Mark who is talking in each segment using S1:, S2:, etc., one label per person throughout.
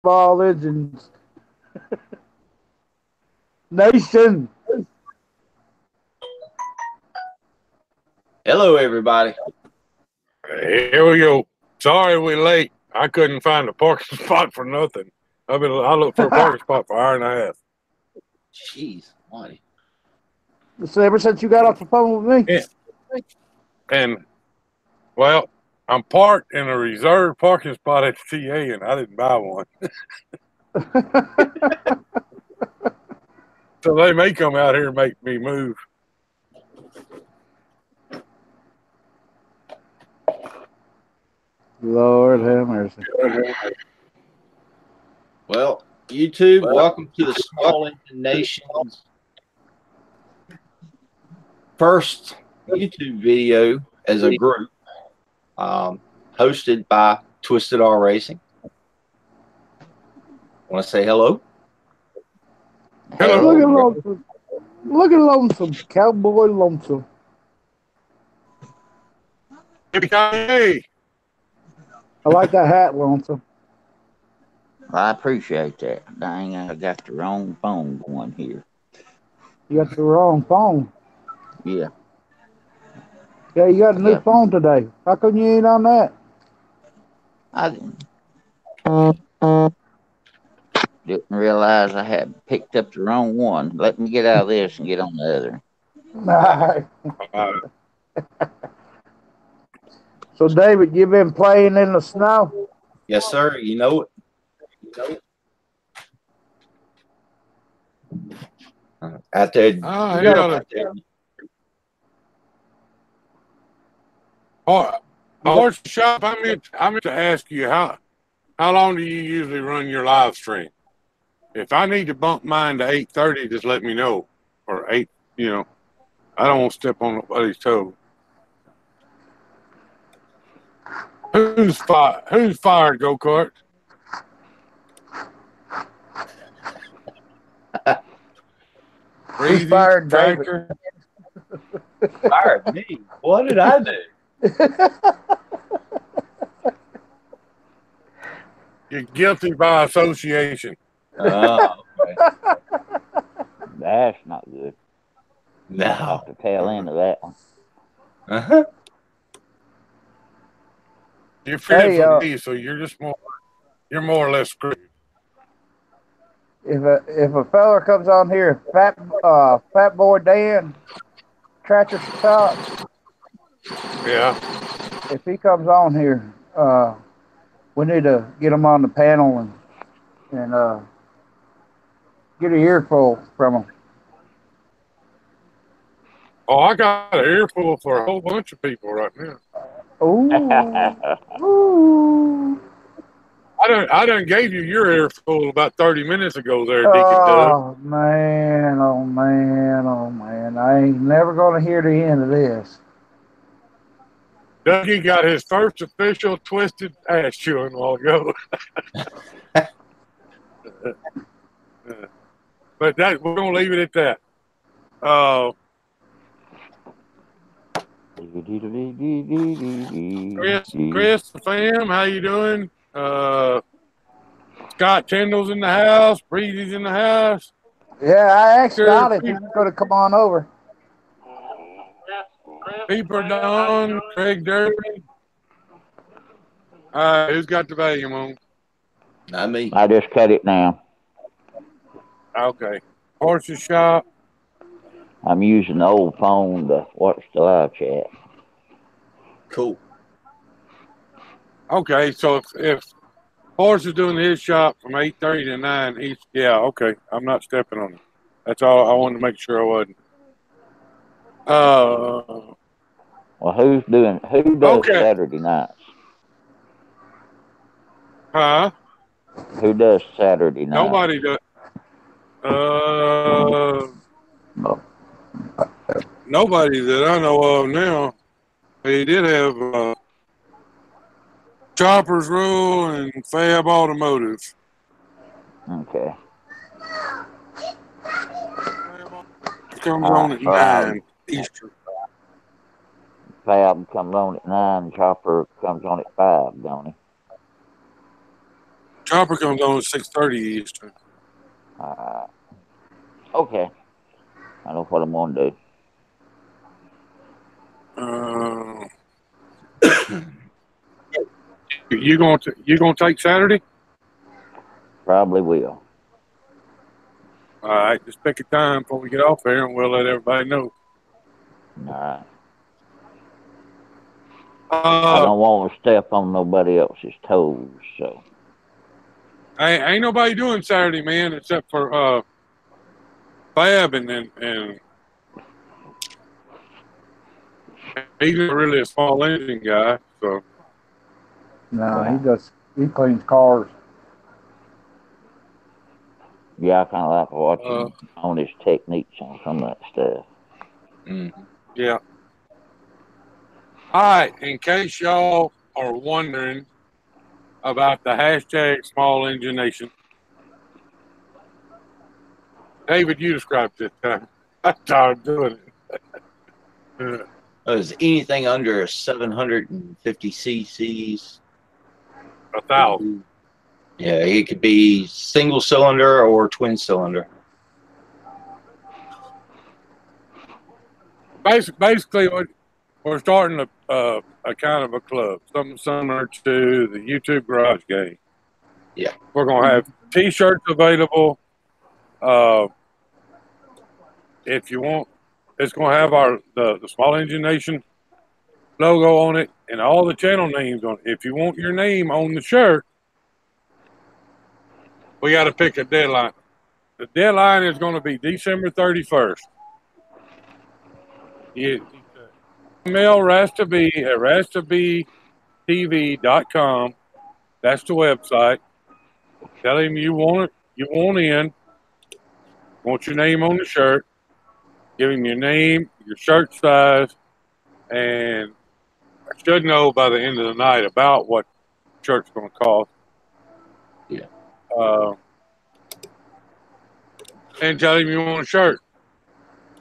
S1: Football Legends Nation.
S2: Hello, everybody.
S3: Here we go. Sorry we're late. I couldn't find a parking spot for nothing. I looked for a parking spot for an hour and a half.
S2: Jeez, Monty.
S1: So ever since you got off the phone with me?
S3: Yeah. And, well, I'm parked in a reserved parking spot at the TA, and I didn't buy one. So they may come out here and make me move.
S1: Lord have mercy.
S2: Well, YouTube, welcome to the Small Engine Nation's first YouTube video as a group, hosted by Twisted R Racing. Want to say hello?
S3: Hello.
S1: Look at Lonesome. Look at Lonesome. Cowboy Lonesome.
S3: Hey.
S1: I like that hat, Lonesome.
S4: I appreciate that. Dang, I got the wrong phone going here.
S1: You got the wrong phone.
S4: Yeah.
S1: Yeah, you got a new phone today. How come you ain't on that?
S4: I didn't realize I had picked up the wrong one. Let me get out of this and get on the other.
S1: All right. So, David, you been playing in the snow?
S2: Yes, sir. You know it. Out there.
S3: Horse Shop, I meant to ask you, how long do you usually run your live stream? If I need to bump mine to 8:30, just let me know. Or 8, I don't want to step on nobody's toes. Who's fired, go-kart?
S1: Who's fired, David?
S2: Fired me? What did I do?
S3: You're guilty by association.
S2: Oh, okay.
S4: That's not good.
S2: No.
S4: Off the tail end of that one.
S2: Uh-huh.
S3: You're free for me, so you're more or less screwed.
S1: If a fella comes on here, Fat Boy Dan, Tractor Shop.
S3: Yeah.
S1: If he comes on here, we need to get him on the panel and get an earful from him.
S3: Oh, I got an earful for a whole bunch of people right now.
S1: Ooh.
S3: I done gave you your earful about 30 minutes ago there, Deacon Doug.
S1: Oh, man. I ain't never going to hear the end of this.
S3: Dougie got his first official twisted ass chewing a while ago. But we're going to leave it at that. Chris, the fam, how you doing? Scott Tyndall's in the house. Breezy's in the house.
S1: Yeah, I asked Scott if he's going to come on over.
S3: Peeper Don, Craig Derby. All right, who's got the volume on?
S2: Not me.
S4: I just cut it now.
S3: Okay. Horses Shop.
S4: I'm using the old phone to watch the live chat.
S2: Cool.
S3: Okay, so if Horse is doing his shop from 8:30 to 9, okay. I'm not stepping on it. That's all. I wanted to make sure I wasn't.
S4: Well, who does Saturday nights?
S3: Huh?
S4: Who does Saturday nights?
S3: Nobody does. Nobody that I know of now. He did have Choppers Row and Fab Automotive.
S4: Okay.
S3: Comes on at 9 Eastern.
S4: Fab comes on at 9. Chopper comes on at 5, don't he?
S3: Chopper comes on at 6:30 Eastern.
S4: Okay. I know what I'm gonna do.
S3: You gonna take Saturday?
S4: Probably will.
S3: All right, just pick a time before we get off there, and we'll let everybody know.
S4: All right. I don't want to step on nobody else's toes, so.
S3: Ain't nobody doing Saturday, man, except for Fab and he's not really a small engine guy, so.
S1: No, he cleans cars.
S4: Yeah, I kind of like watching on his techniques on some of that stuff.
S3: Yeah. All right. In case y'all are wondering about the hashtag Small Engine Nation, David, you described it. I started doing it.
S2: Is anything under 750 cc's?
S3: 1,000.
S2: Yeah, it could be single cylinder or twin cylinder.
S3: Basically, we're starting a kind of a club, something similar to the YouTube Garage Game.
S2: Yeah,
S3: we're gonna have T-shirts available. If you want, it's gonna have the Small Engine Nation logo on it and all the channel names on it. If you want your name on the shirt, we got to pick a deadline. The deadline is going to be December 31st. Email Rasta-B at rastabtv.com. That's the website. Tell him you want in, want your name on the shirt. Give him your name, your shirt size, and I should know by the end of the night about what the shirt's going to cost.
S2: Yeah.
S3: And tell him you want a shirt.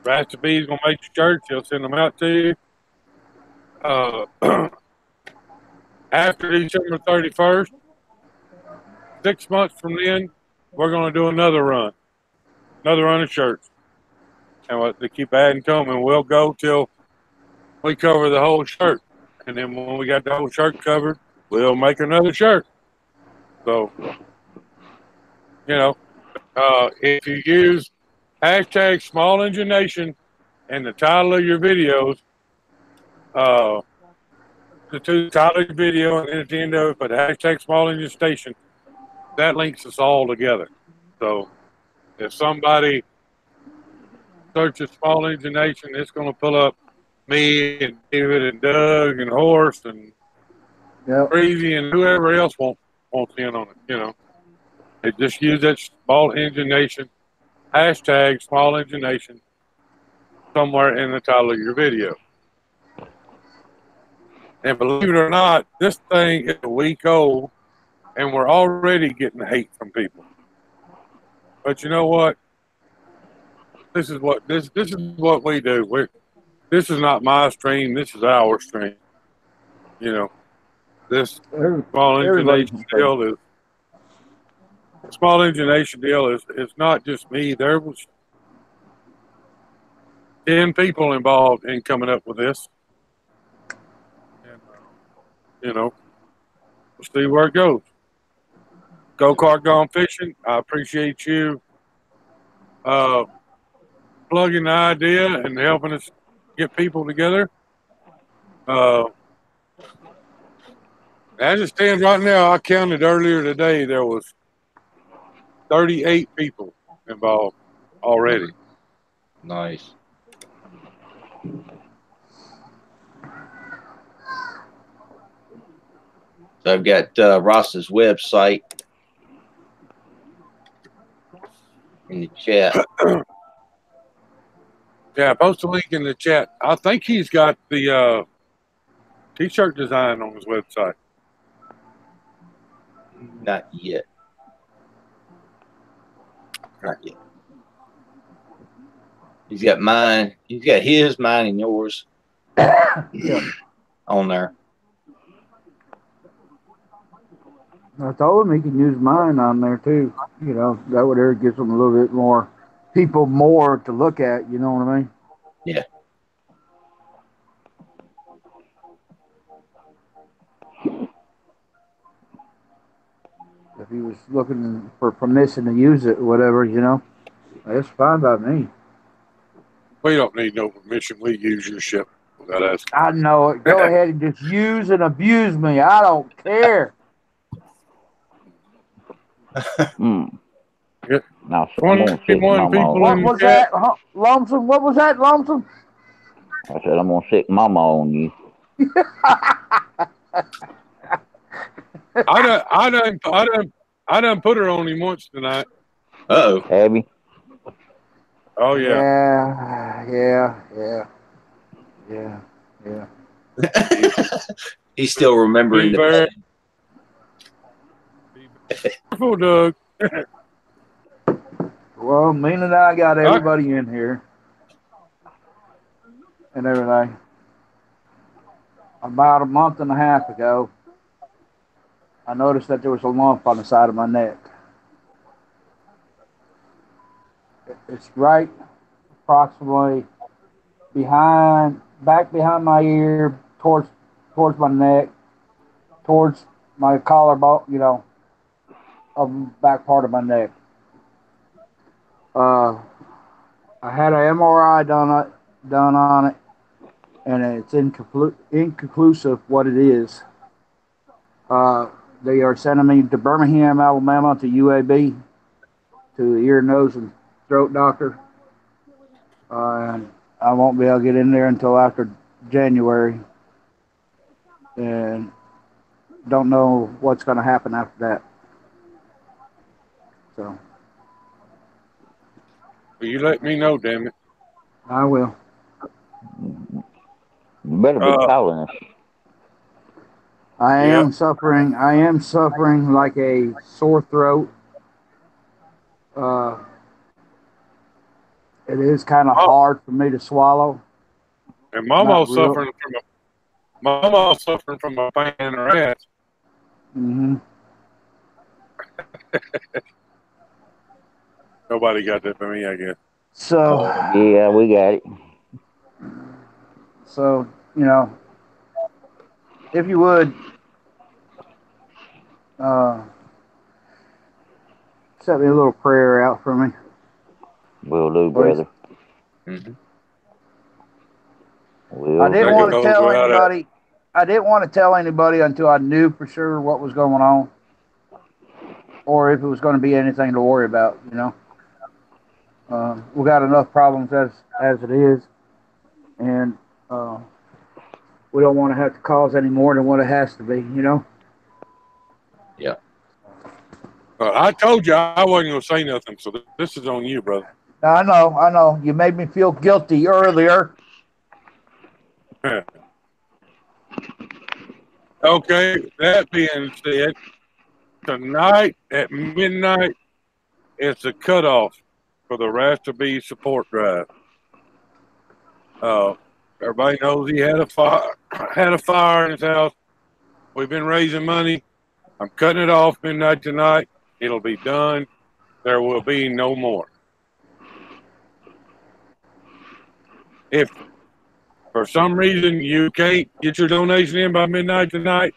S3: Rasta B's going to make the shirts. He'll send them out to you. After December 31st, 6 months from then, we're going to do another run of shirts. And they keep adding to them, and we'll go till we cover the whole shirt. And then when we got the whole shirt covered, we'll make another shirt. So, if you use hashtag Small Engine Nation in the title of your videos, the title of your video and at the end of it, but hashtag Small Engine Station, that links us all together. So if somebody searches Small Engine Nation, it's going to pull up me and David and Doug and Horst and Crazy and whoever else wants in on it, They just use that Small Engine Nation, hashtag Small Engine Nation, somewhere in the title of your video. And believe it or not, this thing is a week old, and we're already getting hate from people. But you know what? This is what we do. This is not my stream. This is our stream. This Small Engine Nation deal is. Small Engine Nation deal is not just me. There was 10 people involved in coming up with this. And, we'll see where it goes. Go-Kart Gone Fishing, I appreciate you plugging the idea and helping us get people together. As it stands right now, I counted earlier today, there was 38 people involved already.
S2: Nice. So I've got Ross's website in the chat.
S3: Yeah, post a link in the chat. I think he's got the T-shirt design on his website.
S2: Not yet. Not yet. He's got mine. He's got his, mine, and yours on there.
S1: I told him he can use mine on there too. You know, that would there gives him a little bit more people more to look at. You know what I mean?
S2: Yeah.
S1: If he was looking for permission to use it, or whatever, you know, that's fine by me.
S3: We don't need no permission. We use your ship without asking.
S1: I know it. Go ahead and just use and abuse me. I don't care.
S4: Mm.
S3: Yeah.
S4: Now, I'm going to stick
S3: 21
S4: mama
S3: people
S1: What
S4: on
S3: in
S4: you.
S3: the
S1: was
S3: chat.
S1: that, Lonesome? What was that, Lonesome?
S4: I said, I'm going to stick mama on you.
S3: I done put her on him once tonight.
S2: Uh-oh.
S4: Have you?
S3: Oh yeah.
S1: Yeah.
S2: He's still remembering
S3: Be
S2: the
S3: very
S2: pain.
S3: careful, Doug.
S1: Well, me and I got everybody in here and everything. About a month and a half ago, I noticed that there was a lump on the side of my neck. It's right approximately back behind my ear, towards my neck, towards my collarbone, you know, of the back part of my neck. I had an MRI done on it, and it's inconclusive what it is. They are sending me to Birmingham, Alabama, to UAB, to the ear, nose, and throat doctor. And I won't be able to get in there until after January, and don't know what's going to happen after that. So
S3: Will you let me know, damn it?
S1: I will.
S4: You better be calling us.
S1: I
S3: Yeah.
S1: am suffering. I am suffering like a sore throat. It is kind of hard for me to swallow.
S3: And
S1: Not
S3: Mama's
S1: real.
S3: suffering from a pain in her ass.
S1: Mm-hmm.
S3: Nobody got that for me, I guess.
S1: So,
S4: Yeah, we got it.
S1: so you know, if you would, set me a little prayer out for me.
S4: Will do,
S1: Please.
S4: brother.
S2: Mm-hmm.
S1: I didn't
S3: That
S1: want to
S3: goes
S1: tell
S3: without
S1: anybody. I didn't want to tell anybody until I knew for sure what was going on, or if it was going to be anything to worry about. You know, we got enough problems as it is, and we don't want to have to cause any more than what it has to be. You know.
S2: Yeah.
S3: I told you I wasn't going to say nothing, so this is on you, brother.
S1: I know. You made me feel guilty earlier.
S3: Okay, that being said, tonight at midnight is the cutoff for the Rasta B support drive. Everybody knows he had a fire in his house. We've been raising money. I'm cutting it off midnight tonight. It'll be done. There will be no more. If for some reason you can't get your donation in by midnight tonight,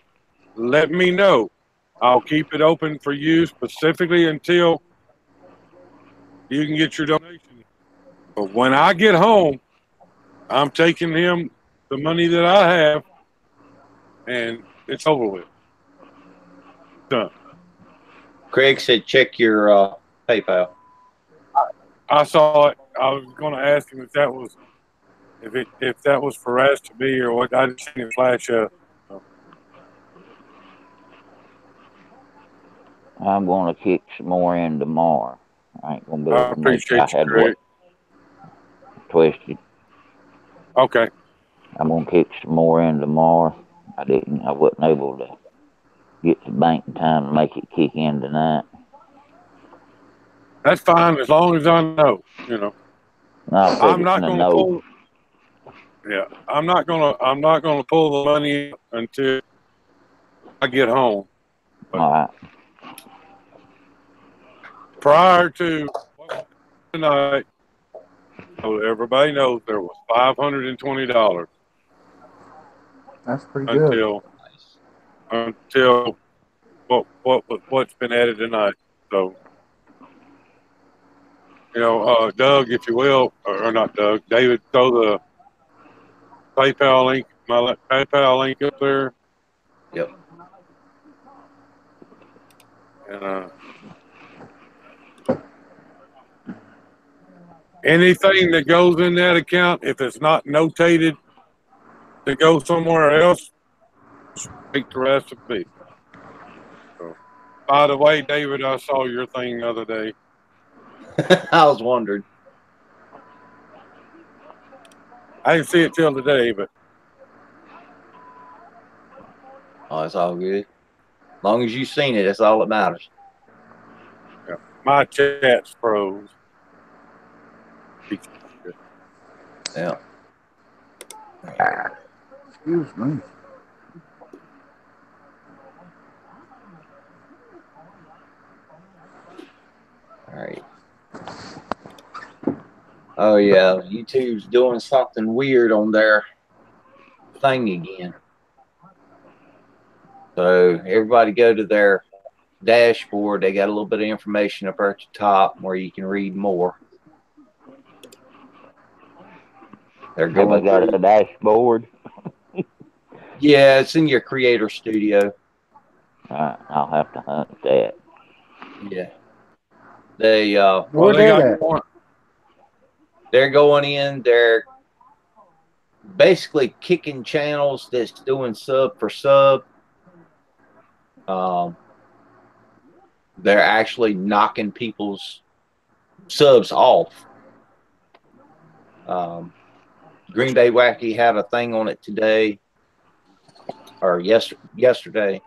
S3: let me know. I'll keep it open for you specifically until you can get your donation. But when I get home, I'm taking him the money that I have, and it's over with. Done.
S2: Craig said check your PayPal.
S3: I saw it. I was going to ask him if that was for us to be or what. I just seen it flash up. So.
S4: I'm going to kick some more in tomorrow. I ain't going to be
S3: I
S4: able to make it.
S3: appreciate
S4: I
S3: you,
S4: had
S3: Craig.
S4: twisted.
S3: Okay.
S4: I'm going to kick some more in tomorrow. I wasn't able to get to the bank in time to make it kick in tonight.
S3: That's fine as long as I know, you know. I'm not going to pull. Yeah, I'm not going to pull the money until I get home.
S4: All right.
S3: Prior to tonight, so everybody knows there was $520
S1: That's pretty good.
S3: until what's been added tonight. So, Doug, if you will, or not Doug, David, throw the PayPal link, my PayPal link up there.
S2: Yep.
S3: And anything that goes in that account, if it's not notated to go somewhere else, take the rest of me. So, by the way, David, I saw your thing the other day.
S2: I was wondering.
S3: I didn't see it till today, but
S2: Oh, it's all good. As long as you've seen it, that's all that matters.
S3: yeah, my chat's froze.
S2: Yeah.
S1: Excuse me.
S2: All right. Oh yeah, YouTube's doing something weird on their thing again. So everybody go to their dashboard. They got a little bit of information up there at the top where you can read more. They're
S4: Have we
S2: going
S4: got
S2: through.
S4: a dashboard?
S2: Yeah, it's in your Creator Studio.
S4: All right, I'll have to hunt that.
S2: Yeah. They
S1: Where
S3: they got
S1: at?
S3: one.
S2: they're going in. They're basically kicking channels that's doing sub for sub. They're actually knocking people's subs off. Green Bay Wacky had a thing on it today or yesterday,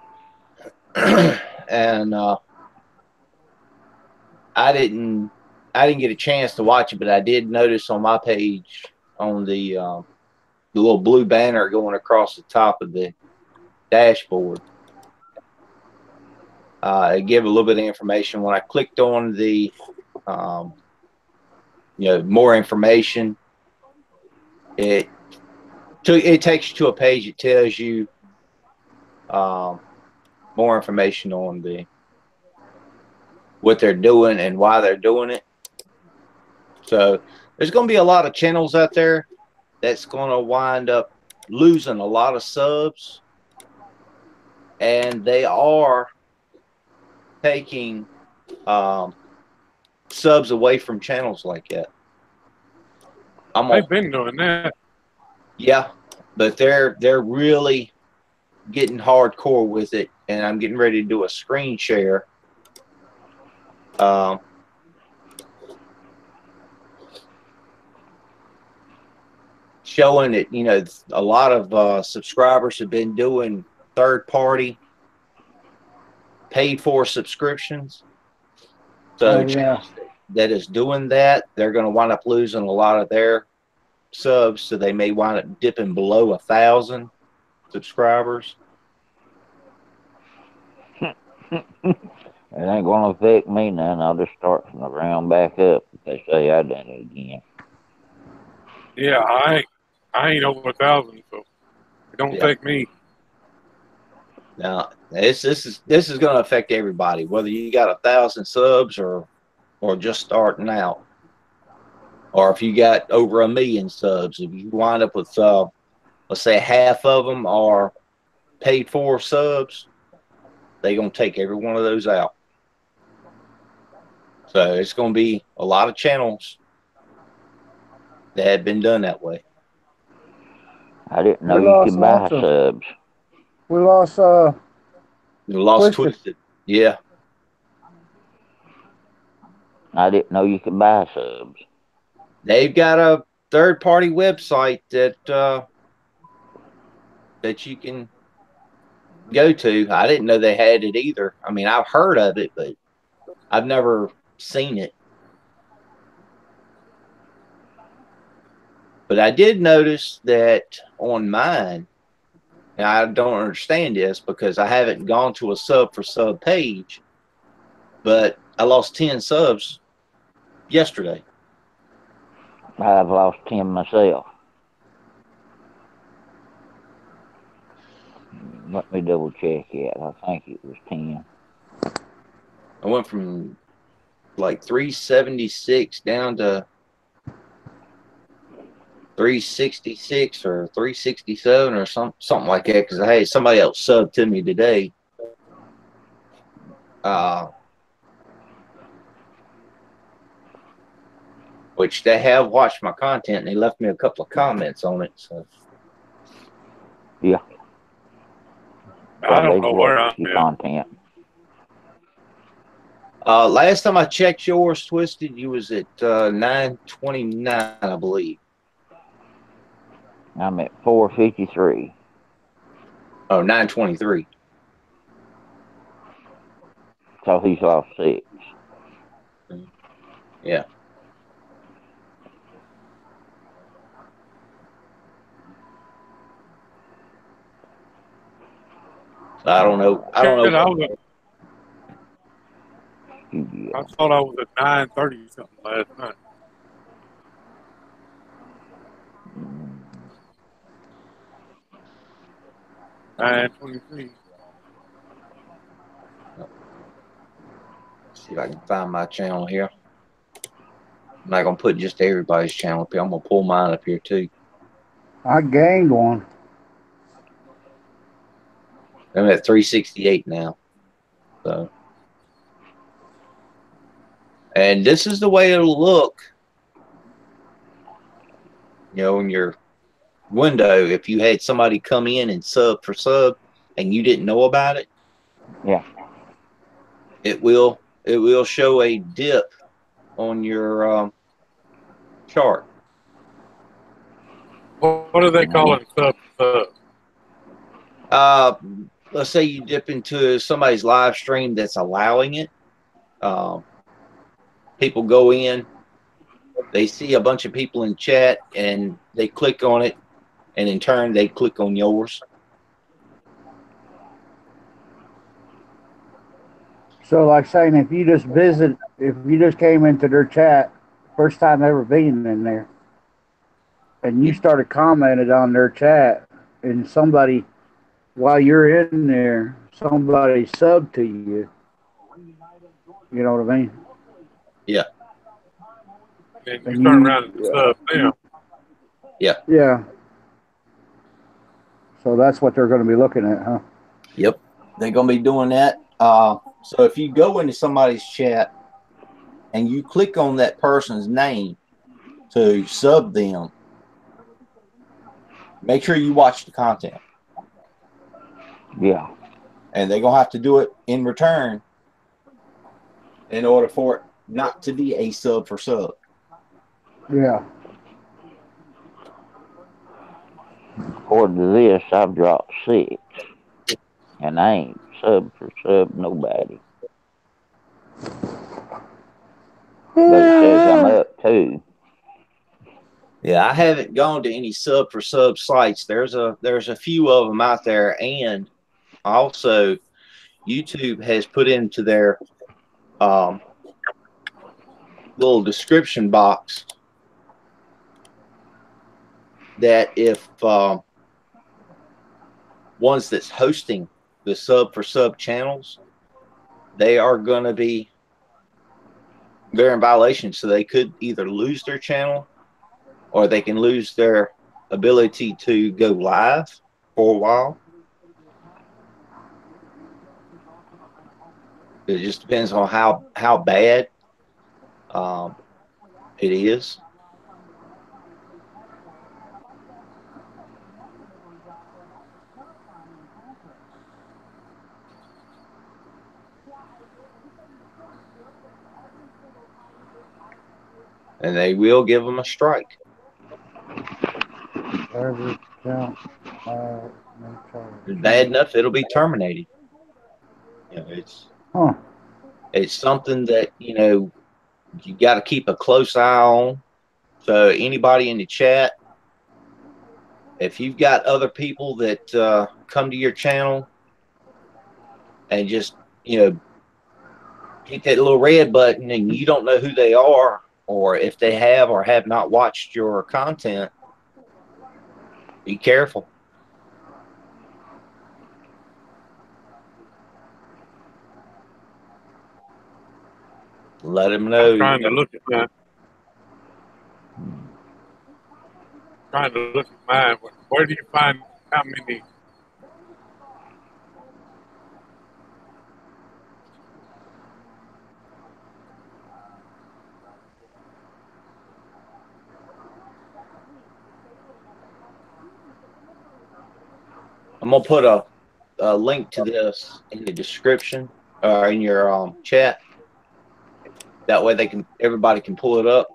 S2: and I didn't get a chance to watch it, but I did notice on my page on the little blue banner going across the top of the dashboard. It gave a little bit of information. When I clicked on the more information, it takes you to a page that tells you more information on what they're doing and why they're doing it. So there's going to be a lot of channels out there that's going to wind up losing a lot of subs, and they are taking subs away from channels like that.
S3: They've been doing that.
S2: Yeah, but they're really getting hardcore with it, and I'm getting ready to do a screen share. Showing it, a lot of subscribers have been doing third-party paid-for subscriptions. So channels that is doing that, they're going to wind up losing a lot of their subs, so they may wind up dipping below 1,000 subscribers.
S4: It ain't gonna affect me none. I'll just start from the ground back up if they say I done it again.
S3: Yeah, I ain't over 1,000, so it don't affect me.
S2: Now, this is going to affect everybody, whether you got 1,000 subs or just starting out, or if you got over 1 million subs. If you wind up with let's say half of them are paid for subs, they're going to take every one of those out. So it's going to be a lot of channels that had been done that way.
S4: I didn't know you could buy subs.
S1: We lost
S2: Twisted. Yeah.
S4: I didn't know you could buy subs.
S2: They've got a third-party website that you can go to. I didn't know they had it either. I mean, I've heard of it, but I've never seen it. But I did notice that on mine, And I don't understand this because I haven't gone to a sub for sub page, but I lost 10 subs yesterday.
S4: I've lost 10 myself. Let me double check it. I think it was 10.
S2: I went from like 376 down to 366 or 367 or something like that because hey, somebody else subbed to me today. Which they have watched my content and they left me a couple of comments on it. So
S4: yeah,
S3: I don't know where I'm
S4: your
S3: at.
S4: content.
S2: Last time I checked yours, Twisted, you was at 929, I believe.
S4: I'm at 453.
S2: Oh, 923.
S4: So he's lost 6.
S2: Yeah. I don't know. I don't know.
S3: I thought I was at 930 something last night. $9.23.
S2: See if I can find my channel here. I'm not gonna put just everybody's channel up here. I'm gonna pull mine up here too.
S1: I gained one.
S2: I'm at 368 now. So, and this is the way it'll look. You know, in your window, if you had somebody come in and sub for sub, and you didn't know about it.
S4: Yeah.
S2: It will show a dip on your chart.
S3: What do they call it?
S2: Let's say you dip into somebody's live stream that's allowing it. People go in, they see a bunch of people in chat, and they click on it, and in turn they click on yours.
S1: So, like saying, if you just came into their chat, first time ever being in there, and you started commenting on their chat, and somebody, while you're in there, somebody subbed to you. You know what I mean?
S2: Yeah.
S3: And you turn around and sub them.
S2: Yeah.
S1: Yeah. So that's what they're going to be looking at, huh?
S2: Yep. They're going to be doing that. So if you go into somebody's chat and you click on that person's name to sub them, make sure you watch the content.
S4: Yeah.
S2: And they're going to have to do it in return in order for it not to be a sub for sub.
S1: Yeah.
S4: According to this, I've dropped 6. And I ain't sub for sub nobody. But it says I'm up 2.
S2: Yeah, I haven't gone to any sub for sub sites. There's a few of them out there, and also YouTube has put into their little description box that if ones that's hosting the sub for sub channels, they are going to be they're in violation, so they could either lose their channel or they can lose their ability to go live for a while. It just depends on how bad it is. And they will give them a strike. It's bad enough, it'll be terminated. You know, it's something that, you know, you got to keep a close eye on. So anybody in the chat if you've got other people that come to your channel and just, hit that little red button and you don't know who they are or if they have or have not watched your content, be careful. Let them know.
S3: I'm trying to look at mine. Where do you find how many?
S2: I'm gonna put a link to this in the description or in your chat. That way everybody can pull it up.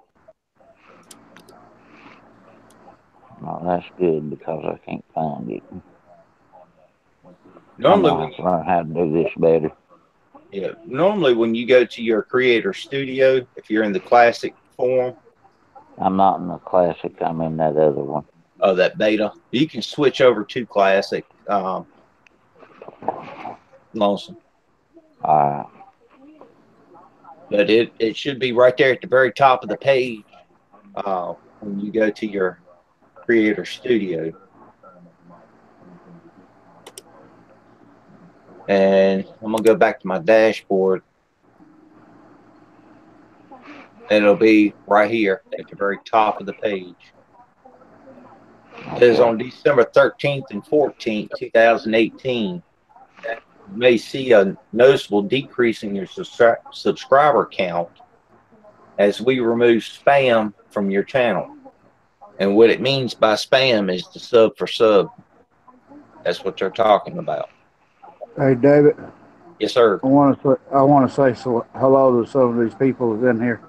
S4: Oh, that's good because I can't find it.
S2: Normally,
S4: I'm gonna learn how to do this better.
S2: Yeah, normally when you go to your creator studio, if you're in the classic form.
S4: I'm not in the classic. I'm in that other one.
S2: Oh, that beta. You can switch over to classic. Lonesome. But it should be right there at the very top of the page when you go to your creator studio. And I'm going to go back to my dashboard. And it'll be right here at the very top of the page. It says on December 13th and 14th, 2018, you may see a noticeable decrease in your subscriber count as we remove spam from your channel. And what it means by spam is the sub for sub. That's what they're talking about.
S1: Hey, David.
S2: Yes, sir.
S1: I want to say hello to some of these people that's in here.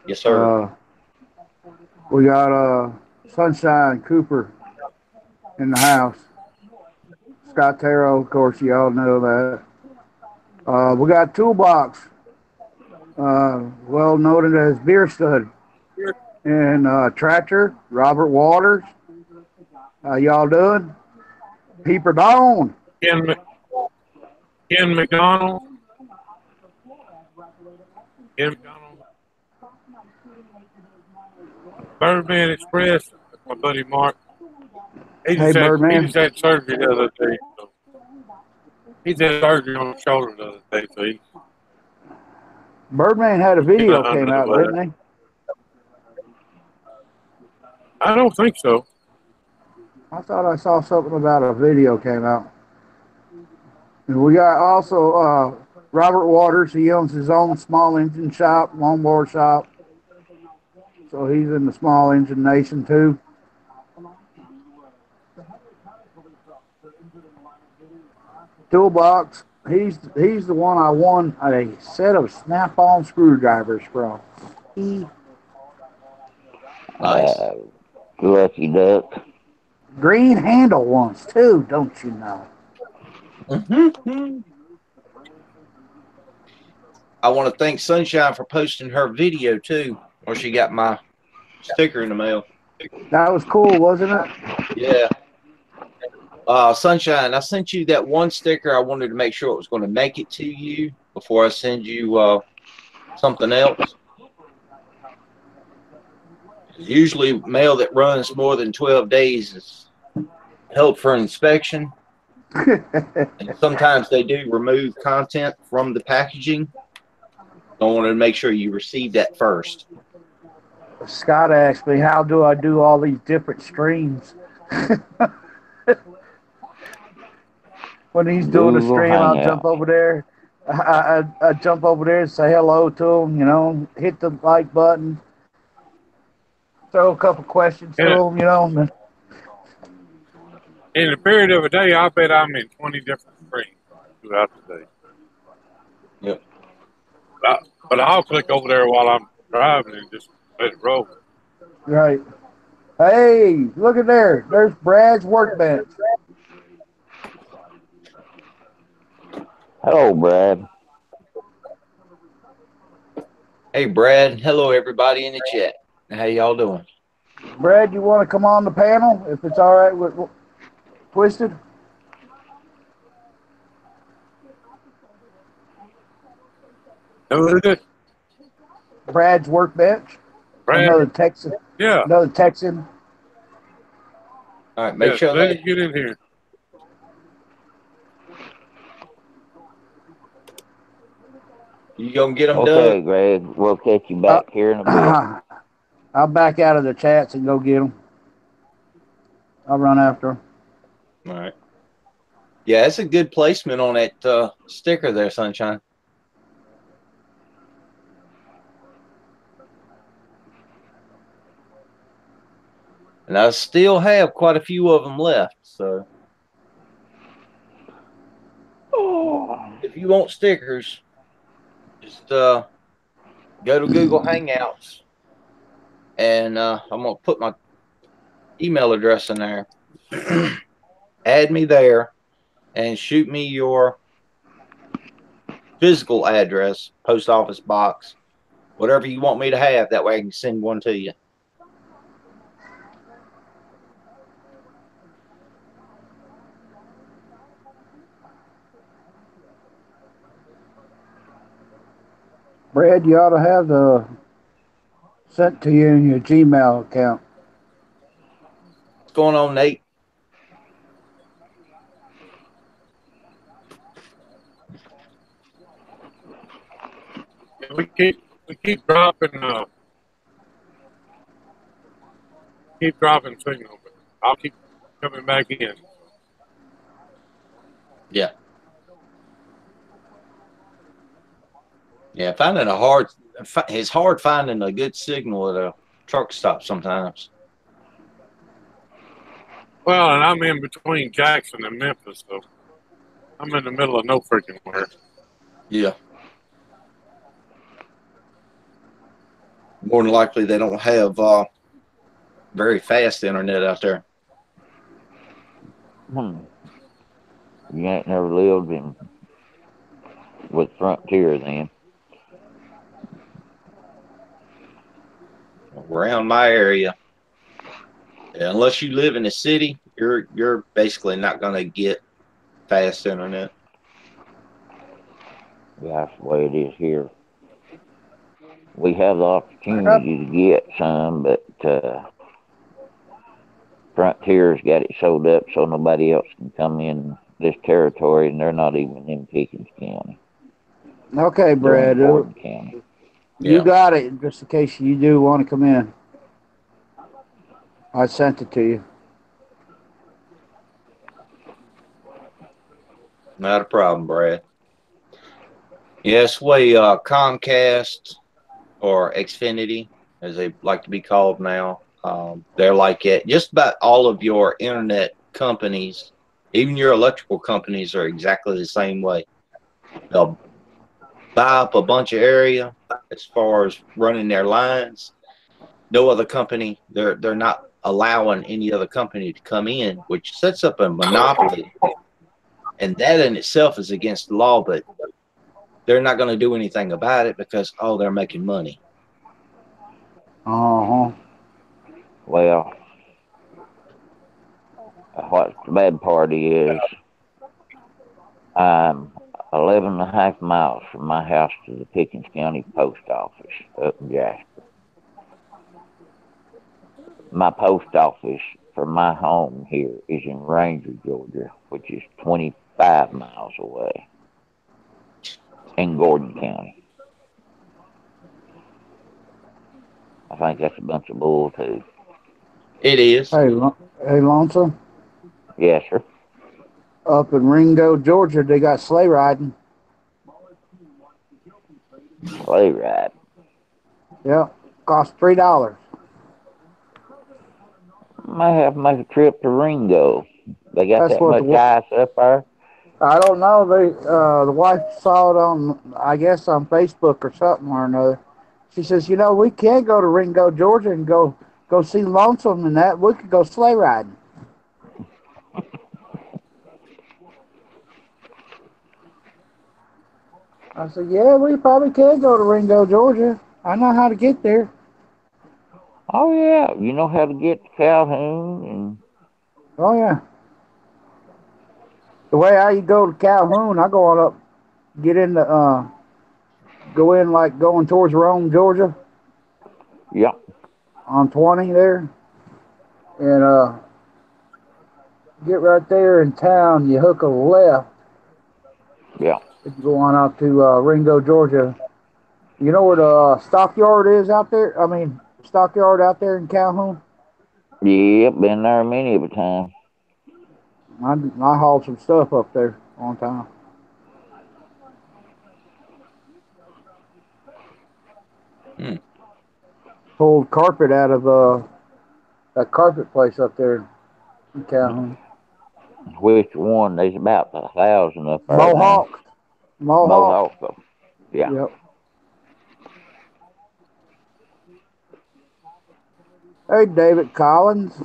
S2: Yes, sir.
S1: We got Sunshine Cooper in the house. Scott Taro, of course, you all know that. We got Toolbox, well noted as Beer Stud, and Tractor, Robert Waters. How y'all doing? Peeper Dawn.
S3: Ken McDonald. Birdman Express, my buddy Mark. He just had surgery the other day. So he had surgery on his shoulder the other day. So
S1: Birdman had a video came out, didn't he?
S3: I don't think so.
S1: I thought I saw something about a video came out. And we got also Robert Waters. He owns his own small engine shop, lawnmower shop. So he's in the small engine nation too. Toolbox. He's the one I won a set of Snap-on screwdrivers from.
S2: Nice.
S4: Lucky duck.
S1: Green handle ones too, don't you know?
S2: I want to thank Sunshine for posting her video too, or she got my sticker in the mail.
S1: That was cool, wasn't it?
S2: Yeah. Sunshine, I sent you that one sticker. I wanted to make sure it was going to make it to you before I send you something else. Usually mail that runs more than 12 days is held for inspection. And sometimes they do remove content from the packaging. I wanted to make sure you received that first.
S1: Scott asked me, how do I do all these different streams? When he's doing a stream, I'll jump over there. I jump over there and say hello to him, you know, hit the like button, throw a couple questions to him, you know.
S3: In the period of a day, I bet I'm in 20 different streams throughout the day.
S2: Yep.
S3: But I'll click over there while I'm driving and just let it roll.
S1: Right. Hey, look at there. There's Brad's workbench.
S4: Hello, Brad.
S2: Hey, Brad. Hello, everybody in the chat. How y'all doing?
S1: Brad, you want to come on the panel if it's all right with Twisted?
S3: Who is it?
S1: Brad's Workbench.
S3: Brad?
S1: Another Texan.
S3: Yeah.
S1: Another Texan.
S2: All right, make sure
S3: let
S2: that
S3: him get in here.
S2: you gonna get them
S4: Okay,
S2: done.
S4: Greg, we'll catch you back here in a bit.
S1: I'll back out of the chats and go get them. I'll run after them.
S2: All right. Yeah, it's a good placement on that sticker there, Sunshine. And I still have quite a few of them left. So if you want stickers, just go to Google Hangouts, and I'm gonna put my email address in there. Add me there, and shoot me your physical address, post office box, whatever you want me to have. That way I can send one to you.
S1: Brad, you ought to have the sent to you in your Gmail account.
S2: What's going on, Nate?
S3: We keep dropping signal, but I'll keep coming back in.
S2: Yeah. Yeah, it's hard finding a good signal at a truck stop sometimes.
S3: Well, and I'm in between Jackson and Memphis, so I'm in the middle of no freaking where.
S2: Yeah. More than likely, they don't have very fast internet out there.
S4: You ain't never lived with Frontier then.
S2: Around my area, unless you live in the city, you're basically not going to get fast internet.
S4: Yeah, that's the way it is here. We have the opportunity to get some, but Frontier's got it sold up so nobody else can come in this territory, and they're not even in Pickens County.
S1: Okay, Brad.
S4: Gordon County.
S1: You got it, just in case you do want to come in. I sent it to you.
S2: Not a problem, Brad. Yes, Comcast or Xfinity, as they like to be called now, they're like it. Just about all of your internet companies, even your electrical companies, are exactly the same way. They'll buy up a bunch of area as far as running their lines. No other company, they're not allowing any other company to come in, which sets up a monopoly. And that in itself is against the law, but they're not going to do anything about it because, they're making money.
S1: Uh-huh.
S4: Well, what the bad part is, I'm 11.5 miles from my house to the Pickens County Post Office up in Jasper. My post office for my home here is in Ranger, Georgia, which is 25 miles away in Gordon County. I think that's a bunch of bull, too.
S2: It is.
S1: Hey, Lonesome.
S4: Yes, sir.
S1: Up in Ringo, Georgia, they got sleigh riding.
S4: Sleigh ride.
S1: Yeah, cost $3.
S4: Might have to make a trip to Ringo. They got
S1: That's
S4: that
S1: what
S4: much ice up there?
S1: I don't know. The wife saw it on, I guess, on Facebook or something or another. She says, we can go to Ringo, Georgia, and go see Lonesome and that. We could go sleigh riding. I said, yeah, we probably could go to Ringo, Georgia. I know how to get there.
S4: Oh yeah, you know how to get to Calhoun, and
S1: Oh yeah. The way I go to Calhoun, I go on up, get in the go in like going towards Rome, Georgia,
S4: yeah,
S1: on 20 there, and get right there in town. You hook a left
S4: yeah,
S1: if you go on out to Ringo, Georgia. You know where the stockyard is out there? I mean, stockyard out there in Calhoun.
S4: yeah. Been there many of a time.
S1: I hauled some stuff up there one time.
S2: Hmm.
S1: Pulled carpet out of that carpet place up there in Calhoun.
S4: Which one? There's about 1,000 up there now.
S1: Mohawk. Mohawk.
S4: Mohawk. Yeah.
S1: Yep. Hey, David Collins.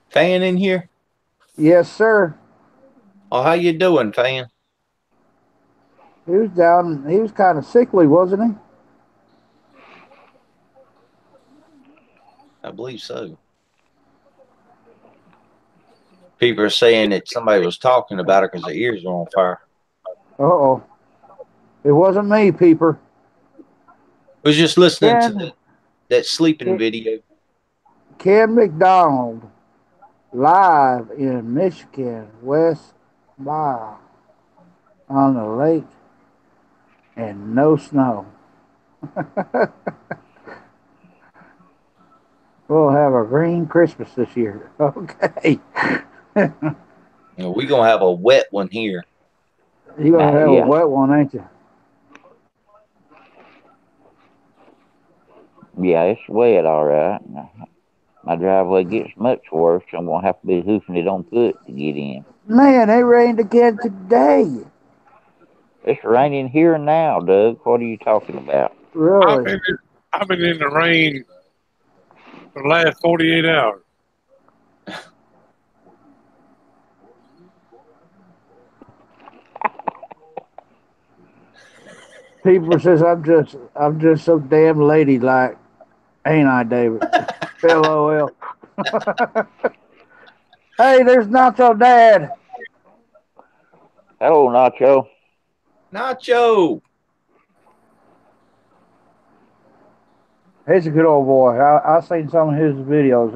S2: Fan in here?
S1: Yes, sir.
S2: Oh, how you doing, Fan?
S1: He was down. He was kind of sickly, wasn't he?
S2: I believe so. People are saying that somebody was talking about her because their ears were on fire.
S1: Uh-oh. It wasn't me, Peeper.
S2: I was just listening to
S1: Ken,
S2: that sleeping video.
S1: Ken McDonald, live in Michigan, West Mile, on the lake, and no snow. We'll have a green Christmas this year. Okay.
S2: We're going to have a wet one here.
S1: You're going to have
S4: Yeah.
S1: a wet one, ain't you?
S4: Yeah, it's wet, all right. My driveway gets much worse. I'm going to have to be hoofing it on foot to get in.
S1: Man, it rained again today.
S4: It's raining here and now, Doug. What are you talking about?
S1: Really?
S3: I've been in the rain for the last 48 hours.
S1: People says I'm just so damn ladylike, ain't I, David? LOL. Hey, there's Nacho Dad.
S4: Hello, Nacho.
S2: Nacho!
S1: He's a good old boy. I've seen some of his videos.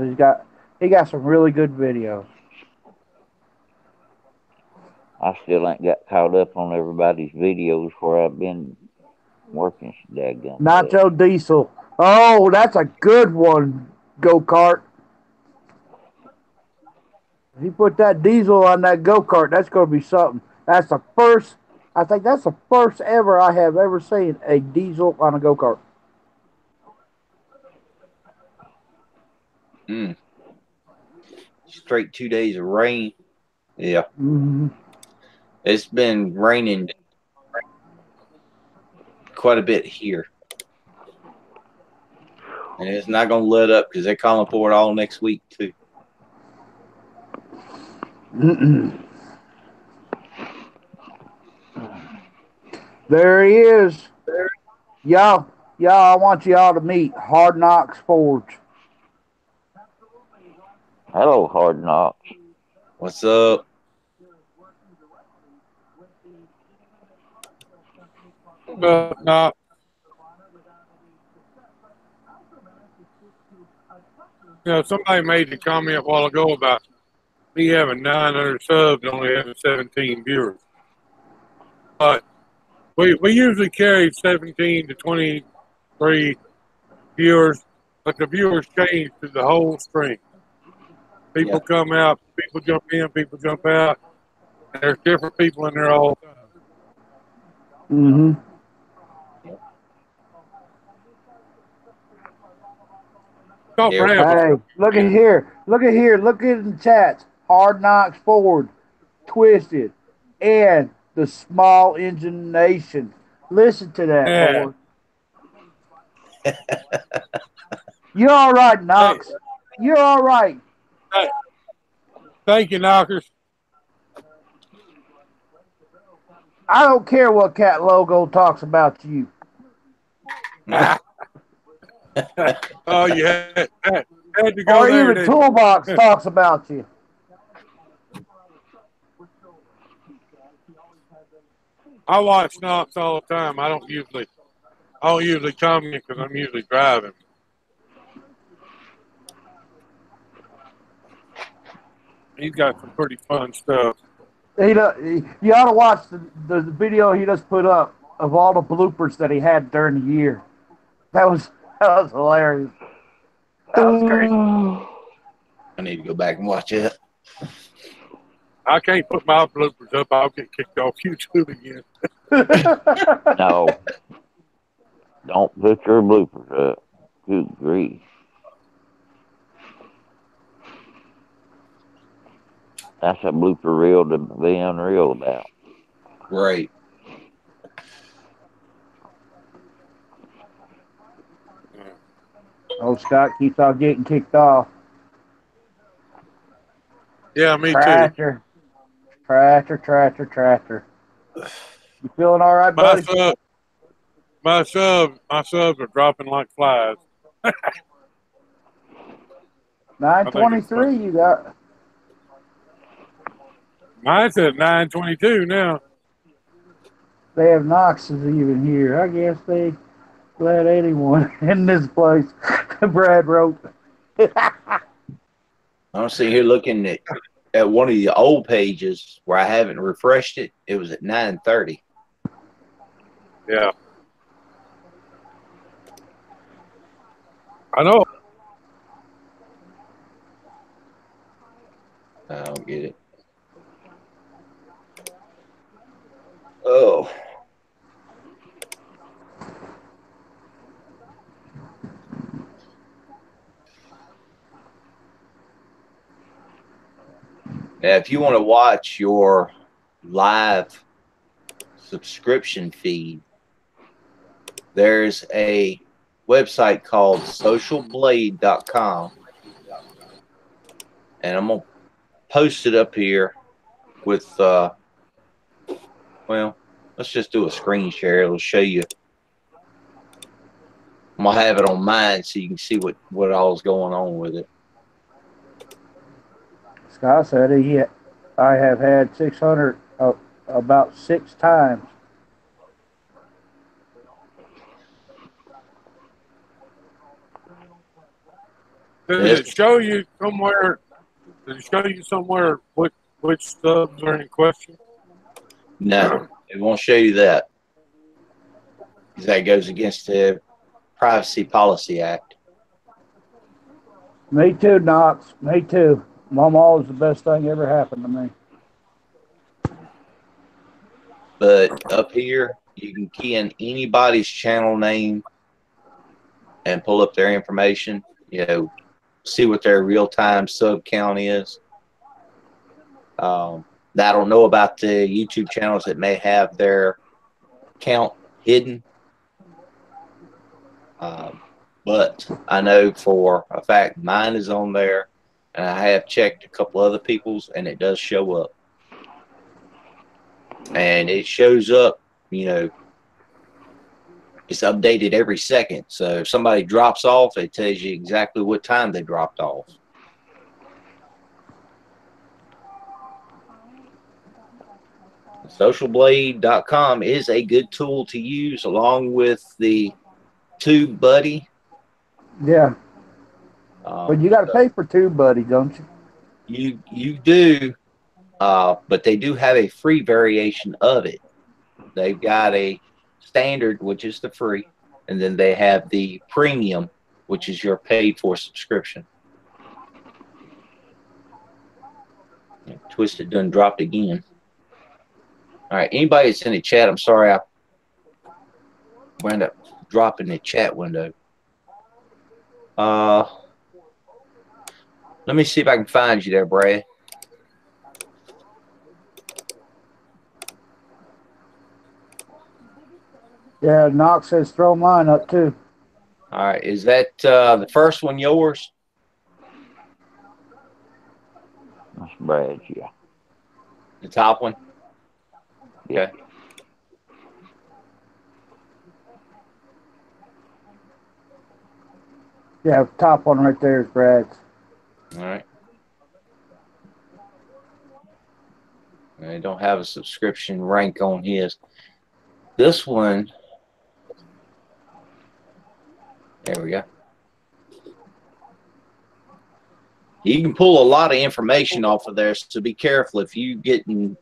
S1: He got some really good videos.
S4: I still ain't got caught up on everybody's videos where I've been working so daggum.
S1: Nacho Diesel. Oh, that's a good one, go-kart. If you put that diesel on that go-kart, that's going to be something. That's the first, I think that's the first ever I have ever seen a diesel on a go-kart.
S2: Straight 2 days of rain. Yeah.
S1: Mm-hmm.
S2: It's been raining quite a bit here. And it's not going to let up because they're calling for it all next week, too.
S1: There he is. Y'all, I want y'all to meet Hard Knocks Forge.
S4: Hello, Hard Knocks.
S2: What's up?
S3: No. You know, somebody made the comment a while ago about me having 900 subs and only having 17 viewers. But we usually carry 17 to 23 viewers, but the viewers change through the whole stream. People come out, people jump in, people jump out. And there's different people in there all the time.
S1: Mm-hmm. Hey, look at here. Look at here. Look at the chats. Hard Knocks Forward, Twisted, and the Small Engine Nation. Listen to that, Forward. You're all right, Knox. Hey. You're all right.
S3: Hey. Thank you, Knockers.
S1: I don't care what Cat Logo talks about you.
S3: Oh, you had to go
S1: Or
S3: there,
S1: even
S3: didn't you?
S1: Toolbox talks about you.
S3: I watch Knox all the time. I don't usually comment because I'm usually driving. He's got some pretty fun stuff.
S1: You ought to watch the video he just put up of all the bloopers that he had during the year. That was hilarious. That was great.
S2: I need to go back and watch it.
S3: I can't put my bloopers up. I'll get kicked off YouTube again.
S4: No. Don't put your bloopers up. Good grief. That's a blooper reel to be unreal about.
S2: Great.
S1: Oh, Scott keeps on getting kicked off.
S3: Yeah, me too.
S1: Tractor. You feeling all right, buddy?
S3: My subs are dropping like flies.
S1: 923 you got.
S3: Mine's at 922 now.
S1: They have Knoxes even here. I guess they glad anyone in this place. Brad wrote.
S2: I'm sitting here looking at one of the old pages where I haven't refreshed it. It was at 9:30.
S3: Yeah. I know.
S2: I don't get it. Oh. Now, if you want to watch your live subscription feed, there's a website called socialblade.com. And I'm going to post it up here with, well, let's just do a screen share. It'll show you. I'm going to have it on mine so you can see what all is going on with it.
S1: Scott said I have had 600 about 6 times.
S3: Does it show you somewhere? Does it show you somewhere which subs are in question?
S2: No, it won't show you that. Because that goes against the Privacy Policy Act.
S1: Me too, Knox. Me too. Mama was the best thing ever happened to me.
S2: But up here, you can key in anybody's channel name and pull up their information. You know, see what their real-time sub count is. Now, I don't know about the YouTube channels that may have their count hidden. But I know for a fact mine is on there, and I have checked a couple other people's, and it does show up. And it shows up, you know, it's updated every second. So if somebody drops off, it tells you exactly what time they dropped off. Socialblade.com is a good tool to use along with the TubeBuddy.
S1: Yeah. But you got to pay for TubeBuddy, don't you?
S2: You do, but they do have a free variation of it. They've got a standard, which is the free, and then they have the premium, which is your paid-for subscription. Twisted done dropped again. All right, anybody that's in the chat, I'm sorry I wound up dropping the chat window. Let me see if I can find you there, Brad.
S1: Yeah, Knox says throw mine up too.
S2: All right, is that the first one yours?
S4: That's Brad's, yeah.
S2: The top one? Okay.
S1: Yeah, top one right there is Brad's.
S2: All right. I don't have a subscription rank on his. This one, there we go. You can pull a lot of information off of there, so be careful if you getting,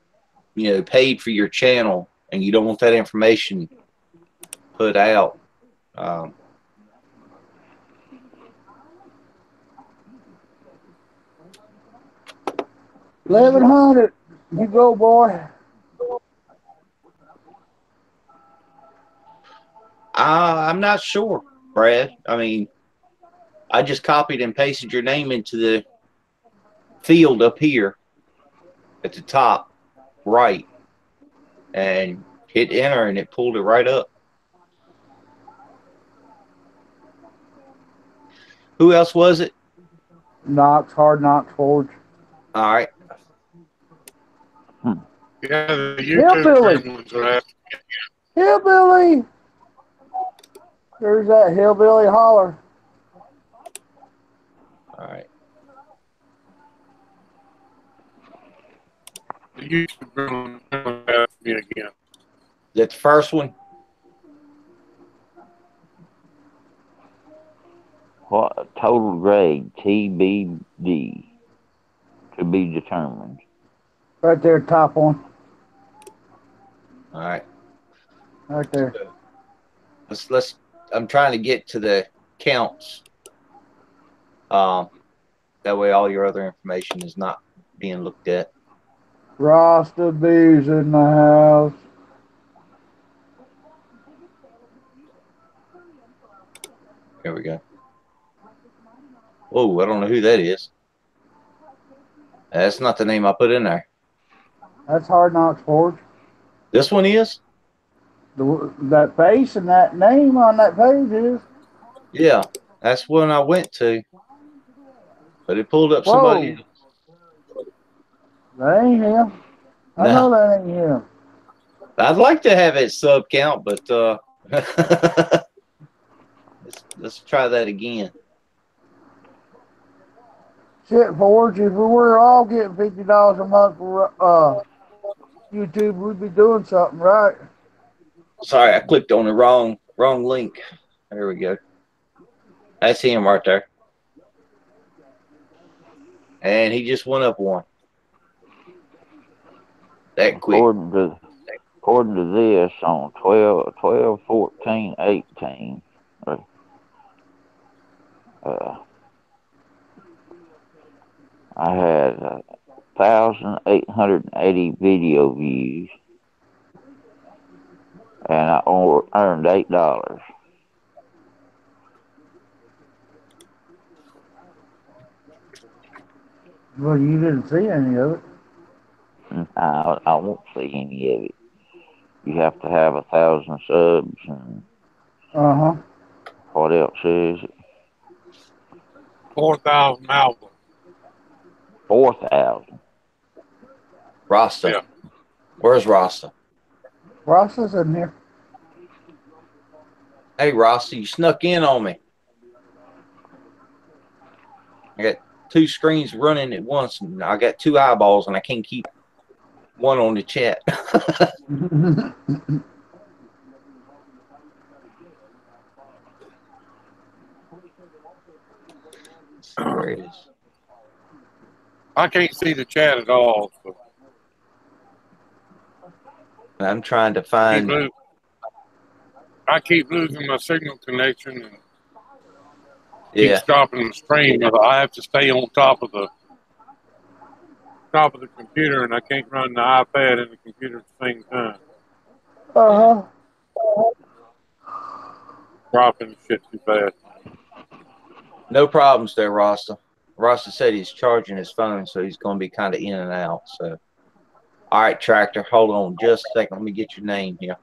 S2: paid for your channel and you don't want that information put out.
S1: 1100. You go, boy.
S2: I'm not sure, Brad. I mean, I just copied and pasted your name into the field up here at the top right and hit enter, and it pulled it right up. Who else was it?
S1: Knox, Hard Knox Forge.
S2: All right.
S3: Yeah, the
S1: Hillbilly.
S3: YouTube ones are asking.
S1: Hillbilly. There's that hillbilly holler.
S2: All right.
S3: The YouTube ones are asking me again.
S2: Is that the first one?
S4: What total grade TBD to be determined.
S1: Right there, top one.
S2: All right.
S1: Right there.
S2: Let's. I'm trying to get to the counts. That way, all your other information is not being looked at.
S1: Rasta B's in the house.
S2: Here we go. Oh, I don't know who that is. That's not the name I put in there.
S1: That's Hard Knox Forge.
S2: This one is?
S1: That face and that name on that page is.
S2: Yeah, that's one I went to. But it pulled up
S1: Whoa.
S2: somebody else.
S1: That ain't him. I know that ain't him.
S2: I'd like to have it sub count, but let's try that again.
S1: Shit, Forge, if we were all getting $50 a month for YouTube, we'd be doing something right.
S2: Sorry, I clicked on the wrong link. There we go. I see him right there. And he just went up one. That quick.
S4: According to this, on 12/14/18, I had 1,880 video views, and I earned $8.
S1: Well, you didn't see any of it.
S4: I won't see any of it. You have to have 1,000 subs, and what else is it?
S3: 4,000 albums.
S4: 4,000.
S2: Rasta.
S3: Yeah.
S2: Where's Rasta?
S1: Rasta's in here.
S2: Hey, Rasta, you snuck in on me. I got two screens running at once, and I got two eyeballs, and I can't keep one on the chat. Where it is.
S3: I can't see the chat at all. So.
S2: I'm trying to find.
S3: I keep losing my signal connection and
S2: Yeah.
S3: keep stopping the stream. I have to stay on top of the computer, and I can't run the iPad and the computer at the same time. Dropping shit too fast.
S2: No problems there, Rasta. Rasta said he's charging his phone, so he's going to be kind of in and out. So, all right, Tractor, hold on just a second. Let me get your name here.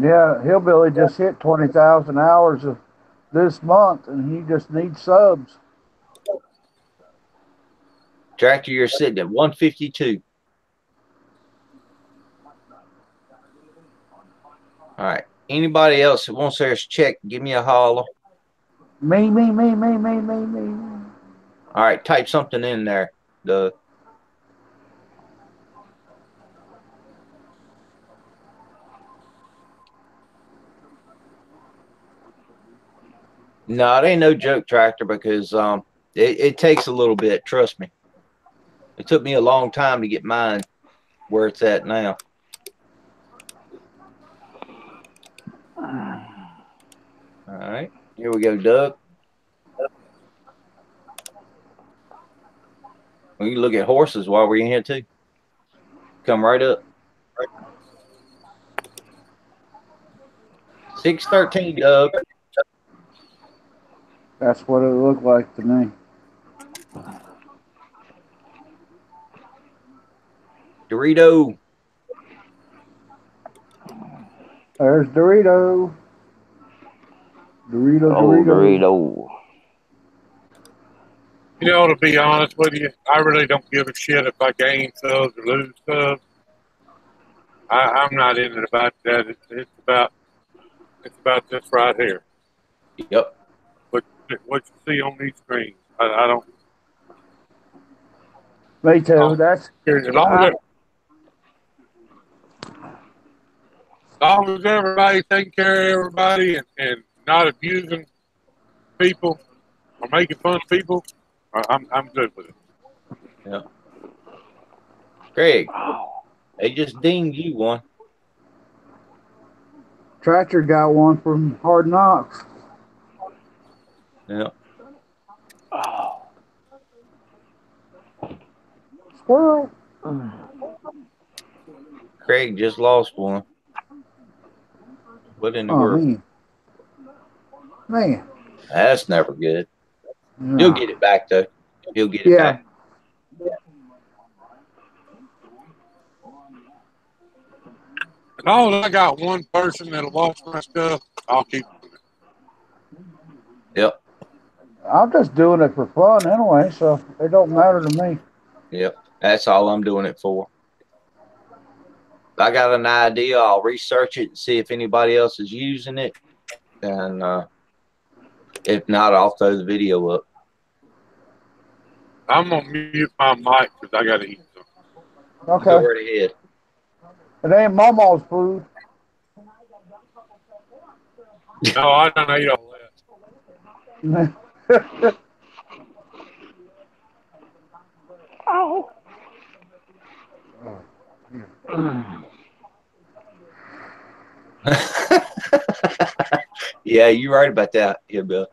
S1: Yeah, Hillbilly just hit 20,000 hours of this month, and he just needs subs.
S2: Tractor, you're sitting at 152. All right. Anybody else that wants theirs checked, give me a holler.
S1: Me.
S2: All right, type something in there. No, it ain't no joke, Tractor, because it takes a little bit. Trust me. It took me a long time to get mine where it's at now. All right, here we go, Doug. We can look at horses while we're in here too. Come right up. 613, Doug.
S1: That's what it looked like to me.
S2: Dorito.
S1: There's Dorito.
S4: Dorito.
S3: You know, to be honest with you, I really don't give a shit if I gain subs or lose subs. I'm not in it about that. It's about this right here.
S2: Yep.
S3: What you see on these screens. I don't.
S1: Me too. That's
S3: As long as everybody taking care of everybody and not abusing people or making fun of people, I'm good with it.
S2: Yeah. Greg, they just dinged you one.
S1: Tractor got one from Hard Knocks.
S2: Yeah.
S1: Squirrel.
S2: Craig just lost one. What in the world?
S1: Man.
S2: That's never good.
S1: Yeah.
S2: He'll get it back, though. He'll get it back.
S3: As long as I got one person that'll watch my stuff, I'll keep doing it.
S2: Yep.
S1: I'm just doing it for fun anyway, so it don't matter to me.
S2: Yep. That's all I'm doing it for. If I got an idea, I'll research it and see if anybody else is using it. And if not, I'll throw the video up.
S3: I'm going to mute my mic because I got to eat something.
S1: Okay.
S2: Go right ahead.
S1: It ain't Mama's food.
S3: No, I don't eat all that.
S1: Ow.
S2: Yeah, you're right about that. Yeah, Bill.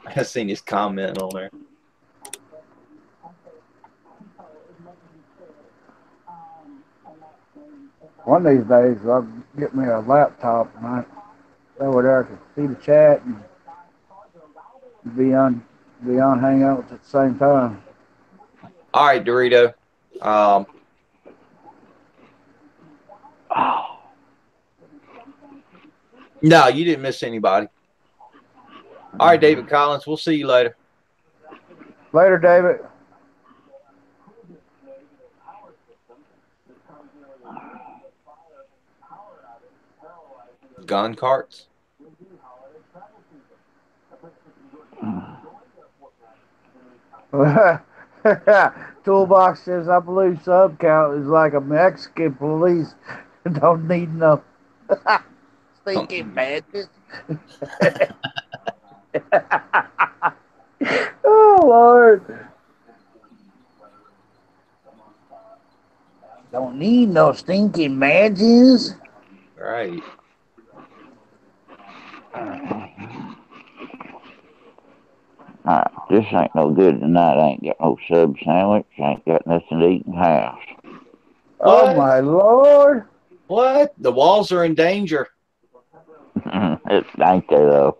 S2: I seen his comment on there.
S1: One of these days, I'll get me a laptop and over there I can see the chat and be on Hangouts at the same time.
S2: All right, Dorito. No, you didn't miss anybody. All right, David Collins. We'll see you later.
S1: Later, David.
S2: Gun carts.
S1: Toolbox says, I believe sub count is like a Mexican police. Don't need enough. Stinking badges. Oh, Lord. Don't need no stinking badges.
S2: Right.
S4: This ain't no good tonight. I ain't got no sub sandwich. I ain't got nothing to eat in the house.
S1: Oh, my Lord.
S2: What? The walls are in danger.
S4: It ain't they, though.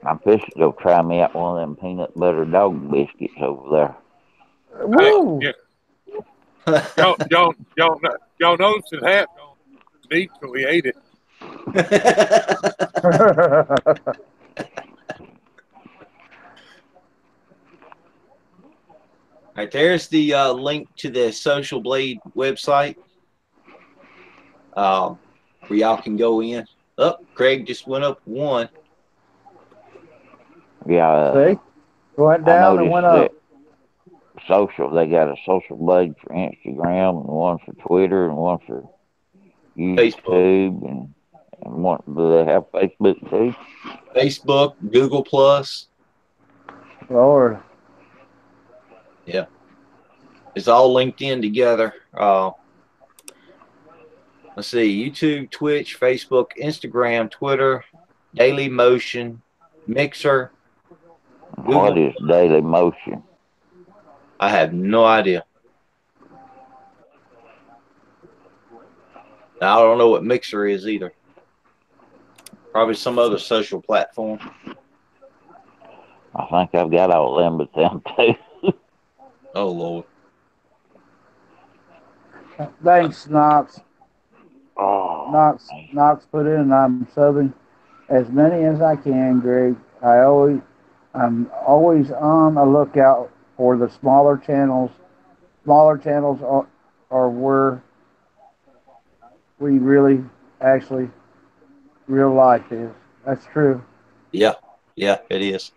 S4: I'm fishing to go try me out one of them peanut butter dog biscuits over there.
S1: Woo!
S3: Y'all notice his hat? to eat, so we ate it.
S2: All right, there's the link to the Social Blade website where y'all can go in. Oh, Craig just went up one.
S4: Yeah.
S1: See? Went down and went up.
S4: They got a Social Blade for Instagram, and one for Twitter, and one for YouTube, and one. Do they have Facebook too?
S2: Facebook, Google Plus.
S1: Lord.
S2: Yeah. It's all linked in together. Let's see, YouTube, Twitch, Facebook, Instagram, Twitter, Daily Motion, Mixer. Google.
S4: What is Daily Motion?
S2: I have no idea. I don't know what Mixer is either. Probably some other social platform.
S4: I think I've got all them but them too.
S2: Oh, Lord.
S1: Thanks, Knox.
S4: Oh,
S1: Knox put in, I'm subbing as many as I can, Greg. I'm always on a lookout for the smaller channels. Smaller channels are where we really, actually, real life is. That's true.
S2: Yeah, it is.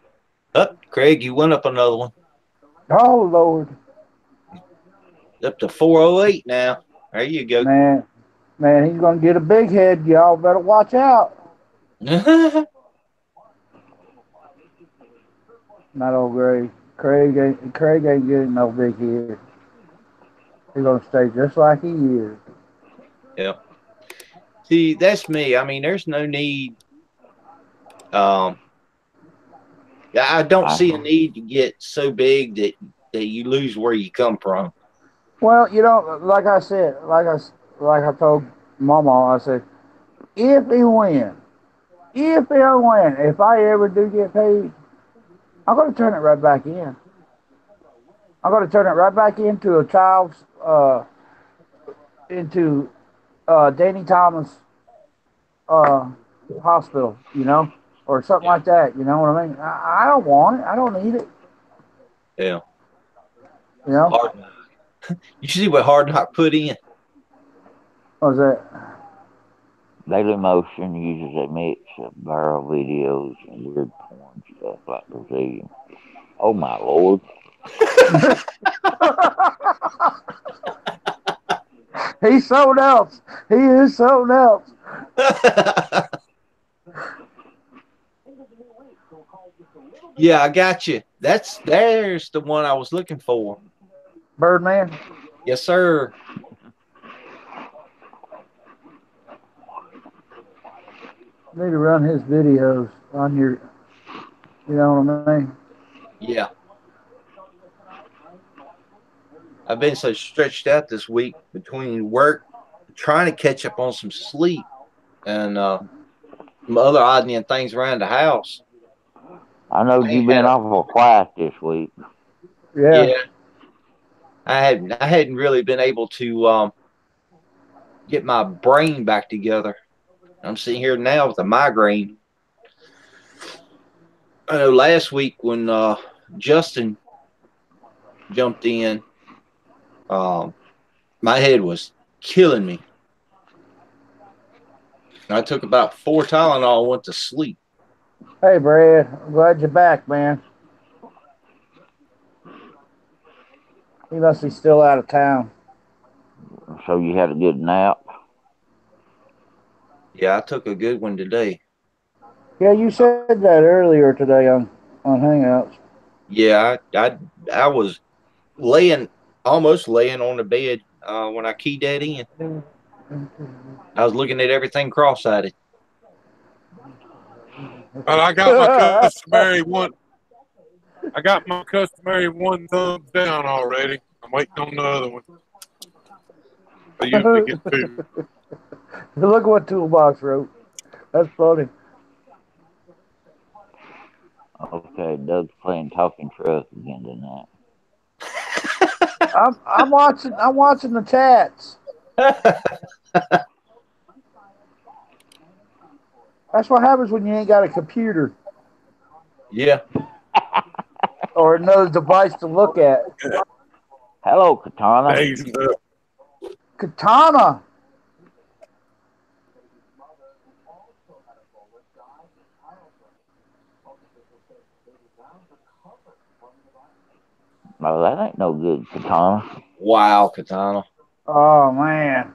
S2: Oh, Craig, you went up another one.
S1: Oh, Lord.
S2: Up to 408 now. There you go.
S1: Man, he's going to get a big head. Y'all better watch out. Not old Greg. Craig ain't getting no big head. He's going to stay just like he is.
S2: Yeah. See, that's me. I mean, there's no need. I don't see a need to get so big that you lose where you come from.
S1: Well, like I said, like I told Mama, I said, if I win, if I ever do get paid, I'm going to turn it right back in. I'm going to turn it right back into a child's, into Danny Thomas hospital, or something like that. You know what I mean? I don't want it. I don't need it.
S2: Yeah.
S1: Hard.
S2: You see what Hard Knock put in?
S1: What was that?
S4: Daily Motion uses a mix of viral videos and weird porn stuff like Brazilian. Oh my Lord.
S1: He's something else. He is something else.
S2: Yeah, I got you. There's the one I was looking for.
S1: Birdman?
S2: Yes, sir.
S1: Need to run his videos on your, you know what I mean?
S2: Yeah. I've been so stretched out this week between work, trying to catch up on some sleep, and some other odd and things around the house.
S4: I know you've been awful quiet this week.
S1: Yeah.
S2: I hadn't really been able to get my brain back together. I'm sitting here now with a migraine. I know last week when Justin jumped in, my head was killing me. I took about 4 Tylenol and went to sleep.
S1: Hey, Brad. I'm glad you're back, man. He must be still out of town.
S4: So you had a good nap?
S2: Yeah, I took a good one today.
S1: Yeah, you said that earlier today on Hangouts.
S2: Yeah, I was almost laying on the bed when I keyed that in. I was looking at everything cross-eyed.
S3: Well, I got my customary one. I got my customary one thumbs down already. I'm waiting on the other one. I usually get 2.
S1: Look what Toolbox wrote. That's funny.
S4: Okay, Doug's playing Talking Truck again tonight.
S1: I'm watching the chats. That's what happens when you ain't got a computer
S2: Yeah.
S1: or another device to look at.
S4: Hello, Katana.
S3: Days and
S1: Katana.
S4: No, that ain't no good, Katana.
S2: Wow, Katana.
S1: Oh man.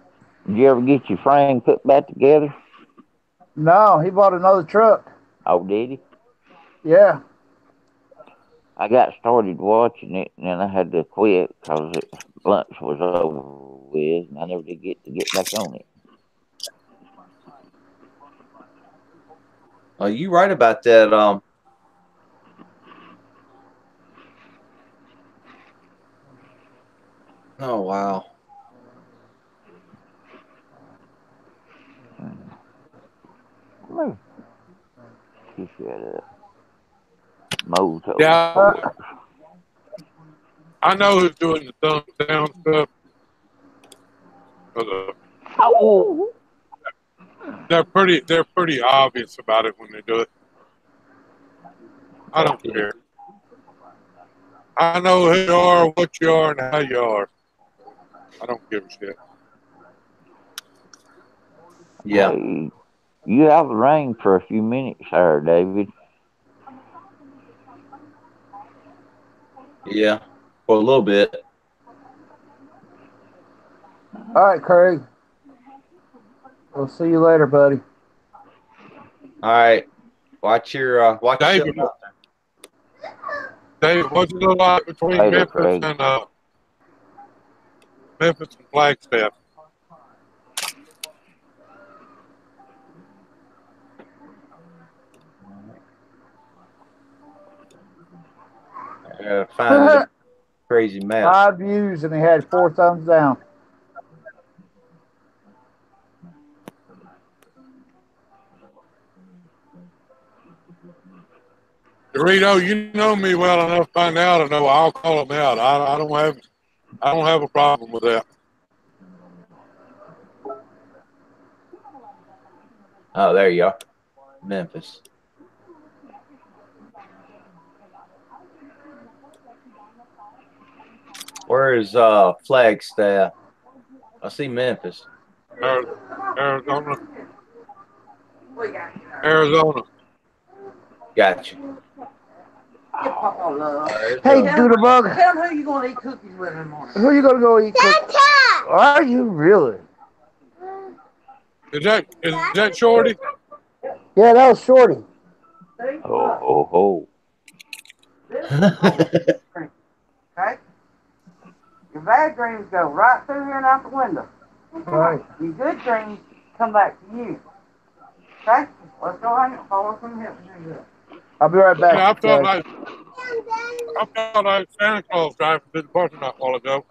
S4: Did you ever get your frame put back together?
S1: No, he bought another truck.
S4: Oh, did he?
S1: Yeah.
S4: I got started watching it, and then I had to quit because lunch was over with, and I never did get back on it.
S2: Oh, you right about that. Oh wow.
S4: Come here. You shut up. Moto.
S3: yeah, I know who's doing the thumbs down stuff.
S4: Oh.
S3: They're pretty obvious about it when they do it. I don't care. I know who you are, what you are, and how you are. I don't give a shit.
S2: Yeah.
S4: Hey, you have the rain for a few minutes there, David.
S2: Yeah. For a little bit.
S1: All right, Craig. We'll see you later, buddy.
S2: All right. Watch your
S3: David, David, what's it look like between
S4: Later,
S3: Memphis
S4: Craig.
S3: and Flagstaff?
S2: Find me a crazy map.
S1: 5 views and he had 4 thumbs down.
S3: Dorito, you know me well enough by now to know I'll call them out. I don't have a problem with that.
S2: Oh, there you are. Memphis. Where is Flagstaff? I see Memphis.
S3: Arizona.
S2: Gotcha.
S1: Hey, Doodlebug.
S5: Tell him who you going to eat cookies with in the morning.
S1: Who you gonna go eat cookies? Are you really?
S3: Is that Shorty?
S1: Yeah, that was Shorty.
S4: Oh.
S5: Okay? Your bad dreams go right through here and out the window.
S1: Right.
S5: Your good dreams come back to you. Okay? Let's go hang out. Follow from here.
S1: I'll be right back.
S3: Yeah,
S1: guys.
S3: I felt like Santa Claus driving through the parking lot a while ago.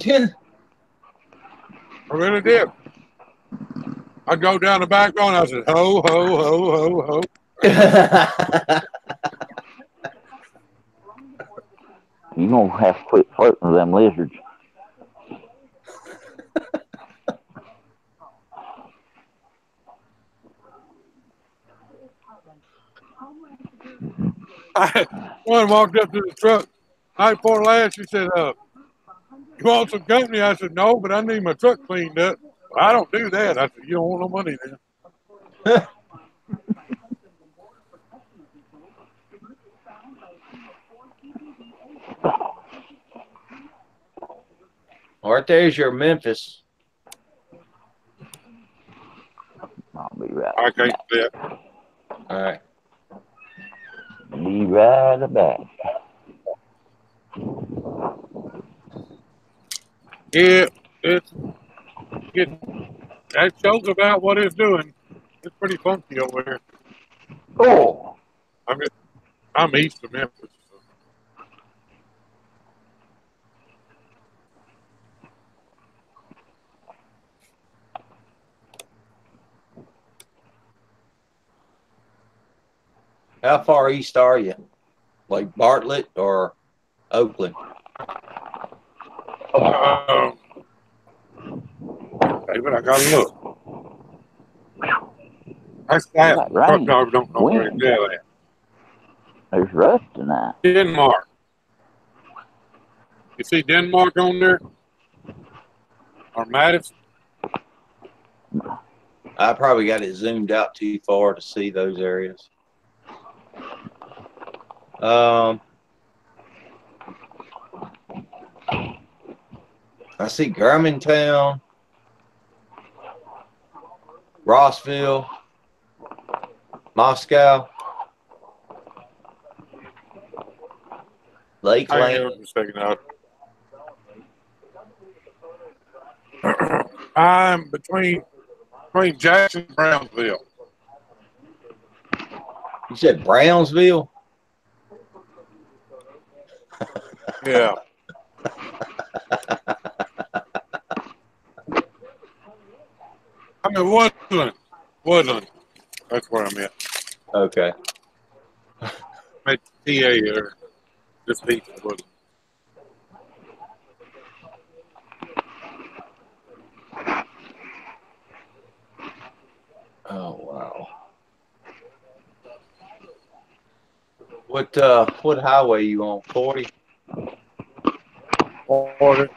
S3: I really did. I'd go down the back road and I said, ho, ho, ho, ho, ho.
S4: You gonna have to quit flirting with them lizards.
S3: One walked up to the truck night before last. She said, you want some company? I said, no, but I need my truck cleaned up. Well, I don't do that. I said, you don't want no money then.
S2: Right there's your Memphis.
S4: I'll be right.
S3: I can't do that.
S2: All right.
S4: Be right back.
S3: Yeah, that shows about what it's doing. It's pretty funky over here.
S4: Oh.
S3: I'm east of Memphis. So.
S2: How far east are you? Like Bartlett or Oakland?
S3: David, I gotta look. That's that.
S4: Got
S3: Truck
S4: rain,
S3: driver don't know where
S4: wind.
S3: it's at.
S4: There's rust tonight.
S3: Denmark. You see Denmark on there? Or Madison?
S2: I probably got it zoomed out too far to see those areas. I see Germantown, Rossville, Moscow,
S3: Hang
S2: Lakeland.
S3: on a second. I'm between Jackson and Brownsville.
S2: You said Brownsville?
S3: Yeah. I'm in Woodland. Woodland. That's where I'm at.
S2: Okay.
S3: I'm at TA there. Just east of Woodland.
S2: Oh wow. What highway you on? 40?
S3: Order.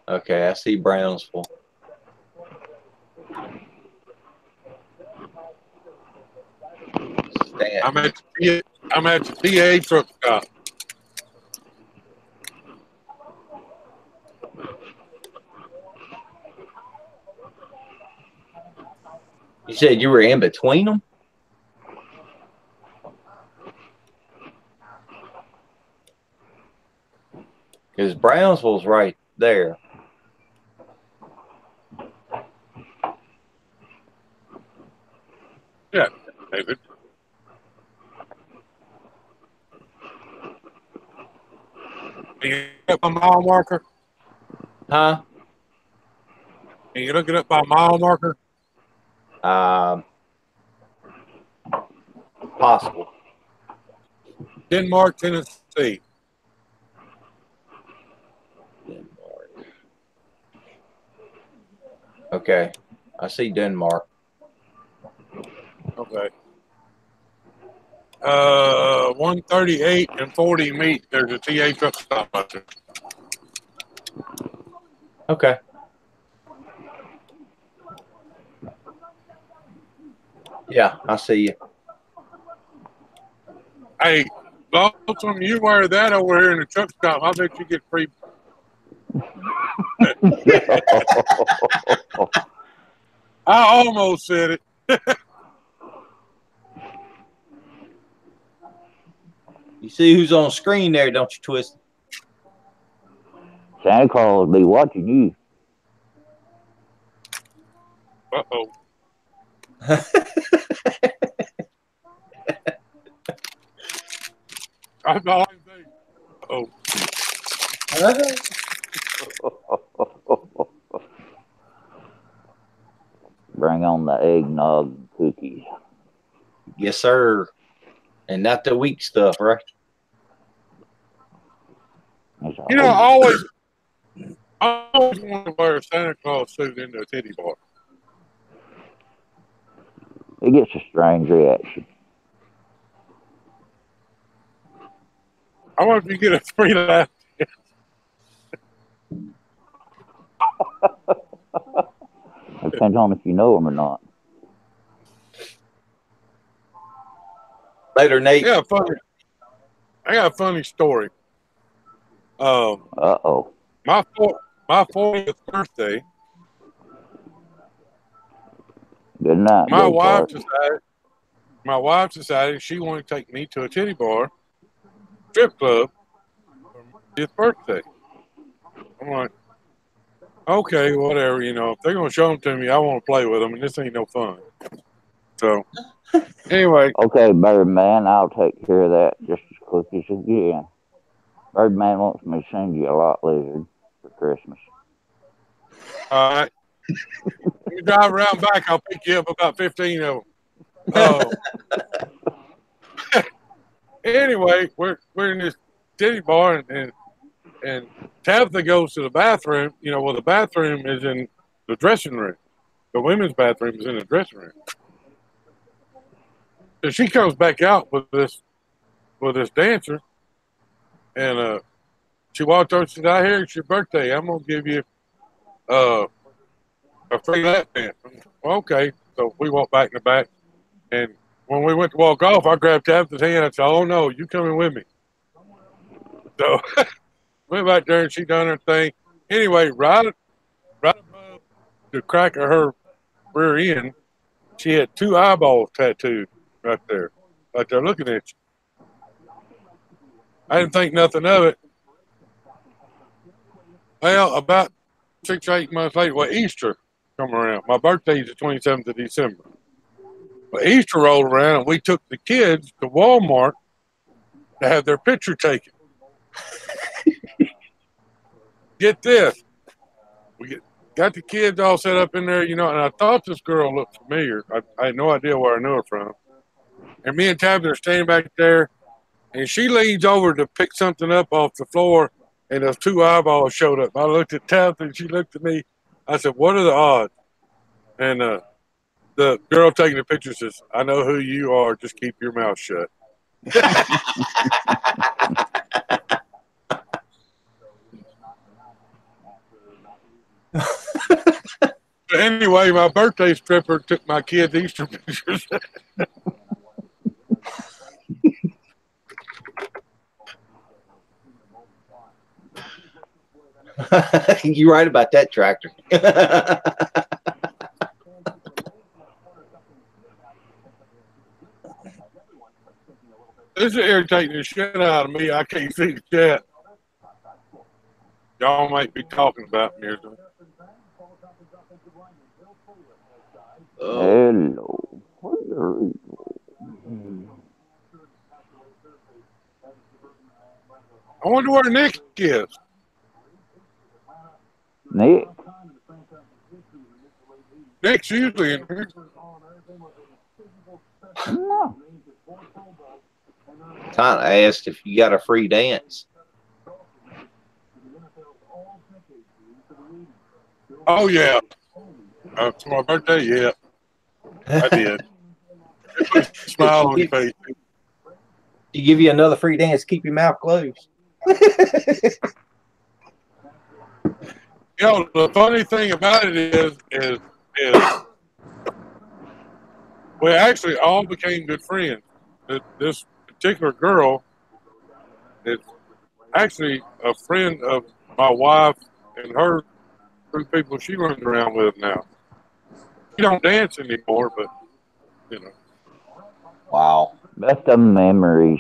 S2: Okay, I see Brownsville.
S3: I'm at the TA truck stop.
S2: You said you were in between them? Because Brownsville's right there.
S3: Yeah, David. Can you look up my mile marker?
S2: Huh?
S3: Can you look it up by mile marker?
S2: Possible.
S3: Denmark, Tennessee.
S2: Denmark. Okay, I see Denmark.
S3: Okay. 138 and 40 meet. There's a TA truck stop out there.
S2: Okay. Yeah, I see you.
S3: Hey, Lawson, you wear that over here in the truck stop. I bet you get free. I almost said it.
S2: You see who's on screen there, don't you, Twist?
S4: Santa Claus will be watching you.
S3: Uh-oh. I'm not like that. Oh,
S4: Bring on the eggnog and cookies.
S2: Yes, sir. And not the weak stuff, right?
S3: you know, I always want to wear a Santa Claus suit into a titty bar.
S4: It gets a strange reaction.
S3: I wonder if you get a free laugh.
S4: Depends on if you know them or not.
S2: Later, Nate.
S3: Yeah, funny. I got a funny story.
S4: Uh-oh.
S3: My 40th birthday,
S4: Good night,
S3: my
S4: Go-Kart.
S3: wife decided she wanted to take me to a titty bar, strip club, for my 40th birthday. I'm like, okay, whatever, you know, if they're going to show them to me, I want to play with them, and this ain't no fun. So, anyway.
S4: Okay, Birdman, I'll take care of that just as quick as you can. Birdman wants me to send you a lot lizard for Christmas.
S3: All right. You drive around back, I'll pick you up about 15 of them. Anyway, we're in this titty bar, and Tabitha goes to the bathroom. You know, well, the bathroom is in the dressing room. The women's bathroom is in the dressing room. So she comes back out with this dancer, and she walked over and said, "I hear it's your birthday. I'm gonna give you a free lap dance." Well, okay. So we walked back in the back, and when we went to walk off, I grabbed Tabitha's hand. I said, "Oh no, you coming with me?" So went back there, and she done her thing. Anyway, right above the crack of her rear end, she had 2 eyeballs tattooed right there looking at you. I didn't think nothing of it. Well, about 6 or 8 months later, well, Easter come around. My birthday is the 27th of December. Well, Easter rolled around, and we took the kids to Walmart to have their picture taken. Get this. We got the kids all set up in there, you know, and I thought this girl looked familiar. I had no idea where I knew her from. And me and Tabitha are standing back there, and she leans over to pick something up off the floor, and those 2 eyeballs showed up. I looked at Tabitha, and she looked at me. I said, "What are the odds?" And the girl taking the picture says, "I know who you are. Just keep your mouth shut." Anyway, my birthday stripper took my kids' Easter pictures.
S2: You're right about that tractor.
S3: This is irritating the shit out of me. I can't see the chat. Y'all might be talking about me or something.
S4: Hello.
S3: I wonder where Nick is.
S4: Nick?
S3: Nick's usually in here.
S4: No.
S2: Tana asked if you got a free dance.
S3: Oh, yeah. For my birthday, yeah. I did. Smile on your face.
S2: She give you another free dance, keep your mouth closed.
S3: You know, the funny thing about it is we actually all became good friends. This particular girl is actually a friend of my wife and her 2 people she runs around with now. She don't dance anymore, but, you know.
S2: Wow.
S4: Best of memories.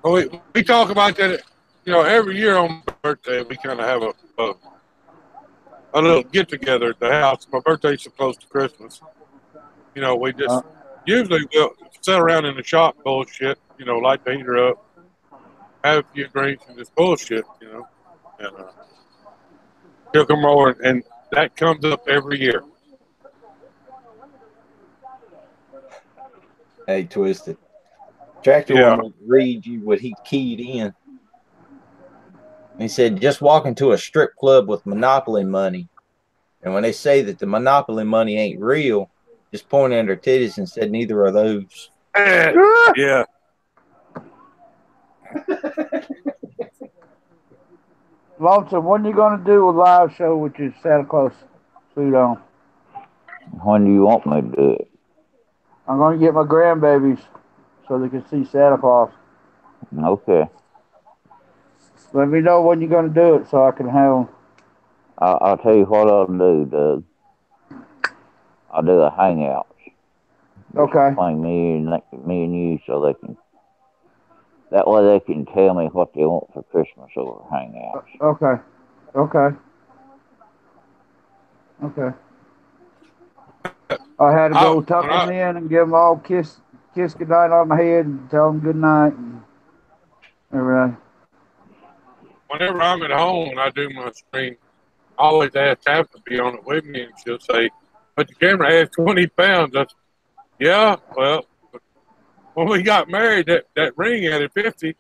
S3: We talk about that, you know, every year on my birthday. We kind of have a little get together at the house. My birthday's so close to Christmas. You know, we just usually we'll sit around in the shop, bullshit. You know, light the heater up, have a few drinks, and just bullshit. You know, and she'll come over, and that comes up every year.
S2: Hey, Twisted. Tractor wanted to read you what he keyed in. He said, "Just walk into a strip club with Monopoly money, and when they say that the Monopoly money ain't real, just point at their titties and said neither are those."
S3: Yeah.
S1: Lonesome, when are you going to do a live show with your Santa Claus suit on?
S4: When do you want me to do it?
S1: I'm going to get my grandbabies so they can see Santa Claus.
S4: Okay.
S1: Let me know when you're going to do it so I can have them.
S4: I'll tell you what I'll do, Doug. I'll do a hangout.
S1: Okay.
S4: Between me and you so they can... That way they can tell me what they want for Christmas over hangouts.
S1: Okay. I had to go tuck them in and give them all kiss goodnight on the head and tell them good night and everything.
S3: Whenever I'm at home and I do my stream, I always ask Tabitha to be on it with me, and she'll say, "But the camera has 20 pounds." I said, "Yeah, well, when we got married, that ring at 50.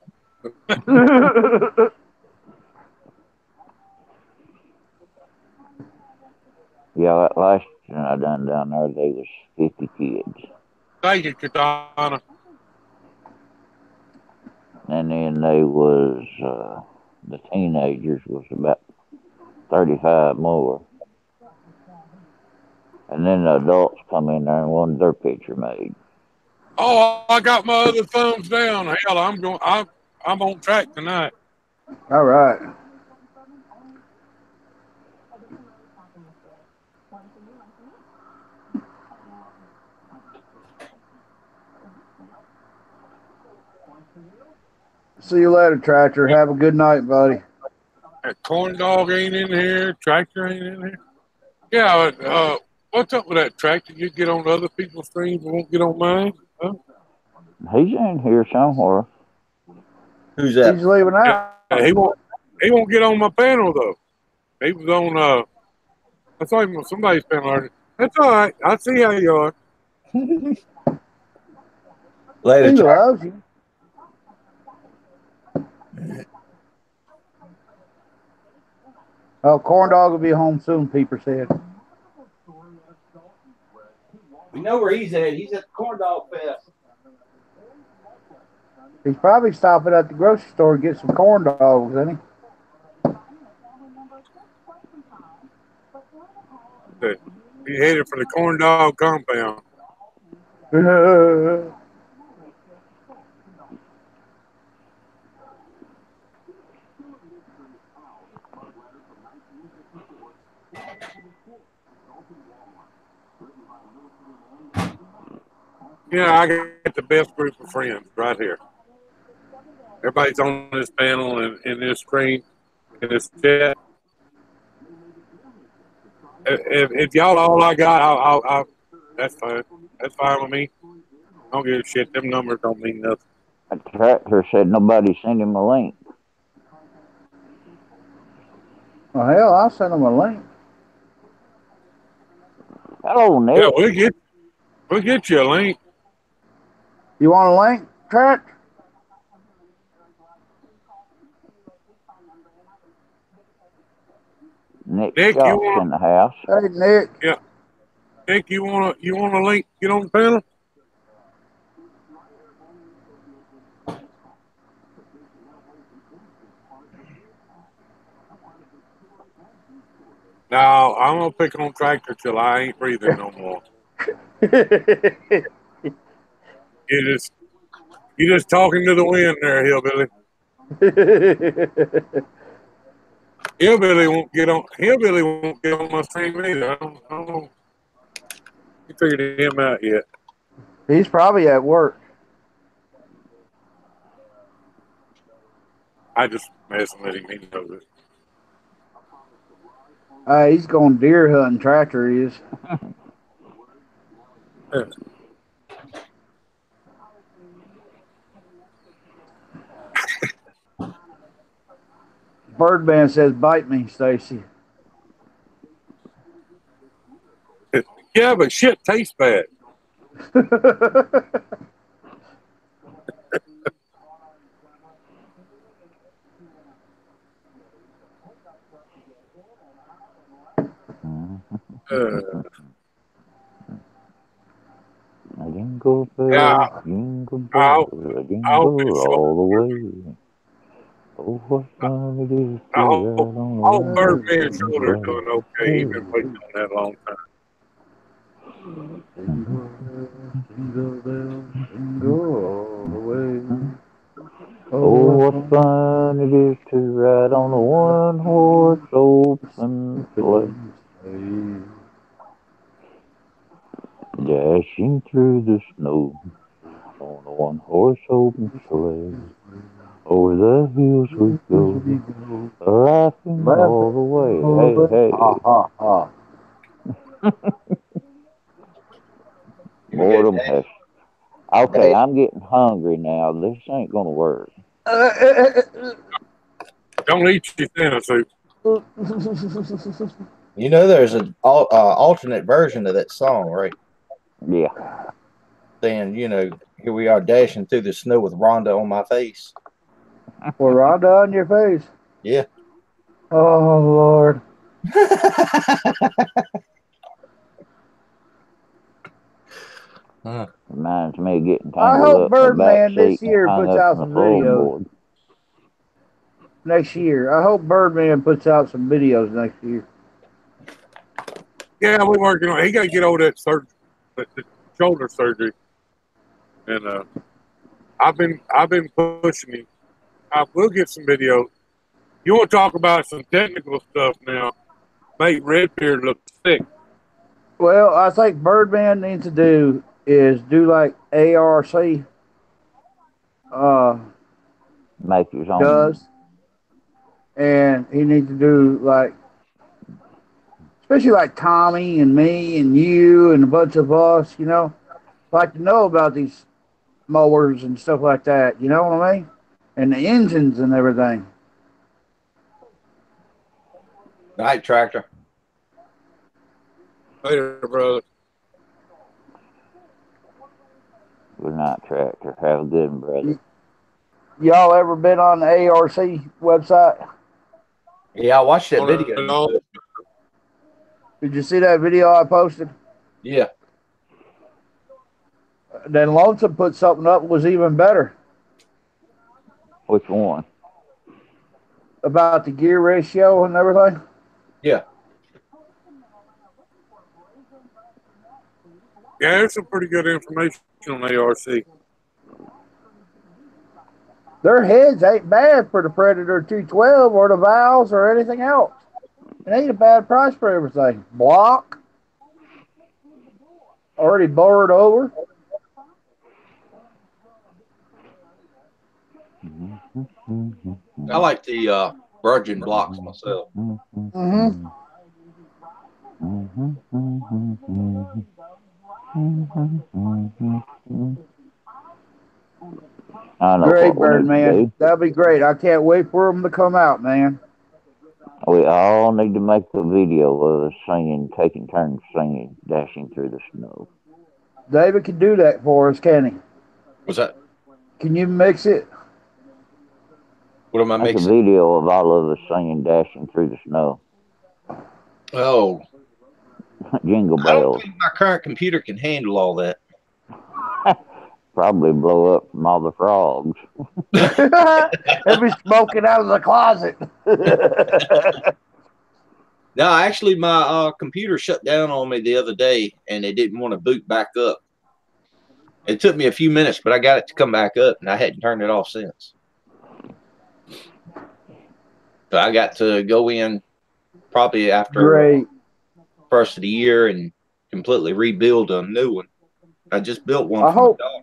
S4: Yeah, that last one I done down there, they was 50 kids.
S3: Thank you, Katana.
S4: And then they was, the teenagers was about 35 more. And then the adults come in there and wanted their picture made.
S3: Oh, I got my other thumbs down. Hell, I'm on track tonight.
S1: All right. See you later, Tractor. Have a good night, buddy.
S3: That corn dog ain't in here. Tractor ain't in here. Yeah, what's up with that Tractor? You get on other people's streams and won't get on mine? Huh?
S4: He's in here somewhere.
S2: Who's that?
S1: He's leaving out.
S3: Yeah, he won't get on my panel though. He was on I saw him on somebody's panel earlier. That's all right. I see how you are.
S2: Later,
S1: He
S2: Tractor.
S1: loves you. Oh, corn dog will be home soon, Peeper said.
S2: We know where he's at. He's at the Corn Dog Fest.
S1: He's probably stopping at the grocery store to get some corn dogs, isn't
S3: He headed for the corn dog compound.
S1: he?
S3: Yeah, I got the best group of friends right here. Everybody's on this panel and in this screen, in this chat. If y'all all I got, I'll that's fine. That's fine with me. I don't give a shit. Them numbers don't mean nothing.
S4: The Tractor said nobody sent him a link.
S1: Well, hell, I'll send him a link.
S4: Hello, Nick.
S3: Yeah, we'll get you a link.
S1: You want a link, Track?
S4: Nick
S3: Nick, you
S4: Scott's
S3: want-
S4: in the house.
S1: Hey, Nick.
S3: Nick, you want a link? Get on the panel. No, I'm gonna pick on Tractor till I ain't breathing no more. You just talking to the wind there, hillbilly. Hillbilly won't get on my stream either. I don't know. You figured him out yet?
S1: He's probably at work.
S3: I just messing with him. He knows it.
S1: He's going deer hunting. Tractor is. Birdman says, "Bite me, Stacy."
S3: Yeah, but shit tastes bad.
S4: Jingle bell,
S3: Yeah.
S4: jingle
S3: I'll-
S4: bell,
S3: I'll
S4: jingle
S3: be
S4: all the way. Oh, what fun it is to
S3: I
S4: ride
S3: hope
S4: on
S3: all
S4: a
S3: Birdman's
S4: one-horse
S3: shoulder doing okay. He's been waiting on that a long time.
S1: Jingle bell, jingle bell, jingle all the way.
S4: Oh, what fun it is to ride on a one-horse open sleigh. Dashing through the snow on a one-horse open sleigh. Over the hills we go, laughing all the way. Hey, hey. Boredom has. Okay, I'm getting hungry now. This ain't gonna work.
S3: Don't eat your tuna soup.
S2: You know, there's an alternate version of that song, right?
S4: Yeah.
S2: then here we are dashing through the snow with Rhonda on my face.
S1: Or Rhonda on your face.
S2: Yeah.
S1: Oh Lord.
S4: Reminds me of getting
S1: I
S4: tangled
S1: hope
S4: up in the back
S1: Birdman this
S4: seat and
S1: year
S4: hung
S1: puts
S4: up
S1: out
S4: in the
S1: some videos.
S4: floorboard.
S1: Next year. I hope Birdman puts out some videos next year.
S3: Yeah, we're working on it. He got to get over that surgery, that shoulder surgery. And I've been pushing him. I will get some videos. You want to talk about some technical stuff now? Make Redbeard look sick.
S1: Well, I think Birdman needs to do like ARC
S4: Make his own.
S1: does. And he needs to do like, especially like Tommy and me and you and a bunch of us, like to know about these mowers and stuff like that. You know what I mean? And the engines and everything.
S2: Night tractor.
S3: Later, brother.
S4: Good night, Tractor. Have a good one, brother.
S1: Y'all ever been on the ARC website?
S2: Yeah, I watched that video.
S3: No.
S1: Did you see that video I posted?
S2: Yeah.
S1: Then Lonesome put something up was even better
S4: Which one?
S1: about the gear ratio and everything.
S2: Yeah.
S3: Yeah, there's some pretty good information on ARC.
S1: Their heads ain't bad for the Predator 212 or the valves or anything else. It ain't a bad price for everything. Block. Already bored over.
S2: I like the Virgin blocks myself.
S1: Mm-hmm.
S4: I know
S1: Great,
S4: what we need to
S1: Birdman.
S4: do.
S1: That'll be great. I can't wait for them to come out, man.
S4: We all need to make a video of us singing, taking turns singing, dashing through the snow.
S1: David can do that for us, can he?
S2: What's that?
S1: Can you mix it?
S2: What am I
S4: Make
S2: mixing?
S4: a video of all of us singing, dashing through the snow.
S2: Oh.
S4: Jingle
S2: I don't
S4: bells.
S2: think my current computer can handle all that.
S4: Probably blow up from all the frogs.
S1: It'll be smoking out of the closet.
S2: No, actually, my computer shut down on me the other day, and it didn't want to boot back up. It took me a few minutes, but I got it to come back up, and I hadn't turned it off since. So I got to go in probably after first of the year and completely rebuild a new one. I just built one for my daughter.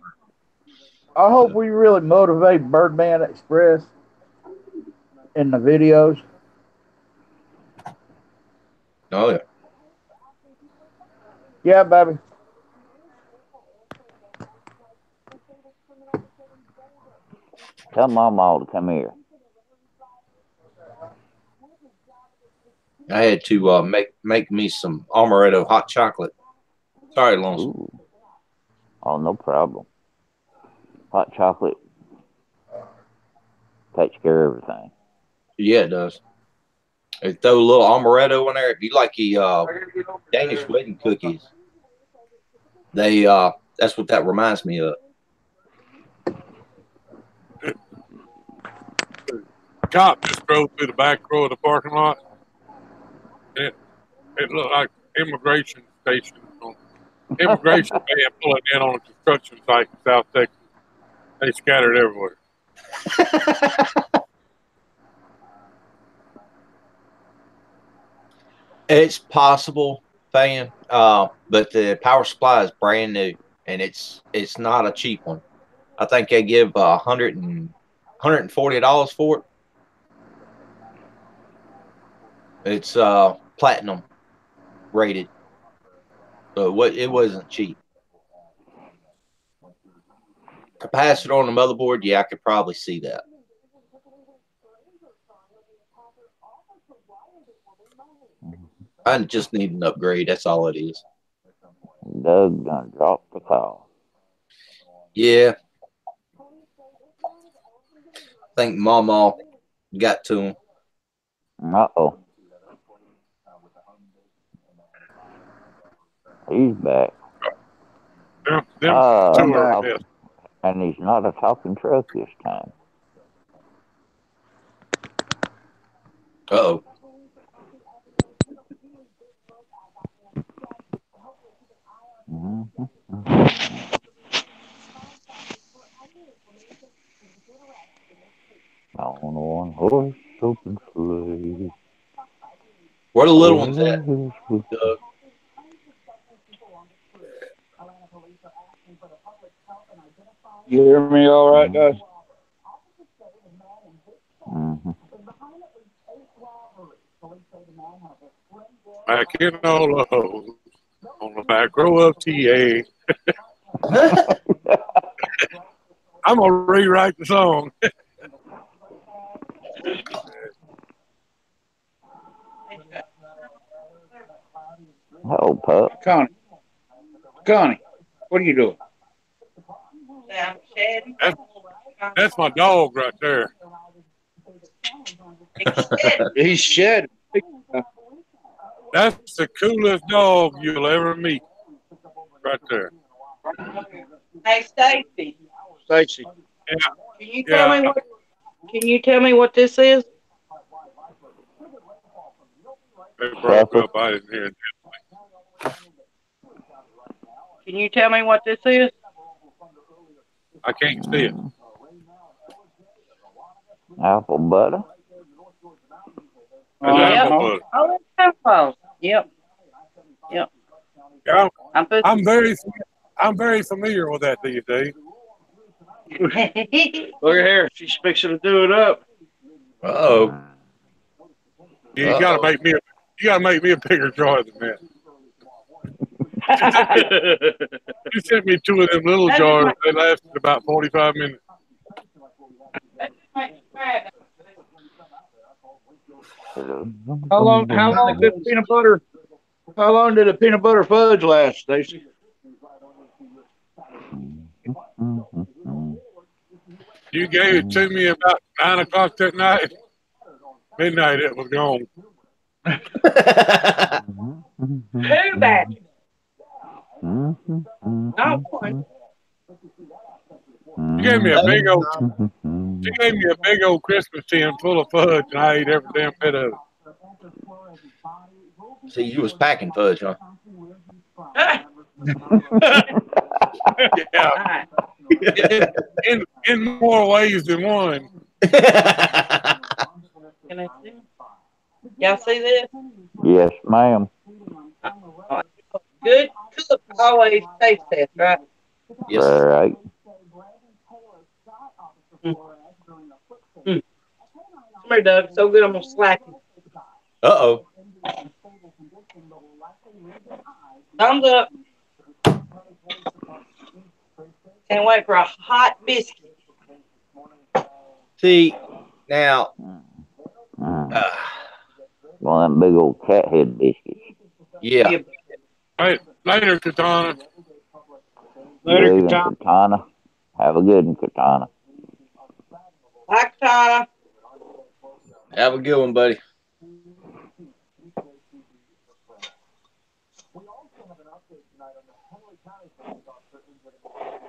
S1: I hope we really motivate Birdman Express in the videos.
S2: Oh, yeah.
S1: Yeah, baby.
S4: Tell Mama to come here.
S2: I had to make me some Amaretto hot chocolate. Sorry, Lonesome.
S4: Ooh. Oh, no problem. Hot chocolate takes care of everything.
S2: Yeah, it does. They throw a little Amaretto in there. If you like the Danish wedding cookies, that's what that reminds me of.
S3: Cop just drove through the back row of the parking lot. It looked like immigration station. Immigration van pulling in on a construction site in South Texas. They scattered everywhere.
S2: It's possible, Fan, but the power supply is brand new, and it's not a cheap one. I think they give $140 for it. It's platinum rated, so it wasn't cheap. Capacitor on the motherboard, yeah, I could probably see that. I just need an upgrade. That's all it is.
S4: Doug done dropped the call.
S2: Yeah. I think Mama got to him.
S4: Uh-oh. He's back.
S3: Them two
S1: I'm
S3: are
S1: back.
S3: best.
S4: And he's not a talking truck this time.
S2: Uh-oh.
S4: Mm-hmm. On one horse open sleigh.
S2: Where the little ones at? Doug?
S1: You hear me all right, guys?
S4: Mm-hmm.
S3: Back in all of those on the back row of TA. I'm gonna rewrite the song.
S4: Oh, pup.
S1: Connie, what are you doing?
S5: I'm shedding.
S3: That's my dog right there.
S1: He's shedding.
S3: That's the coolest dog you'll ever meet. Right there.
S5: Hey, Stacy,
S1: Stacy.
S3: Yeah.
S5: can you tell me
S3: Yeah.
S5: what? Can you tell me what this is?
S3: It broke up. I didn't hear it.
S5: Can you tell me what this is?
S3: I can't see it.
S4: Apple butter.
S3: That's
S5: Yep.
S3: apple butter.
S5: Oh, that's Santa. Yep. Yep.
S3: Yeah,
S5: I'm
S3: I'm very familiar with that these days.
S1: Look at here. She's fixing to do it up.
S2: Uh-oh.
S3: You gotta make me a bigger jar than that. You sent me two of them little jars. They lasted about 45 minutes.
S1: How long did the peanut butter? How long did the peanut butter fudge last, Stacy?
S3: You gave it to me about 9 o'clock that night. Midnight, it was gone.
S5: Two batches. Not one.
S3: You gave me a big old. She gave me a big old Christmas tin full of fudge, and I ate every damn bit of it.
S2: See, you was packing fudge, huh?
S3: Yeah. In more ways than one.
S5: Can I see? Y'all see this?
S4: Yes, ma'am.
S5: Good cook always taste test, right?
S2: Yes.
S4: All right.
S5: Come here, Doug. So good, I'm gonna slap you.
S2: Uh-oh.
S5: Thumbs up. Can't wait for a hot biscuit.
S2: See, now,
S4: One of them big old cat head biscuits.
S2: yeah.
S3: Right. Later, Katana.
S1: Later,
S4: Good
S1: Katana.
S4: one, Katana. Have a good one, Katana.
S5: Bye, Katana.
S2: Have a good one, buddy.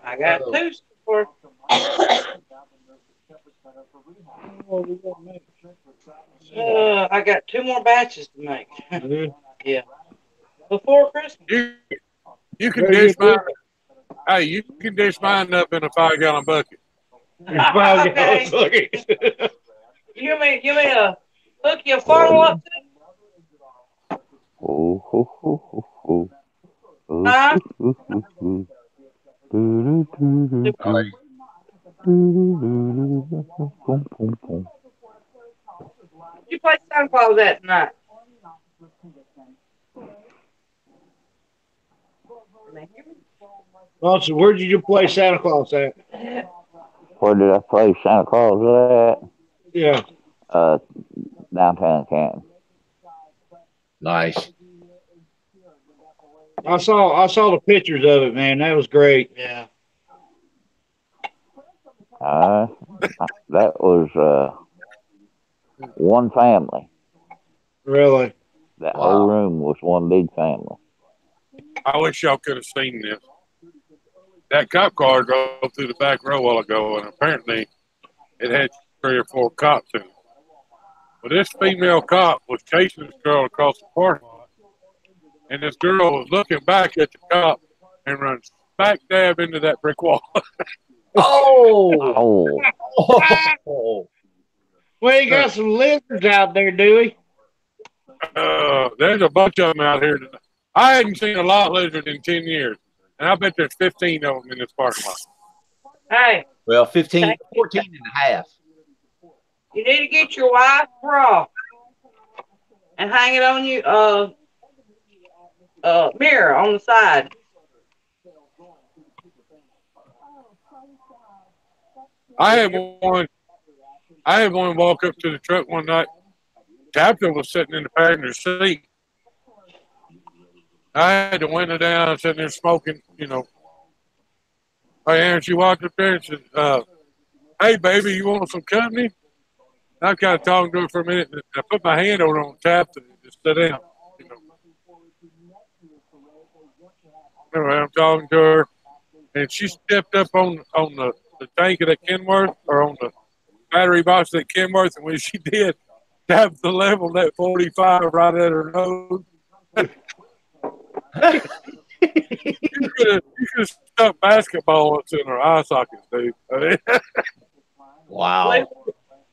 S5: I got two scores. I got two more batches to make. Yeah. Before Christmas.
S3: You can dish mine. Hey, you can dish mine up in a 5-gallon bucket.
S5: Okay. Give me a hook your funnel up to.
S4: Oh, ho, ho, ho, ho.
S5: Huh? You play Santa Claus at tonight?
S1: Austin, where did you play Santa Claus at?
S4: Where did I play Santa Claus at?
S1: Yeah.
S4: Downtown Canton.
S2: Nice.
S1: I saw the pictures of it, man. That was great.
S5: Yeah.
S4: That was one family.
S6: Really?
S4: That
S2: Wow.
S4: whole room was one big family.
S3: I wish y'all could have seen this. That cop car drove through the back row a while ago, and apparently it had 3 or 4 cops in it. But this female cop was chasing this girl across the parking lot, and this girl was looking back at the cop and run smack dab into that brick wall.
S2: Oh.
S4: Oh,
S6: We ain't got some lizards out there, do we?
S3: There's a bunch of them out here tonight. I hadn't seen a lot lizard in 10 years, and I bet there's 15 of them in this parking lot.
S5: Hey,
S2: Well, 14 and a half.
S5: you need to get your wife's bra and hang it on you mirror on the side.
S3: I had one walk up to the truck one night. Tabitha was sitting in the passenger seat. I had the window down, sitting there smoking, you know. Hey, Aaron, she walked up there and said, hey, baby, you want some company? I was kind of talking to her for a minute, and I put my hand over on Tabitha and just sat down. You know. Anyway, I'm talking to her, and she stepped up on the tank of that Kenworth, or on the battery box of that Kenworth, and when she did, Tabitha leveled that 45 right at her nose. You could have stuck basketballs in her eye sockets, dude. I mean,
S2: Wow.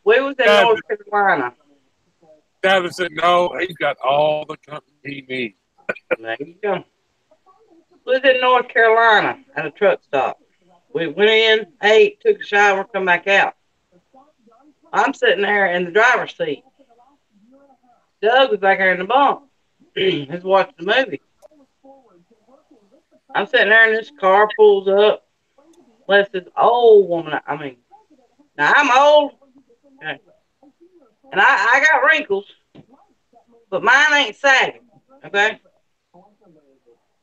S5: We was in North Carolina.
S3: Tabitha said, no, he's got all the company he needs.
S5: There you go. We was in North Carolina at a truck stop. We went in, ate, took a shower, come back out. I'm sitting there in the driver's seat. Doug was back there in the bunk. He's watching the movie. I'm sitting there and this car pulls up. Unless this old woman, now I'm old. Okay. And I got wrinkles. But mine ain't sagging. Okay?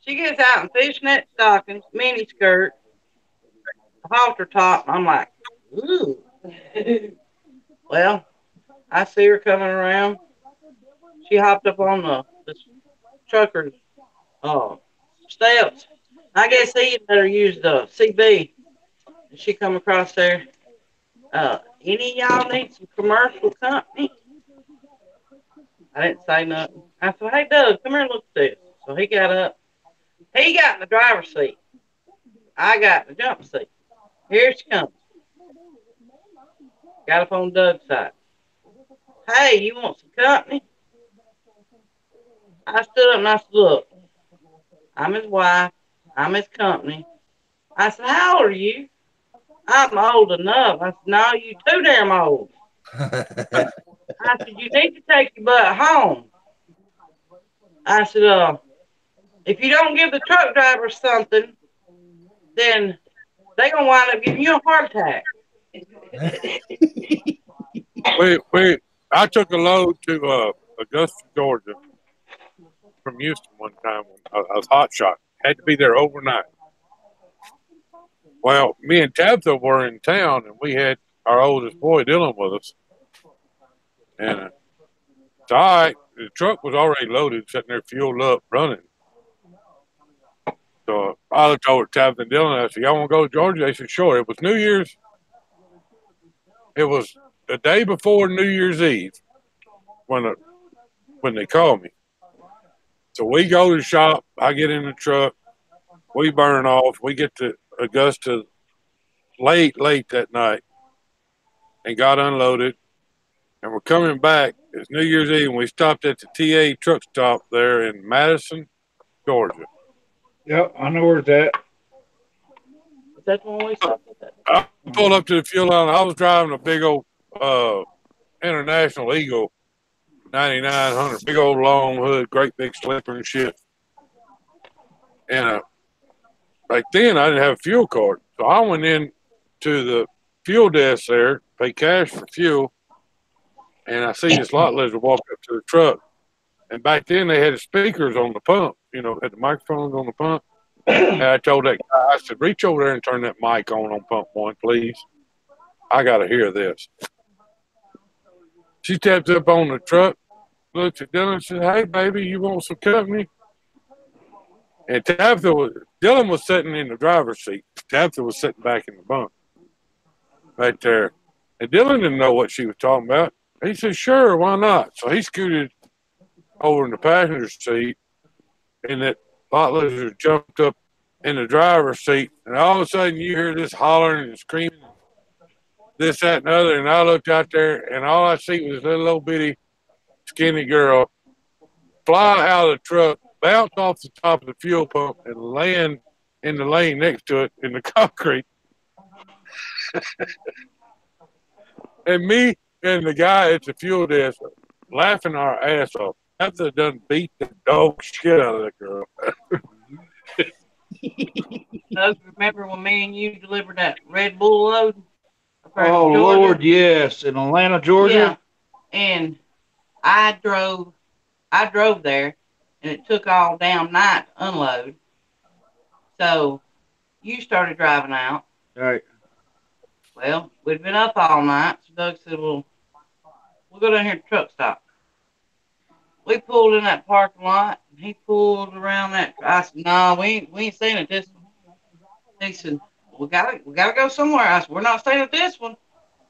S5: She gets out in fishnet stockings, mini skirt, halter top. I'm like, ooh. Well, I see her coming around. She hopped up on the trucker's steps. I guess he better use the CB. And she come across there. Any of y'all need some commercial company? I didn't say nothing. I said, hey, Doug, come here and look at this. So he got up. He got in the driver's seat. I got in the jump seat. Here she comes. Got up on Doug's side. Hey, you want some company? I stood up and I said, look, I'm his wife. I'm his company. I said, how old are you? I'm old enough. I said, no, you too damn old. I said, you need to take your butt home. I said, if you don't give the truck driver something, then they're going to wind up giving you a heart attack.
S3: Wait. I took a load to Augusta, Georgia from Houston one time when I was hot shot. Had to be there overnight. Well, me and Tabitha were in town, and we had our oldest boy, Dylan, with us. And it's all right. The truck was already loaded, sitting there fueled up, running. So I looked over at Tabitha and Dylan, and I said, y'all want to go to Georgia? They said, sure. It was New Year's. It was the day before New Year's Eve when they called me. So we go to the shop. I get in the truck. We burn off. We get to Augusta late that night and got unloaded. And we're coming back. It's New Year's Eve, and we stopped at the TA truck stop there in Madison, Georgia.
S6: Yep, I know where it's at.
S5: Is that the one we stopped at?
S3: I pulled up to the fuel line. I was driving a big old International Eagle 9900, big old long hood, great big slipper and shit. And back then, I didn't have a fuel card. So I went in to the fuel desk there, pay cash for fuel, and I see this lot lizard walk up to the truck. And back then, they had the speakers on the pump, had the microphones on the pump. And I told that guy, I said, reach over there and turn that mic on pump one, please. I got to hear this. She taps up on the truck, looks at Dylan and says, hey, baby, you want some company? And Dylan was sitting in the driver's seat. Tabitha was sitting back in the bunk right there. And Dylan didn't know what she was talking about. He said, sure, why not? So he scooted over in the passenger seat, and that pot lizard jumped up in the driver's seat. And all of a sudden, you hear this hollering and screaming, this, that, and the other. And I looked out there, and all I see was this little old bitty skinny girl fly out of the truck, bounce off the top of the fuel pump, and land in the lane next to it in the concrete. And me and the guy at the fuel desk laughing our ass off after done beat the dog shit out of that girl.
S5: Doug, remember when me and you delivered that Red Bull load?
S1: Oh, Lord, yes. In Atlanta, Georgia?
S5: Yeah. And I drove there, and it took all damn night to unload. So you started driving out.
S1: Right.
S5: Well, we'd been up all night, so Doug said, well, we'll go down here to the truck stop. We pulled in that parking lot, and he pulled around that. I said, no, we ain't staying at this one. He said, we gotta go somewhere. I said, we're not staying at this one,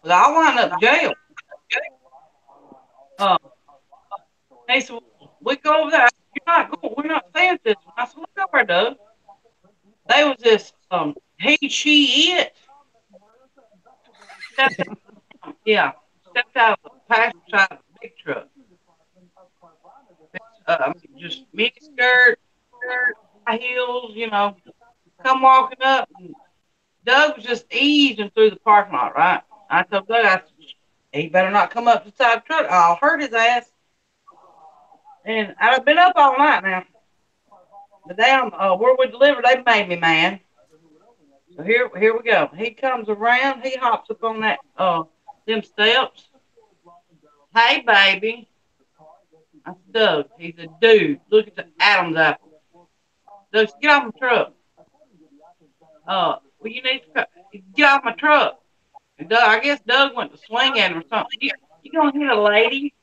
S5: but I'll wind up in jail. He said, we go over there. I said, you're not going. We're not staying at this one. I said, look over, Doug. They was this he, she, it. Stepped out of the passenger side of the big truck. Just mini skirt, high heels, come walking up. And Doug was just easing through the parking lot, right? I told Doug, I said, he better not come up to the side of the truck. I'll hurt his ass. And I've been up all night now. The damn, where we delivered, they made me mad. So here we go. He comes around. He hops up on that them steps. Hey, baby. I said, Doug, he's a dude. Look at the Adam's apple. Doug, get off my truck. Well, you need to get off my truck. And Doug, I guess Doug went to swing at him or something. You gonna hit a lady?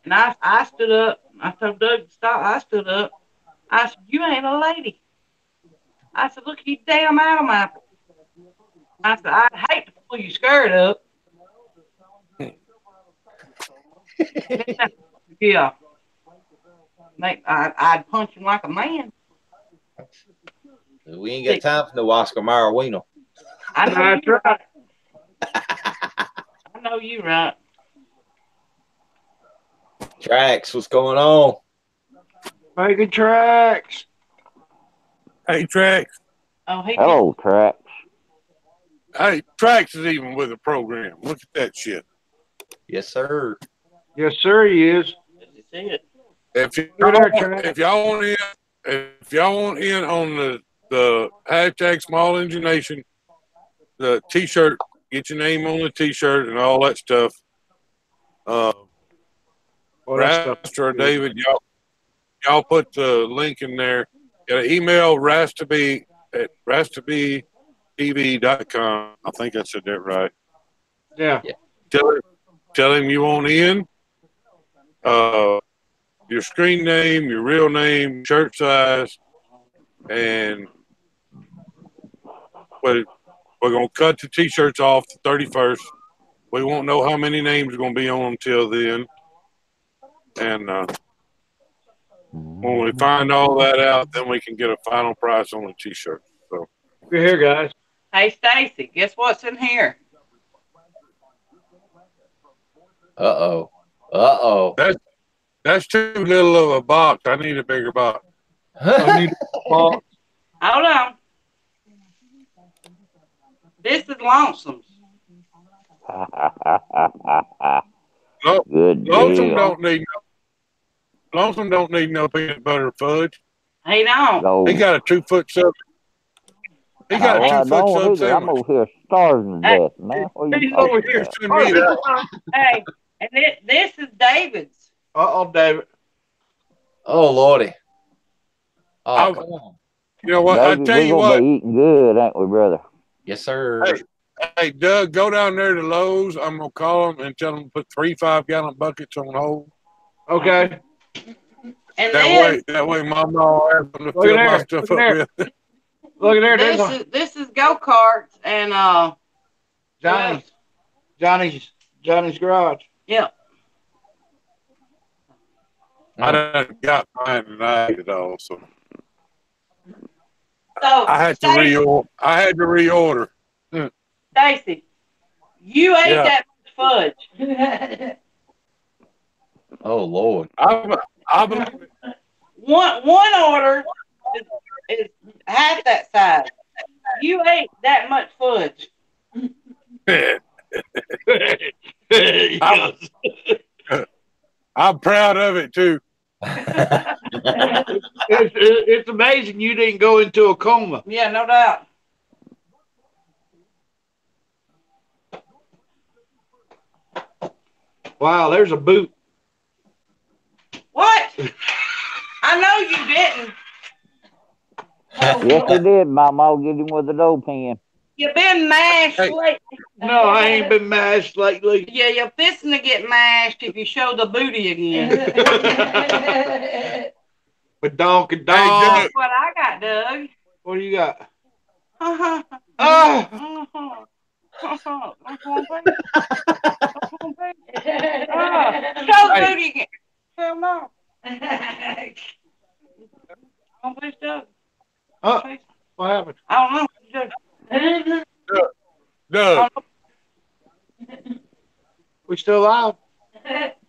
S5: And I stood up. I told Doug to stop. I stood up. I said, you ain't a lady. I said, look at you damn Adam apple. I said, I'd hate to pull your skirt up. Yeah. I'd punch him like a man.
S2: We ain't got time for no Oscar Mayer Wiener.
S5: I know you're right. I know you right.
S2: Trax, what's going on?
S1: Making tracks.
S3: Hey, Trax.
S5: Oh, hey.
S4: Hello, Trax.
S3: Hey, Trax is even with the program. Look at that shit.
S2: Yes, sir.
S1: Yes, sir, he is.
S3: If y'all want in on the hashtag Small Engine Nation, the T-shirt, get your name on the T-shirt and all that stuff. Rast or David, y'all put the link in there. Got an email rastaby at rastabytv.com. I think I said that right.
S1: Yeah.
S3: Tell him you want in. Your screen name, your real name, shirt size, and we're gonna cut the T-shirts off the 31st. We won't know how many names are gonna be on them till then. And when we find all that out, then we can get a final price on the T-shirt. So
S1: we're here, guys.
S5: Hey, Stacy, guess what's in here?
S2: Uh-oh.
S3: That's too little of a box. I need a bigger box.
S1: I need a box.
S5: Hold on. This is Lonesome's.
S4: Good
S3: Lonesome
S4: deal.
S3: Lonesome don't need no peanut butter fudge.
S5: He don't.
S4: No.
S3: He got a 2'7". He got a 2'7" sandwich.
S4: I'm over here starving to death, man. What
S3: He's over here sending me.
S5: Hey, and this is David's.
S1: Uh-oh, David.
S2: Oh, Lordy. Oh,
S3: I-
S2: come on.
S3: You know what? I
S4: David,
S3: tell you
S4: we're
S3: what.
S4: gonna be eating good, ain't we, brother?
S2: Yes, sir.
S3: Hey, Hey, Doug, go down there to Lowe's. I'm gonna call them and tell them to put 3 5-gallon buckets on hold.
S6: Okay.
S5: And
S3: That way, Mama will have them to fill my stuff up with.
S6: Look at there.
S5: This is go-karts and
S6: Johnny's garage.
S5: yeah.
S3: I done got mine tonight at all, so
S5: So
S3: I had to reorder.
S5: Stacy, you ate
S3: Yeah.
S5: that much fudge.
S2: Oh Lord.
S3: I believe it.
S5: One order is half that size. You ate that much fudge.
S3: I'm proud of it too.
S6: It's amazing you didn't go into a coma.
S5: Yeah, no doubt.
S6: Wow, there's a boot.
S5: What? I know you didn't.
S4: Yes, he did. Mama get him with a dough pen.
S5: You've been mashed
S3: Hey.
S5: lately.
S6: No, I ain't been mashed lately.
S5: Yeah, you're fixing to get mashed if you show the booty again.
S6: But donkey dog.
S5: That's what I got, Doug.
S6: What do you got?
S5: Uh-huh.
S6: Oh,
S5: Uh-huh. Uh-huh. Show the booty again. Hell no. Don't please, Doug.
S6: oh, what happened?
S5: I don't know.
S3: Doug,
S6: We still alive?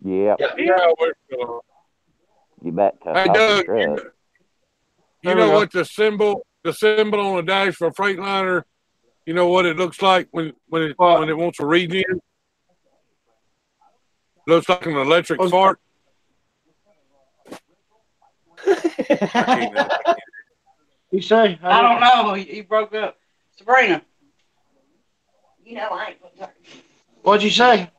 S4: Yep.
S3: yeah, we're still.
S4: You bet to
S3: Hey,
S4: talk
S3: Doug,
S4: truck.
S3: you
S6: There
S3: know
S6: we go.
S3: what the symbol on the dash for a Freightliner? You know what it looks like when it wants to regen? Looks like an electric
S6: Oh.
S3: fart.
S6: You say?
S5: I don't know. He broke up. Sabrina. You know I ain't gonna talk.
S6: What'd you say?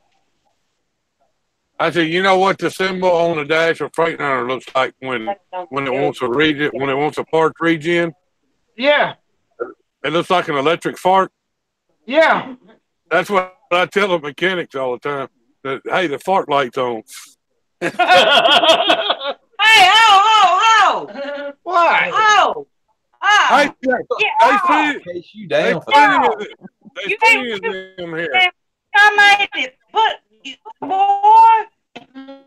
S3: I said, you know what the symbol on the dash of Freightliner looks like when it wants to regen, when it wants a part regen?
S6: Yeah,
S3: It looks like an electric fart.
S6: yeah.
S3: That's what I tell the mechanics all the time. That, hey, the fart light's on.
S5: Hey, oh!
S6: Why?
S5: Oh!
S3: Hey,
S5: Yeah,
S2: Chase you
S3: they
S2: down for
S3: funny
S2: that.
S3: as them here.
S5: I made it. Put boy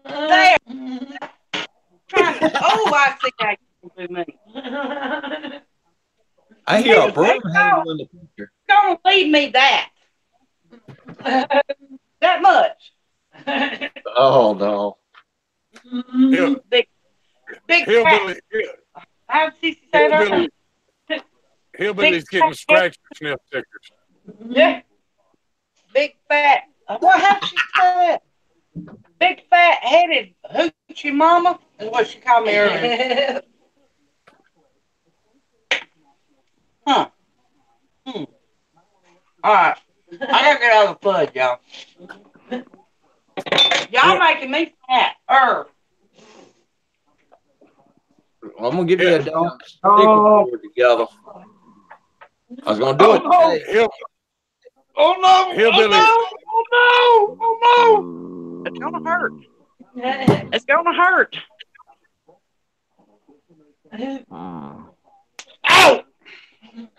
S5: there. Oh, I see how you can do me.
S2: I hear a broom handle in the picture.
S5: Don't leave me that. That much.
S2: Oh no.
S3: Yeah.
S5: Big fat.
S3: Hillbilly,
S5: How'd she say that?
S3: hillbilly's getting scratch sniff stickers.
S5: Yeah. Big fat. What? How'd she say that? Big fat headed hoochie mama is what she called me earlier. Huh. All right. I gotta get out of the fudge, y'all. Y'all making me fat.
S2: I'm gonna give you a dog sticker
S6: Oh.
S2: board together. I was gonna do it today.
S6: Oh no!
S3: Hillbilly.
S6: Oh no! Oh no!
S5: It's gonna hurt. It's gonna hurt.
S6: Ow!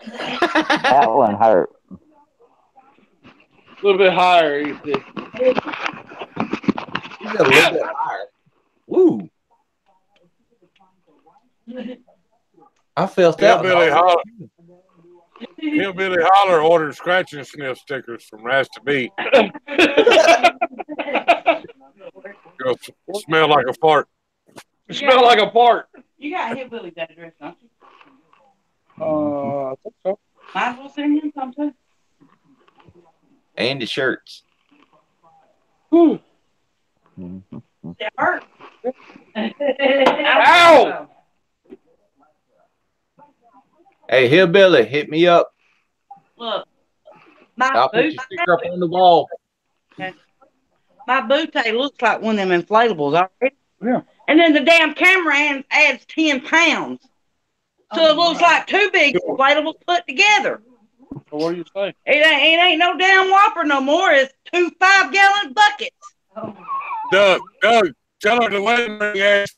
S4: That one hurt.
S6: A little bit higher, you see.
S2: You got a little bit higher. Woo! I felt that.
S3: Hillbilly Holler ordered scratch and sniff stickers from Rasta Beat. It'll smell like a fart.
S6: You smell like a fart.
S5: You got hillbilly's address, don't you?
S6: I think so.
S5: Might as well send him something.
S2: And the shirts.
S6: Whew.
S5: It hurt.
S6: Ow!
S2: Hey, Hillbilly, hit me up.
S5: Look, my
S2: I'll put
S5: boot,
S2: your sticker up on the wall.
S5: my bootay looks like one of them inflatables already.
S6: Yeah.
S5: And then the damn camera adds 10 pounds. So it looks like two big inflatables put together.
S6: So what do you say?
S5: It ain't no damn Whopper no more. It's 2 5-gallon buckets.
S3: Doug, tell her the wedding ring asked.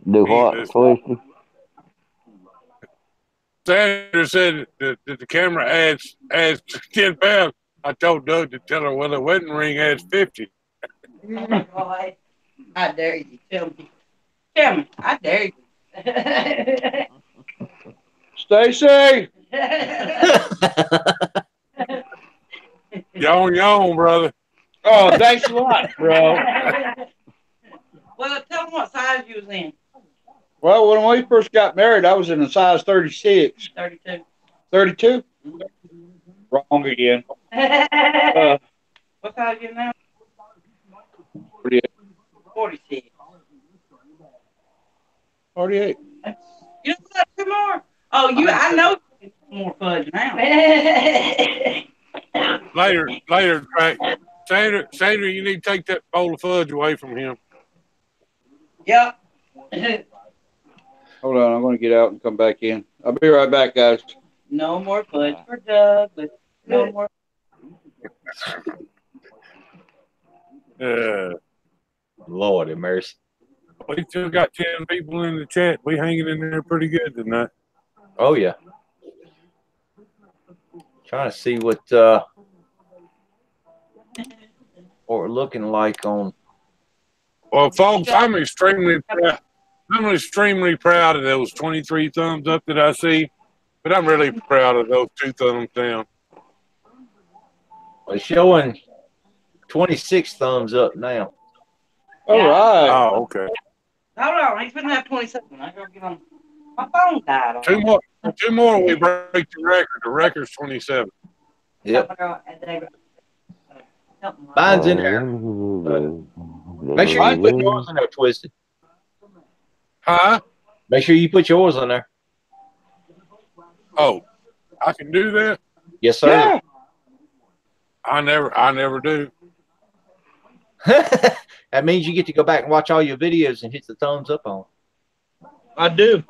S4: Do what, Twisty?
S3: Sandra said that the camera adds 10 pounds. I told Doug to tell her, well, the wedding ring adds 50.
S5: Boy, I dare you. Tell me. I dare you.
S6: Stacy!
S3: Yawn, brother.
S6: Oh, thanks a lot, bro.
S5: Well, tell them what size you was in.
S6: Well, when we first got married, I was in a size 36.
S5: 32.
S6: 32? Wrong again.
S5: What size you now?
S6: 48.
S5: 46.
S6: 48.
S5: You don't got 2 more? Oh, I know more fudge now.
S3: Later, Craig. Sandra, you need to take that bowl of fudge away from him.
S5: Yep.
S6: Hold on, I'm going to get out and come back in. I'll be right back, guys.
S5: No more fudge for Doug. No more.
S2: Lord have mercy.
S3: We still got 10 people in the chat. We hanging in there pretty good tonight.
S2: Oh yeah. Trying to see what we're looking like on.
S3: Well, folks, I'm extremely proud of those 23 thumbs up that I see, but I'm really proud of those 2 thumbs down.
S2: It's showing 26 thumbs up now.
S6: All right.
S3: Oh, okay.
S5: Hold on. He's been there 27. I gotta get on. My phone died.
S3: 2 more, we break the record. The record's 27.
S2: Yep. Mine's in there. Make sure you put yours in there, Twisted.
S3: Huh?
S2: Make sure you put yours on there.
S3: Oh, I can do that?
S2: Yes, sir.
S6: Yeah.
S3: I never do.
S2: That means you get to go back and watch all your videos and hit the thumbs up on.
S6: I do.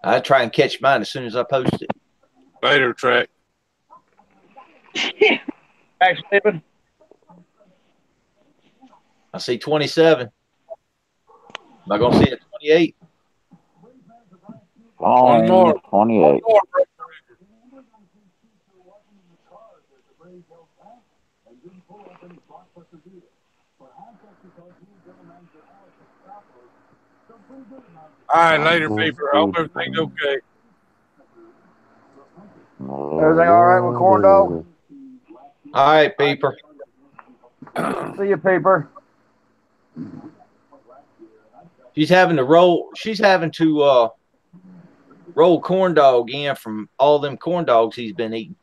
S2: I try and catch mine as soon as I post it.
S3: Later, Track.
S6: Thanks, Stephen.
S2: I see 27. Am I going to see it 28?
S3: One more.
S4: 28.
S3: One more. All right, later, people. I hope everything's okay.
S1: Everything all right with Corn Dog?
S2: All right, Peeper.
S1: See you, Peeper.
S2: She's having to roll corn dog in from all them corn dogs he's been eating.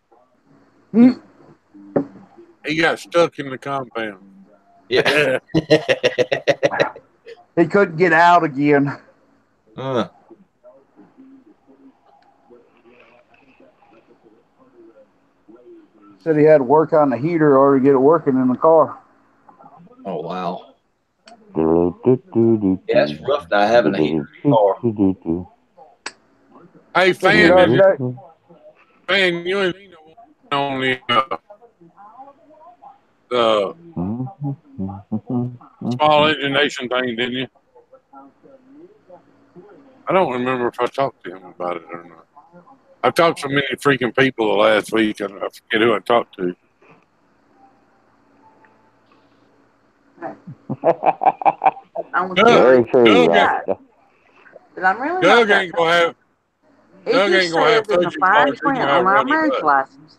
S3: He got stuck in the compound.
S2: Yeah.
S1: He couldn't get out again. Said he had to work on the heater or to get it working in the car.
S2: Oh, wow. Yeah, it's rough not having a heater in the car.
S3: Hey, Fan, you ain't on the small engine nation thing, didn't you? I don't remember if I talked to him about it or not. I've talked to so many freaking people the last week, and I forget who I talked to.
S4: Very true.
S7: I'm really
S3: Doug
S7: not
S3: ain't gonna have.
S7: It
S3: Doug
S7: just
S3: ain't gonna have
S7: says in the
S3: fudgy
S7: fine
S3: bars, he's
S7: print
S3: gonna
S7: on
S3: have
S7: my
S3: Ruddy
S7: marriage
S3: Bud.
S7: license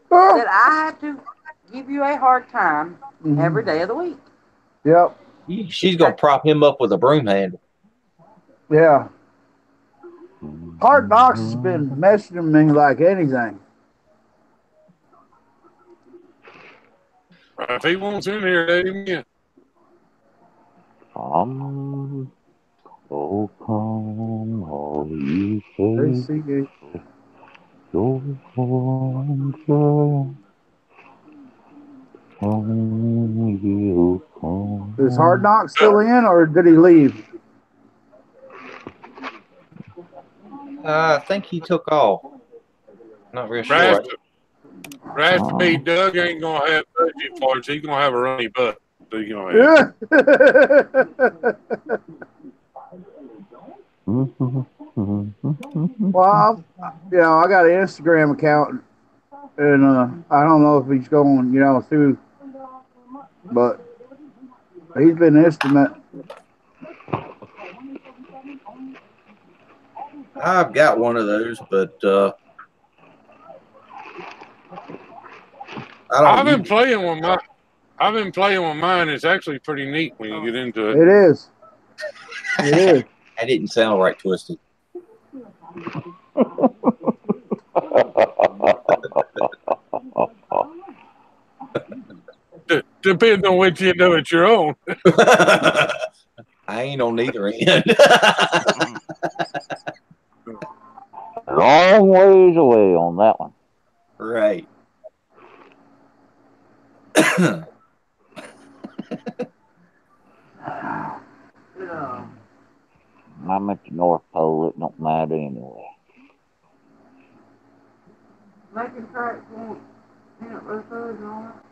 S7: that I have to give you a hard time every day of the week.
S1: Yep.
S2: She's going to prop him up with a broom handle.
S1: Yeah. Hard Knocks has been messaging me like anything.
S3: If he wants in here, let him in.
S4: Come, oh come, all you say, go on,
S1: Is Hard Knocks still in, or did he leave?
S2: I think he took off. Not real sure.
S3: Raspy Doug ain't gonna have budget for us. He's gonna have a runny butt. So he's gonna have.
S1: Well, I got an Instagram account, and I don't know if he's going, through, but he's been an instrument.
S2: I've got one of those, but
S3: I've been playing with mine. It's actually pretty neat when you get into it.
S1: It is. It is.
S2: That didn't sound right, Twisted.
S3: Depends on which you do it your own.
S2: I ain't on either end.
S4: Long ways away on that one.
S2: Right.
S4: I'm at the North Pole. It don't matter anyway.
S7: Making tracks won't peanut butter fudge and all that?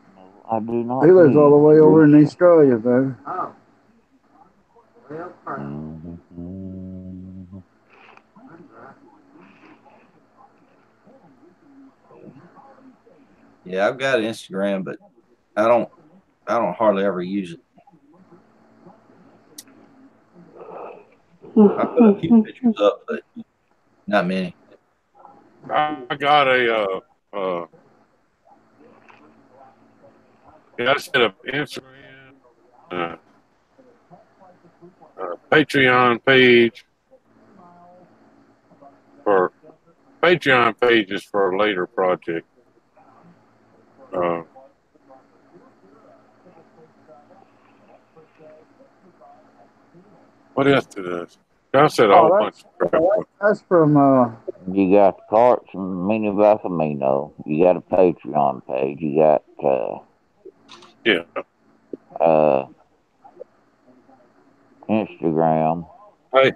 S4: I do not.
S1: He lives all the way over in Australia, though.
S7: Oh. Well, perfect.
S2: Yeah, I've got Instagram, but I don't hardly ever use it. I put a few pictures up, but not many.
S3: I got a I set up Instagram, Patreon page for Patreon pages for a later project. What else to this? I said a whole bunch of crap.
S1: That's from
S4: You got the Carts and Mini Camino. You got a Patreon page. You got Instagram.
S3: Hey.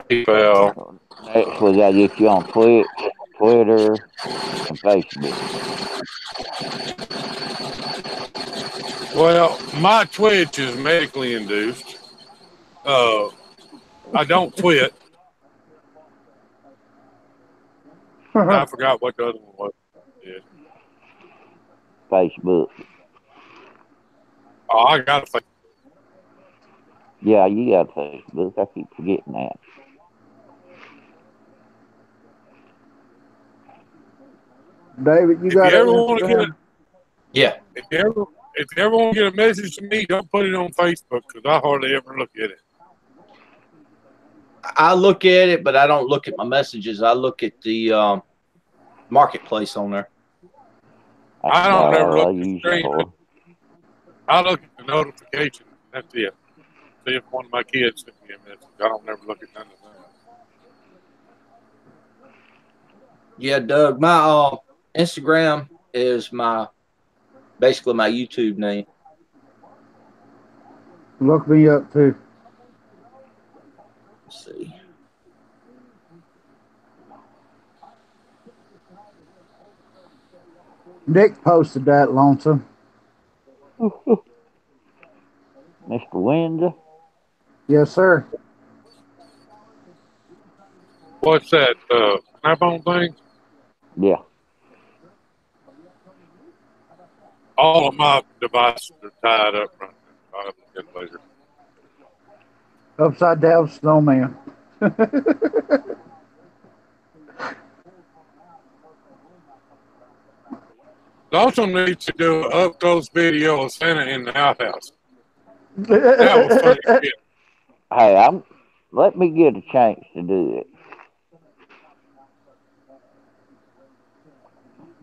S3: PayPal.
S4: Next, we got to get you on Twitch, Twitter, and Facebook.
S3: Well, my Twitch is medically induced. I don't twit. I forgot what the other one was. Yeah.
S4: Facebook.
S3: Oh, I got a Facebook.
S4: Yeah, you got Facebook. I keep forgetting that.
S1: David, you got
S2: it? Yeah.
S3: If you ever want to get a message to me, don't put it on Facebook because I hardly ever look at it.
S2: I look at it, but I don't look at my messages. I look at the marketplace on there.
S3: I don't never look at the screen. I look at the notification. That's it. See if one of my kids sent me a message. I don't never look at none of that.
S2: Yeah, Doug, my Instagram is basically my YouTube name.
S1: Look me up too.
S2: Let's see.
S1: Nick posted that, Lonesome.
S4: Mr. Windsor?
S1: Yes, sir.
S3: What's that? Snap-on thing?
S4: Yeah.
S3: All of my devices are tied up right now. I'll look at it later.
S1: Upside down snowman.
S3: Also needs to do an up-close video of Santa in the outhouse. That was funny shit.
S4: Hey, let me get a chance to do it.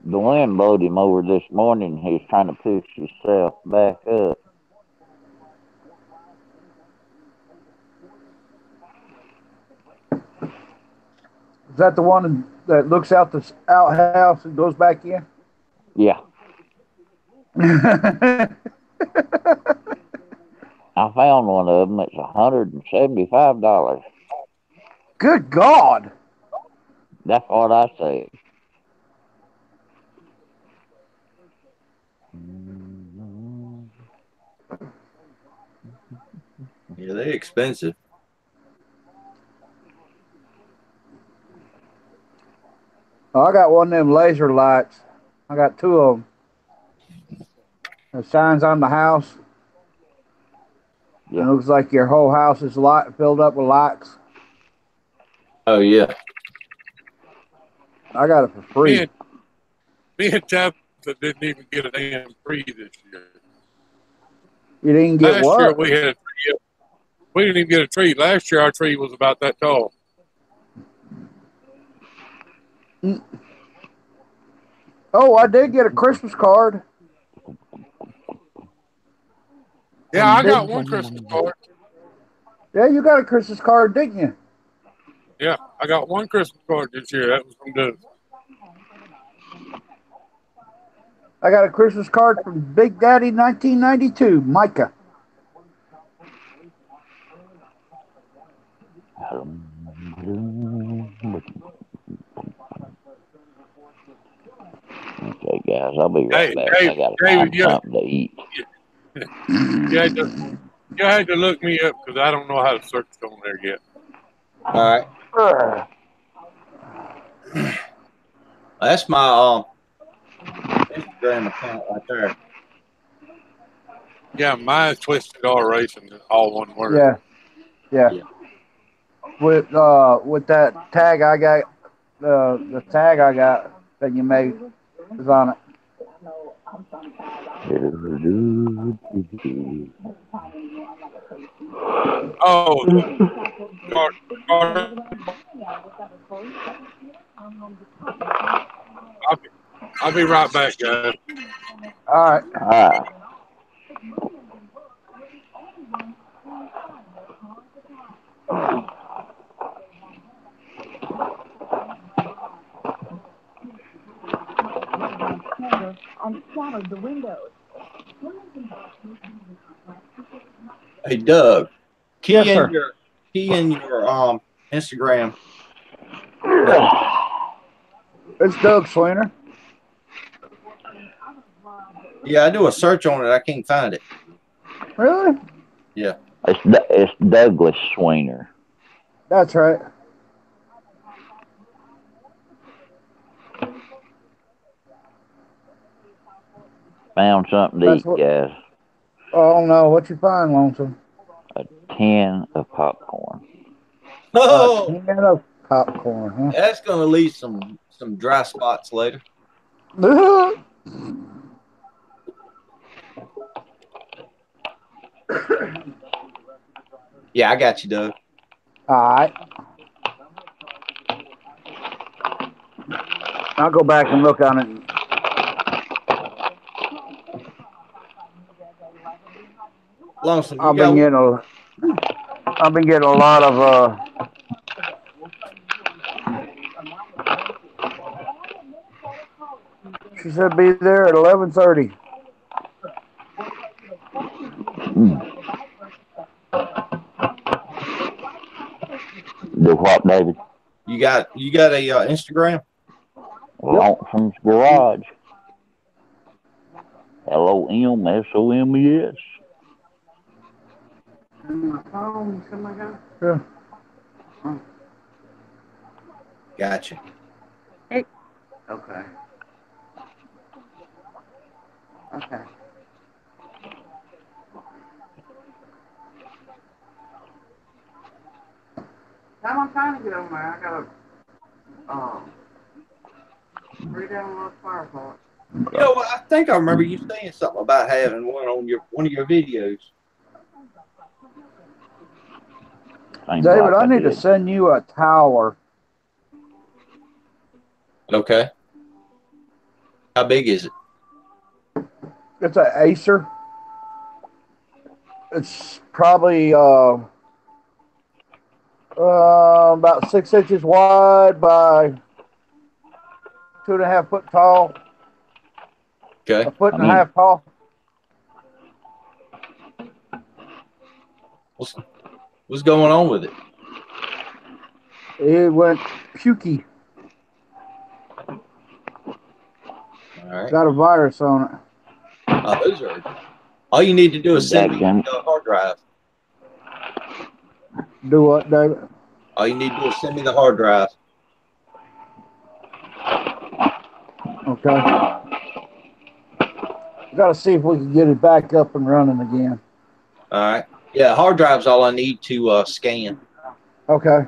S4: The wind blowed him over this morning. He's trying to push himself back up.
S1: Is that the one that looks out the outhouse and goes back in?
S4: Yeah. I found one of them. It's $175.
S1: Good God.
S4: That's what I said.
S2: Yeah, they're expensive.
S1: Oh, I got one of them laser lights. I got two of them. It shines on the house.
S4: Yeah.
S1: It looks like your whole house is filled up with lights.
S2: Oh yeah.
S1: I got it for free.
S3: Me and Tabitha didn't even get a damn tree this year.
S1: You didn't get
S3: Last year
S1: what?
S3: we had a tree. We didn't even get a tree. Last year our tree was about that tall.
S1: Oh, I did get a Christmas card.
S3: Yeah, I got one Christmas card.
S1: Yeah, you got a Christmas card, didn't you?
S3: Yeah, I got one Christmas card this year. That was from Doug.
S1: I got a Christmas card from Big Daddy 1992, Micah.
S4: Okay, guys, I'll be right back. I gotta
S3: David,
S4: find something to eat.
S3: You had to look me up because I don't know how to search on there yet.
S2: All right. That's my Instagram account right there.
S3: Yeah, mine's Twisted R Racing, all one word.
S1: Yeah. With that tag I got, the tag I got that you made is on it.
S3: Oh, I'll be right back, guys.
S1: All right.
S4: All right.
S8: And shadowed the windows.
S2: Hey Doug, key
S1: Yes,
S2: in
S1: sir.
S2: your Instagram.
S1: It's Doug Sweener.
S2: Yeah, I do a search on it. I can't find it.
S1: Really?
S2: Yeah.
S4: It's Douglas Sweener.
S1: That's right.
S4: Found something to eat, guys.
S1: Oh no, what you find, Lonesome?
S4: A tin of popcorn.
S2: Oh,
S1: A can of popcorn, huh?
S2: That's gonna leave some dry spots later. Yeah, I got you, Doug.
S1: All right. I'll go back and look on it.
S2: Lonesome,
S1: I've been getting a lot of She said be there at 11:30.
S4: Do what, David?
S2: You got a Instagram?
S4: Lonesome's Garage. LOMSOMES.
S7: My phone, something like that.
S1: Yeah.
S2: Gotcha.
S7: Hey. Okay. Okay. Time I'm trying to get on there, I gotta re-download Firefox.
S2: You know what? I think I remember you saying something about having one of your videos.
S1: David, I need to send you a tower.
S2: Okay. How big is it?
S1: It's an Acer. It's probably about 6 inches wide by 2.5 foot tall.
S2: Okay.
S1: A foot and a half tall.
S2: What's going on with it?
S1: It went pukey.
S2: All right.
S1: Got a virus on it.
S2: Those are. All you need to do is send me
S4: Dadgum.
S2: the hard drive.
S1: Do what, David?
S2: All you need to do is send me the hard drive.
S1: Okay. Got to see if we can get it back up and running again.
S2: All right. Yeah, hard drive's all I need to scan.
S1: Okay.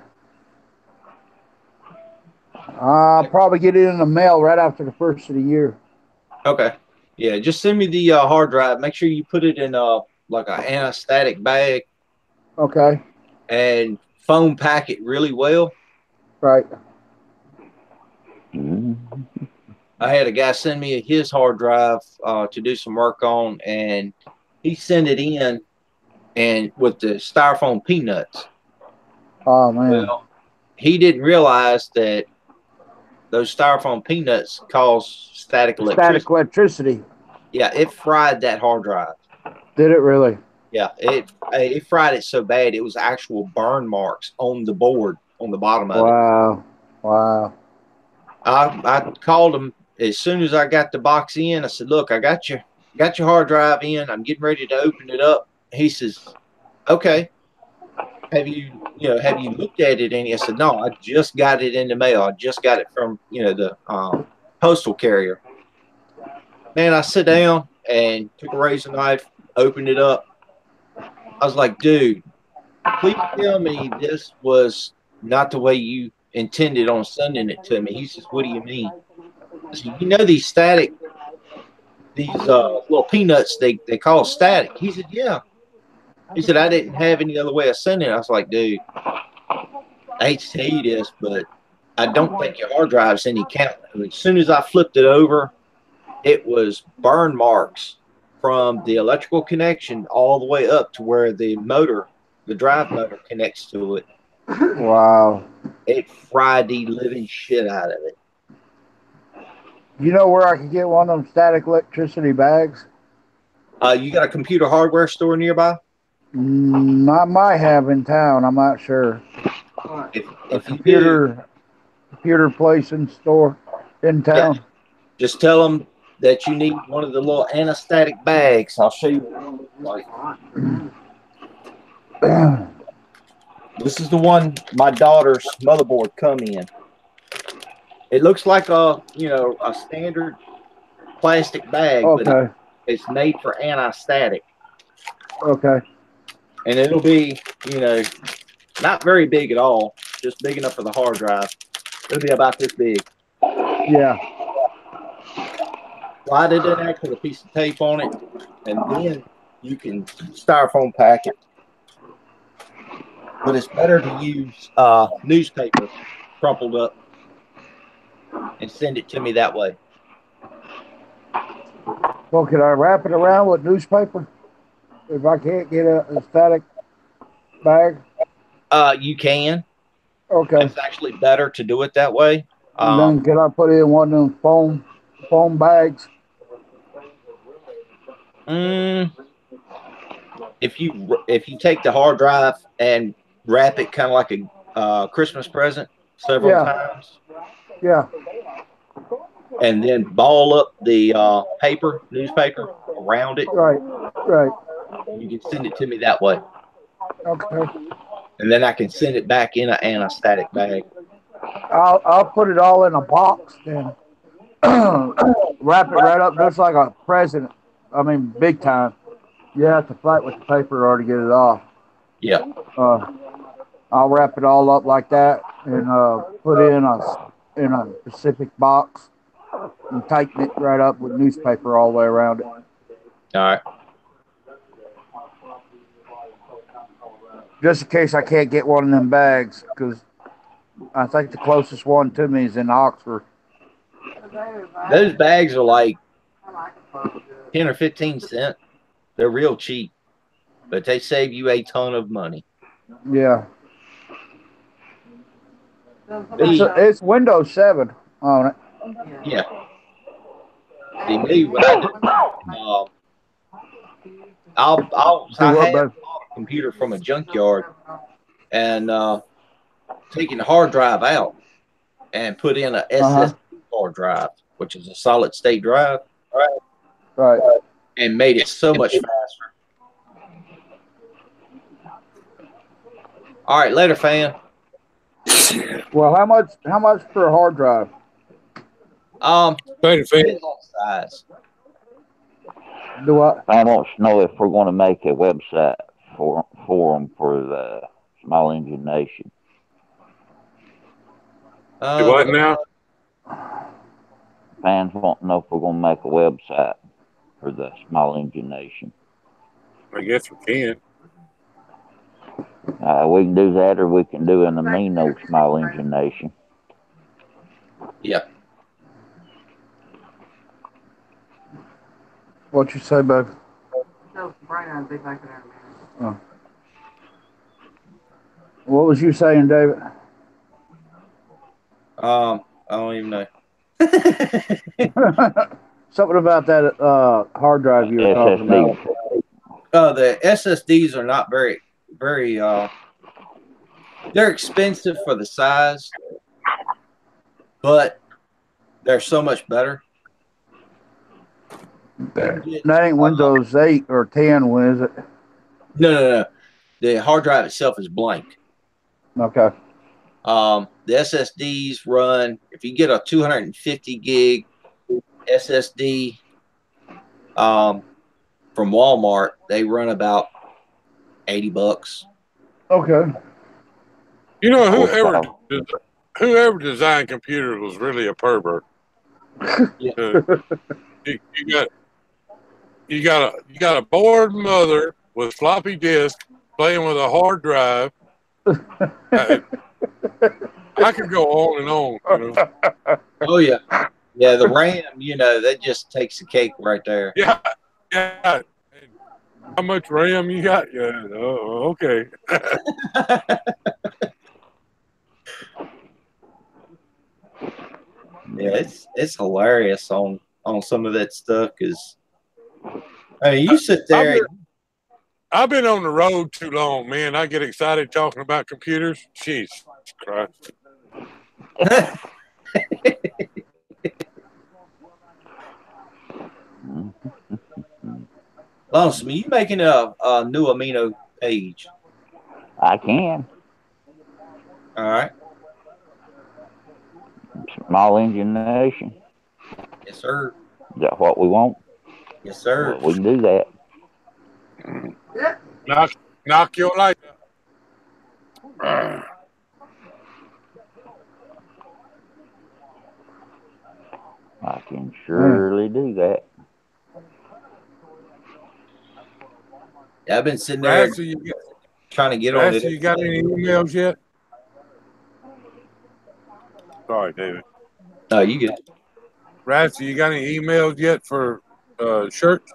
S1: I'll probably get it in the mail right after the first of the year.
S2: Okay. Yeah, just send me the hard drive. Make sure you put it in like an anesthetic bag
S1: Okay.
S2: and foam pack it really well.
S1: Right.
S2: I had a guy send me his hard drive to do some work on, and he sent it in and with the styrofoam peanuts.
S1: Oh, man.
S2: Well, he didn't realize that those styrofoam peanuts cause static electricity.
S1: Static electricity.
S2: Yeah, it fried that hard drive.
S1: Did it really?
S2: Yeah, it fried it so bad it was actual burn marks on the board on the bottom of it.
S1: Wow. Wow.
S2: I called him as soon as I got the box in. I said, "Look, I got your hard drive in. I'm getting ready to open it up." He says, "Okay. Have you looked at it any?" I said, "No, I just got it in the mail. I just got it from the postal carrier." Man, I sit down and took a razor knife, opened it up. I was like, "Dude, please tell me this was not the way you intended on sending it to me." He says, "What do you mean?" I said, "You know these little peanuts they call static." He said, "Yeah." He said, "I didn't have any other way of sending it." I was like, "Dude, I hate to tell you this, but I don't think your hard drive's any count." I mean, as soon as I flipped it over, it was burn marks from the electrical connection all the way up to where the drive motor connects to it.
S1: Wow.
S2: It fried the living shit out of it.
S1: You know where I can get one of them static electricity bags?
S2: You got a computer hardware store nearby?
S1: I might have in town. I'm not sure.
S2: If you do,
S1: computer place and store in town.
S2: Yeah, just tell them that you need one of the little anesthetic bags. I'll show you what one looks like. This is the one my daughter's motherboard come in. It looks like a standard plastic bag,
S1: Okay.
S2: but it's made for anesthetic.
S1: Okay.
S2: And it'll be, not very big at all, just big enough for the hard drive. It'll be about this big.
S1: Yeah.
S2: Slide it in there, put a piece of tape on it, and then you can styrofoam pack it. But it's better to use newspaper crumpled up and send it to me that way.
S1: Well, can I wrap it around with newspaper if I can't get a static bag?
S2: You can.
S1: Okay.
S2: It's actually better to do it that way.
S1: And then can I put in one of them foam bags?
S2: If you take the hard drive and wrap it kind of like a Christmas present several times.
S1: Yeah.
S2: And then ball up the newspaper around it.
S1: Right. Right.
S2: You can send it to me that way.
S1: Okay.
S2: And then I can send it back in an anesthetic bag.
S1: I'll put it all in a box then. Wrap it right up just like a present. I mean, big time. You have to fight with the paper or to get it off.
S2: Yeah.
S1: I'll wrap it all up like that and put it in a specific box and tighten it right up with newspaper all the way around it.
S2: All right.
S1: Just in case I can't get one of them bags, because I think the closest one to me is in Oxford.
S2: Those bags are like 10 or 15 cents. They're real cheap, but they save you a ton of money.
S1: Yeah. It's Windows 7 on it.
S2: Yeah. See, me, what I do, I have a computer from a junkyard and taking the hard drive out and put in a SSD hard drive. which is a solid state drive,
S1: Right.
S2: and made it so much faster. All right, later, fan.
S1: Well, how much for a hard drive?
S3: Later, fan.
S2: Depends on size.
S1: Do what?
S4: I want to know if we're going to make a website for them for the Small Engine Nation.
S3: Do what now?
S4: Fans want to know if we're going to make a website for the Small Engine Nation.
S3: I guess we can.
S4: We can do that, or we can do an Amino Small Engine Nation.
S2: Yeah.
S1: What you say, babe?
S7: So, Brian, I'll be back in there in a minute.
S1: Oh. What was you saying, David?
S2: I don't even know.
S1: Something about that hard drive you were talking about.
S2: The SSDs are not very, they're expensive for the size, but they're so much better.
S1: That ain't Windows 8 or 10, when is it?
S2: No. The hard drive itself is blank.
S1: Okay.
S2: The SSDs run, if you get a 250 gig SSD from Walmart, they run about $80.
S1: Okay.
S3: You know, whoever designed computers was really a pervert.
S2: Yeah.
S3: You got a bored mother with floppy disk playing with a hard drive. I could go on and on. You know?
S2: Oh yeah, the RAM. That just takes the cake right there.
S3: Yeah. How much RAM you got? Yeah. Oh, okay.
S2: Yeah, it's hilarious on some of that stuff because you sit there.
S3: I've been on the road too long, man. I get excited talking about computers. Jeez Christ.
S2: Lonesome, are you making a new Amino page?
S4: I can.
S2: All right.
S4: Small Engine Nation.
S2: Yes, sir.
S4: Is that what we want?
S2: Yes, sir.
S4: Well, we can do that.
S3: Knock your light out.
S4: I can surely do that.
S2: Yeah, I've been sitting there trying to get on it.
S3: You got any emails yet? Sorry, David.
S2: No, you get it.
S3: Ratsy, you got any emails yet for shirts?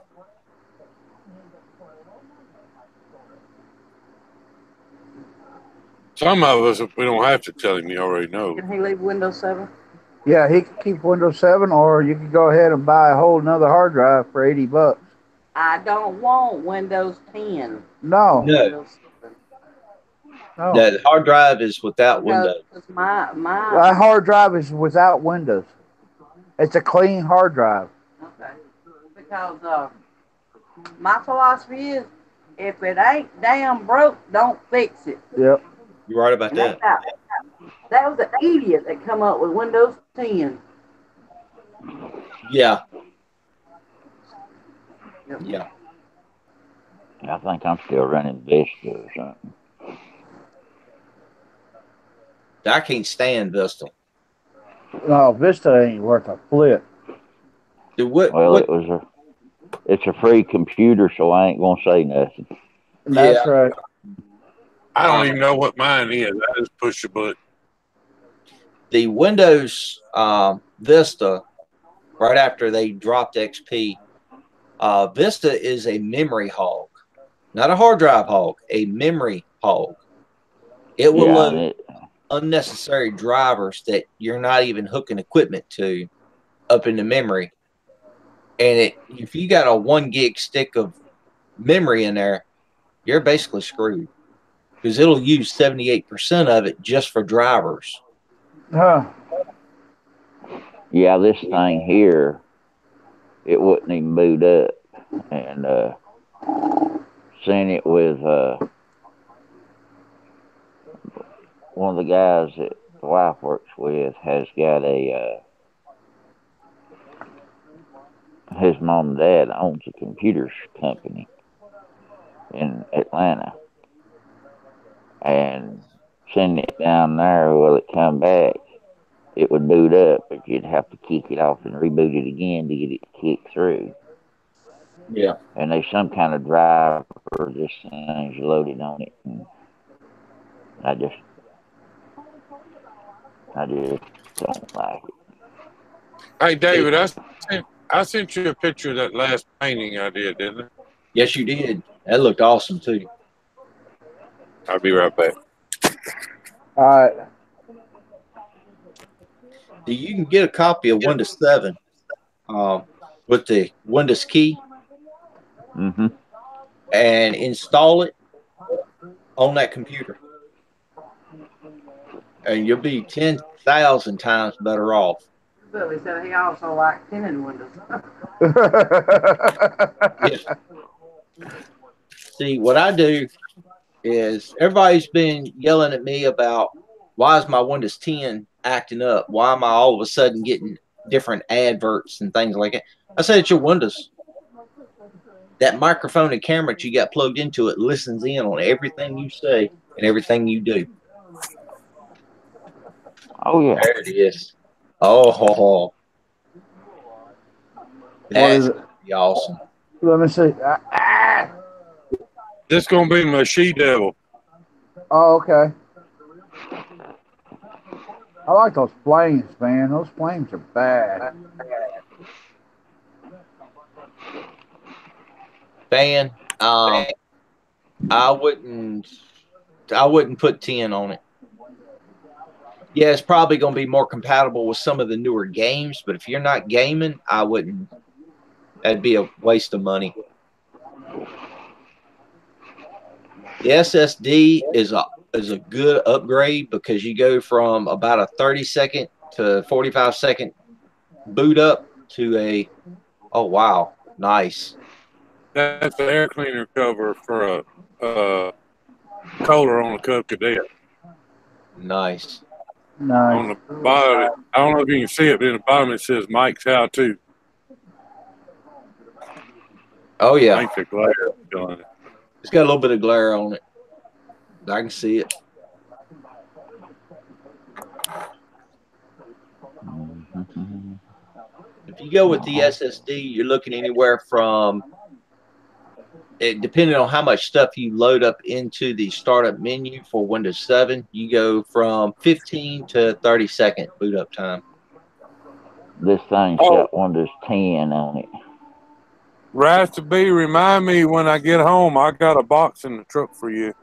S3: Some of us, we don't have to tell him. You already know.
S7: Can he leave Windows 7?
S1: Yeah, he can keep Windows 7, or you can go ahead and buy a whole nother hard drive for $80.
S7: I don't want Windows 10.
S1: No.
S7: Windows 7.
S1: No.
S2: The hard drive is without Windows.
S7: My
S1: hard drive is without Windows. It's a clean hard drive.
S7: Okay. Because my philosophy is, if it ain't damn broke, don't fix it.
S1: Yep.
S2: You're right about that.
S7: That was an idiot that come up with Windows 10.
S2: Yeah. Yeah.
S4: I think I'm still running Vista or something.
S2: I can't stand Vista.
S1: No, Vista ain't worth a flip.
S4: It's a free computer, so I ain't gonna say nothing.
S1: That's right.
S3: I don't even know what mine is. I just push a button.
S2: The Windows Vista, right after they dropped XP, Vista is a memory hog, not a hard drive hog, a memory hog. It will load unnecessary drivers that you're not even hooking equipment to up into memory. And if you got a 1 gig stick of memory in there, you're basically screwed because it'll use 78% of it just for drivers.
S1: Huh.
S4: Yeah, this thing here, it wouldn't even boot up. And seen it with one of the guys that the wife works with has got his mom and dad owns a computer company in Atlanta. And sending it down there, will it come back? It would boot up, but you'd have to kick it off and reboot it again to get it to kick through.
S2: Yeah.
S4: And there's some kind of driver this thing's loaded on it. And I just don't like it.
S3: Hey, David, I sent you a picture of that last painting I did, didn't I?
S2: Yes, you did. That looked awesome too.
S3: I'll be right back.
S1: All right.
S2: You can get a copy of Windows 7 with the Windows key
S4: Mm-hmm.
S2: and install it on that computer. And you'll be 10,000 times better off.
S7: Billy said he also liked tinted windows.
S2: Yes. See, what I do is everybody's been yelling at me about why is my Windows 10 acting up? Why am I all of a sudden getting different adverts and things like that? I said it's your Windows. That microphone and camera that you got plugged into it listens in on everything you say and everything you do.
S4: Oh, yeah.
S2: There it is. Oh,
S1: What is it?
S2: Be awesome.
S1: Let me see.
S3: This gonna be my she-devil.
S1: Oh, okay. I like those flames, man. Those flames are bad.
S2: Fan, I wouldn't put 10 on it. Yeah, it's probably going to be more compatible with some of the newer games, but if you're not gaming, I wouldn't. That'd be a waste of money. The SSD is a good upgrade because you go from about a 30-second to 45-second boot up to a, oh, wow, nice.
S3: That's the air cleaner cover for a Kohler on a Cub Cadet.
S2: Nice.
S1: Nice.
S3: On the bottom, I don't know if you can see it, but in the bottom it says Mike's How To.
S2: Oh, yeah.
S3: I think the glare on it.
S2: It's got a little bit of glare on it. I can see it. If you go with the SSD, you're looking anywhere from, depending on how much stuff you load up into the startup menu for Windows 7, you go from 15 to 30-second boot up time.
S4: This thing's got Windows 10 on it.
S3: Rise to be, remind me when I get home, I got a box in the truck for you.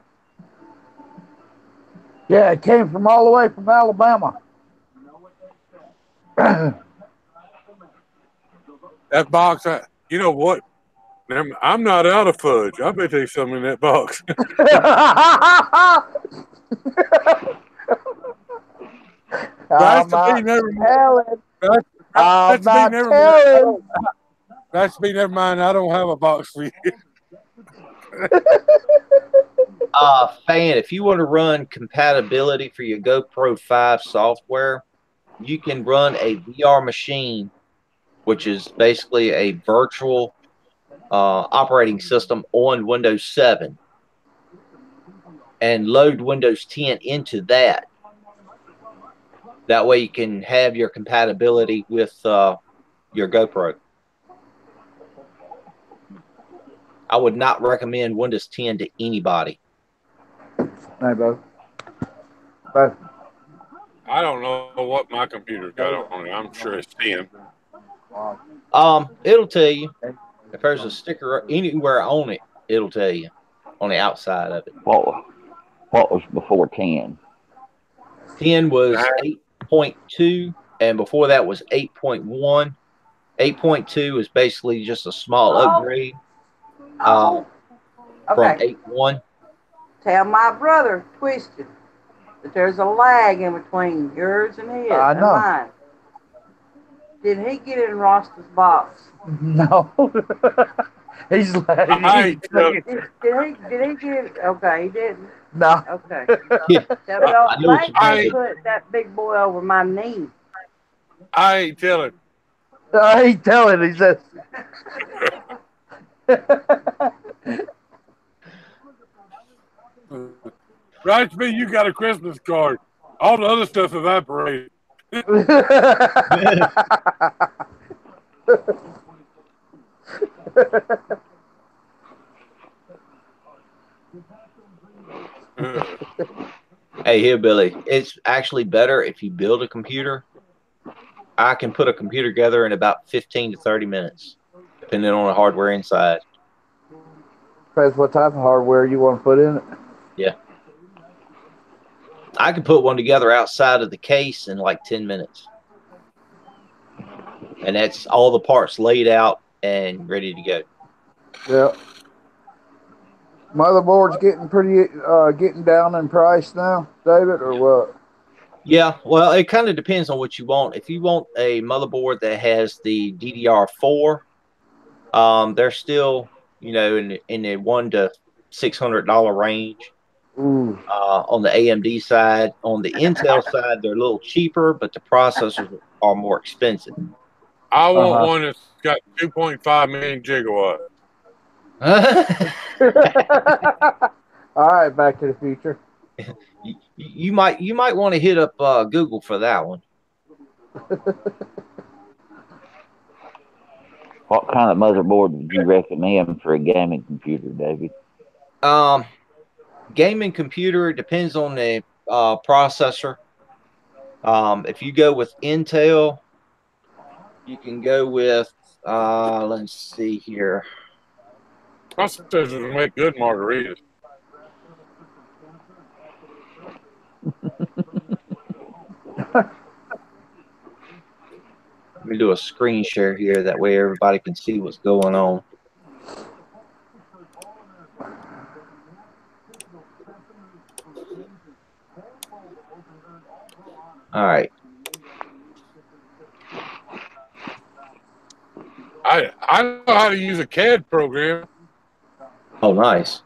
S1: Yeah, it came from all the way from Alabama.
S3: That box, you know what? I'm not out of fudge. I bet there's something in that box.
S1: I'm not telling.
S3: Rise to be, never mind. I don't have a box for you.
S2: Fan, if you want to run compatibility for your GoPro 5 software, you can run a VR machine, which is basically a virtual operating system on Windows 7, and load Windows 10 into that. That way you can have your compatibility with your GoPro. I would not recommend Windows 10 to anybody.
S1: Hey, Bo. Bo.
S3: I don't know what my computer's got on it. I'm sure it's 10.
S2: It'll tell you. If there's a sticker anywhere on it, it'll tell you on the outside of it.
S4: What was before 10?
S2: 10 was 8.2, and before that was 8.1. 8.2 is basically just a small upgrade from 8.1.
S7: Tell my brother, Twisted, that there's a lag in between yours and his and mine. Did he get in Rosta's box?
S1: No. He's like,
S3: I ain't telling.
S7: Did he get? Okay, he didn't.
S1: no.
S7: Okay.
S2: Yeah,
S7: So don't
S2: I know what
S7: make
S2: you
S3: I
S7: me
S3: ain't,
S7: put that big boy over my knee.
S3: I ain't telling.
S1: I ain't telling. He says.
S3: Write to me, you got a Christmas card. All the other stuff evaporated.
S2: Hey, Hillbilly, it's actually better if you build a computer. I can put a computer together in about 15 to 30 minutes, depending on the hardware inside.
S1: Depends what type of hardware you want to put in it.
S2: Yeah. I can put one together outside of the case in like 10 minutes. And that's all the parts laid out and ready to go.
S1: Yeah. Motherboard's getting down in price now, David, or what?
S2: Yeah, well, it kind of depends on what you want. If you want a motherboard that has the DDR4, they're still, in the $100 to $600 range.
S1: Ooh.
S2: On the AMD side, on the Intel side, they're a little cheaper, but the processors are more expensive.
S3: I want one that's got 2.5 million gigawatts.
S1: All right, Back to the Future.
S2: You might want to hit up Google for that one.
S4: What kind of motherboard would you recommend for a gaming computer, David?
S2: Gaming computer, it depends on the processor. If you go with Intel, you can go with let's see here.
S3: Processors make good margaritas.
S2: Let me do a screen share here. That way everybody can see what's going on. All right.
S3: I know how to use a CAD program.
S2: Oh, nice.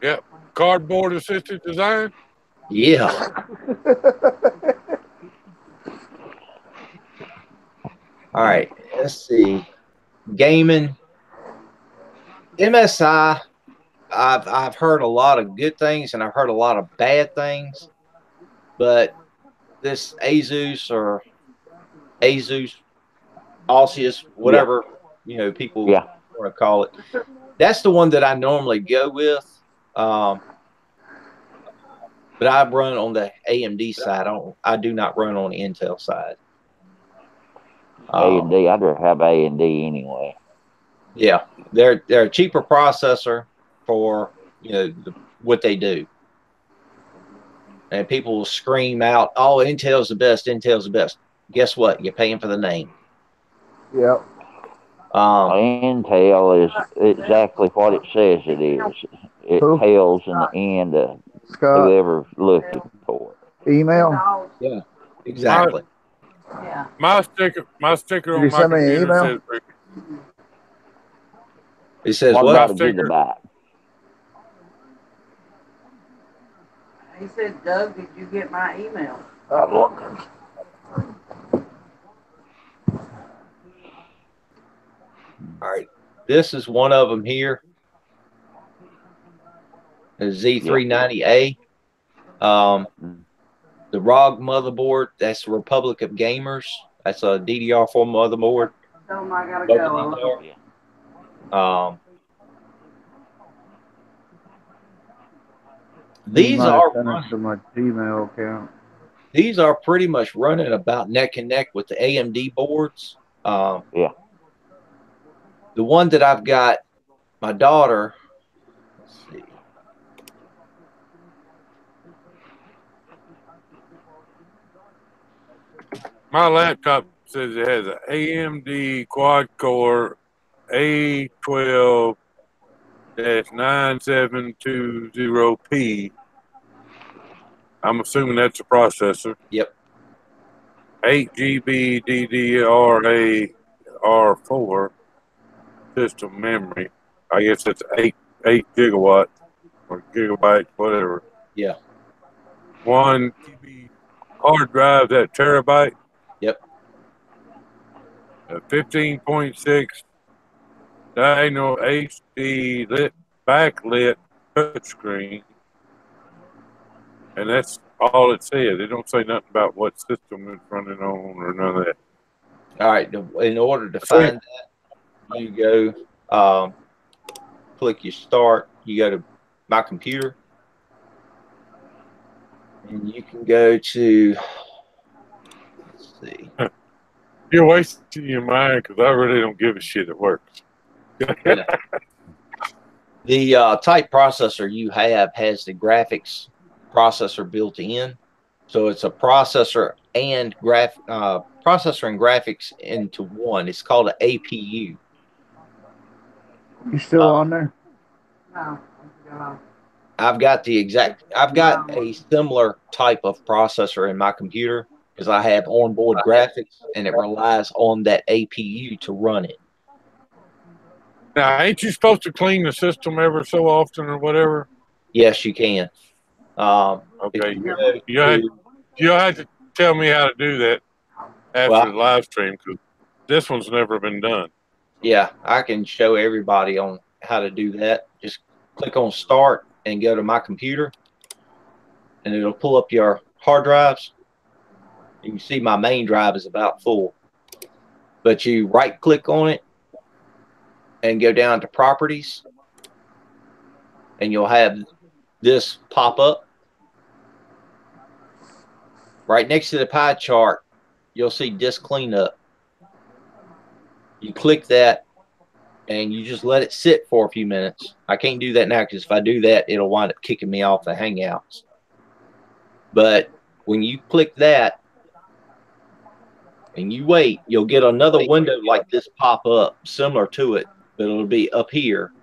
S3: Yep. Cardboard assisted design.
S2: Yeah. All right. Let's see. Gaming. MSI. I've heard a lot of good things and I've heard a lot of bad things, but this Asus or Asus, Asus, whatever people want to call it, that's the one that I normally go with. But I run on the AMD side. I do not run on the Intel side.
S4: A&D, I'd rather have A&D anyway.
S2: Yeah, they're a cheaper processor for what they do, and people will scream out, "Oh, Intel's the best! Intel's the best!" Guess what? You're paying for the name.
S1: Yep.
S4: Intel is exactly what it says it is. It tells in the end of whoever looking for it.
S1: Email.
S2: Yeah, exactly.
S3: My sticker
S1: Did
S3: on
S1: you
S3: my
S1: send me an
S3: computer
S1: email?
S3: says.
S2: It says
S4: What
S2: what?
S4: about the gigabyte?
S7: He said, Doug, did you get my email?
S1: Look.
S2: All right, this is one of them here. The Z390A. The ROG motherboard, that's Republic of Gamers. That's a DDR4 motherboard.
S7: Tell him I gotta go.
S2: These are
S1: my Gmail account.
S2: These are pretty much running about neck and neck with the AMD boards.
S4: Yeah.
S2: The one that I've got, my daughter. Let's see.
S3: My laptop says it has an AMD quad-core A12-9720P. I'm assuming that's a processor.
S2: Yep.
S3: 8 GB DDR4 system memory. I guess it's 8 gigawatts or gigabytes, whatever.
S2: Yeah.
S3: 1 TB hard drive, that terabyte.
S2: Yep.
S3: A 15.6 diagonal HD lit backlit touchscreen, and that's all it says. It don't say nothing about what system it's running on or none of that.
S2: All right. In order to find that, you go click your start. You go to my computer, and you can go to. Let's see.
S3: You're wasting your mind because I really don't give a shit. It works.
S2: The type processor you have has the graphics processor built in, so it's a processor and graphics into one. It's called an APU.
S1: You still on there?
S7: No.
S2: I've got a similar type of processor in my computer because I have onboard graphics, and it relies on that APU to run it.
S3: Now, ain't you supposed to clean the system ever so often or whatever?
S2: Yes, you can.
S3: Okay. You'll have to tell me how to do that after the live stream because this one's never been done.
S2: Yeah, I can show everybody on how to do that. Just click on Start and go to My Computer, and it'll pull up your hard drives. You can see my main drive is about full. But you right-click on it and go down to Properties, and you'll have this pop up. Right next to the pie chart, you'll see Disk Cleanup. You click that, and you just let it sit for a few minutes. I can't do that now because if I do that, it'll wind up kicking me off the Hangouts. But when you click that and you wait, you'll get another window like this pop up, similar to it, but it'll be up here.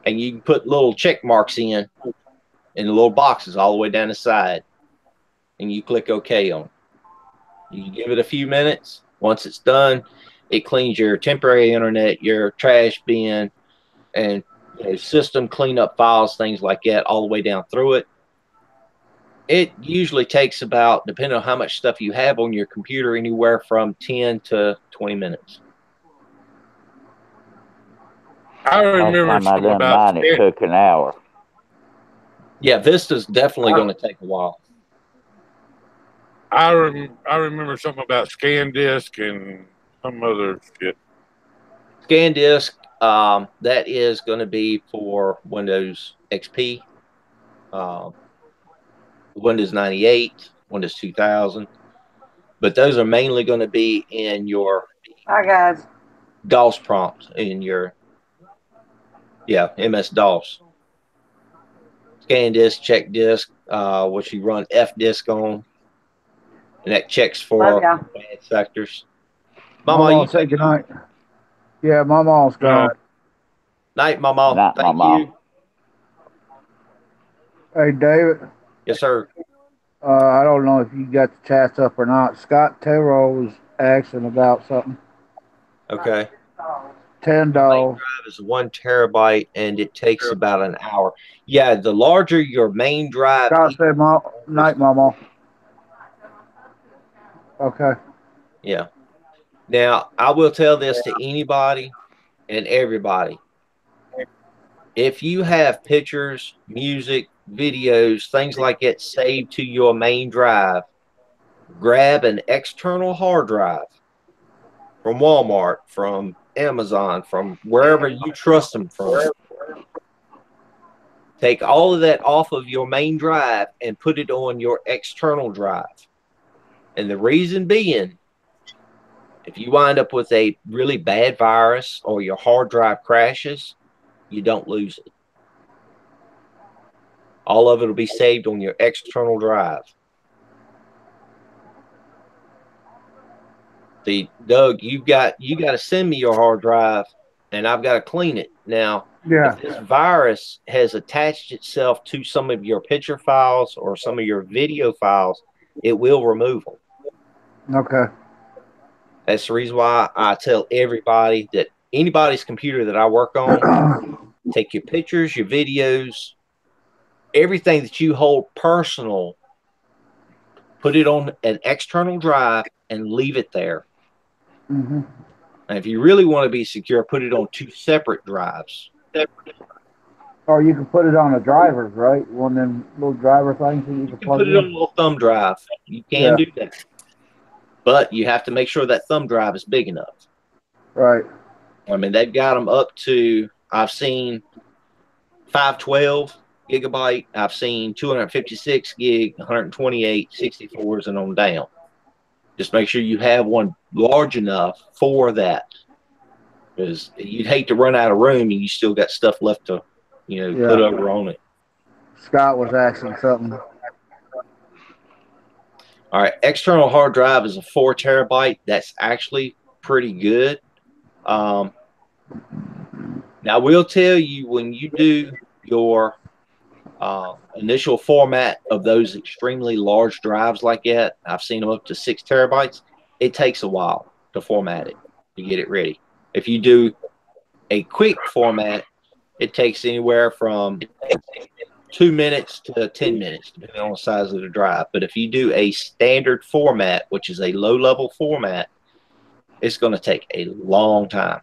S2: And you can put little check marks in the little boxes all the way down the side. And you click OK on it. You give it a few minutes. Once it's done, it cleans your temporary internet, your trash bin, and system cleanup files, things like that, all the way down through it. It usually takes about, depending on how much stuff you have on your computer, anywhere from 10 to 20 minutes.
S3: I remember something about
S4: it took an hour.
S2: Yeah, Vista's definitely going to take a while.
S3: I remember something about ScanDisk and some other shit.
S2: ScanDisk, that is going to be for Windows XP, Windows 98, Windows 2000. But those are mainly going to be in your DOS prompt, in your MS-DOS. ScanDisk, check disk, which you run FDisk on, and that checks for bad sectors. Mama, you
S1: say goodnight. Yeah, Mama's gone.
S2: Night, Mama.
S4: Night,
S2: Thank
S4: Mama.
S2: you.
S1: Hey, David.
S2: Yes, sir.
S1: I don't know if you got the chats up or not. Scott Terrell was asking about something.
S2: Okay.
S1: $10.
S2: Drive is 1 terabyte, and it takes about an hour. Yeah, the larger your main drive.
S1: Scott said, night, Mama. Okay.
S2: Yeah. Now, I will tell this to anybody and everybody. If you have pictures, music, videos, things like that saved to your main drive, grab an external hard drive from Walmart, from Amazon, from wherever you trust them from. Take all of that off of your main drive and put it on your external drive. And the reason being, if you wind up with a really bad virus or your hard drive crashes, you don't lose it. All of it will be saved on your external drive. See, Doug, you got to send me your hard drive, and I've got to clean it. Now, if this virus has attached itself to some of your picture files or some of your video files, it will remove them.
S1: Okay.
S2: That's the reason why I tell everybody that anybody's computer that I work on, take your pictures, your videos, everything that you hold personal, put it on an external drive and leave it there.
S1: Mm-hmm.
S2: And if you really want to be secure, put it on 2 separate drives.
S1: Or you can put it on a driver's, right? One of them little driver things that you
S2: You
S1: can
S2: can
S1: plug
S2: put it on a
S1: in.
S2: little thumb drive. You can do that. But you have to make sure that thumb drive is big enough.
S1: Right.
S2: I mean, they've got them up to, I've seen 512 gigabyte. I've seen 256 gig, 128, 64s, and on down. Just make sure you have one large enough for that. Because you'd hate to run out of room and you still got stuff left to, put over on it.
S1: Scott was asking something.
S2: All right, external hard drive is a 4 terabyte. That's actually pretty good. Now, I will tell you, when you do your initial format of those extremely large drives like that, I've seen them up to 6 terabytes. It takes a while to format it, to get it ready. If you do a quick format, it takes anywhere from 2 minutes to 10 minutes, depending on the size of the drive. But if you do a standard format, which is a low-level format, it's going to take a long time.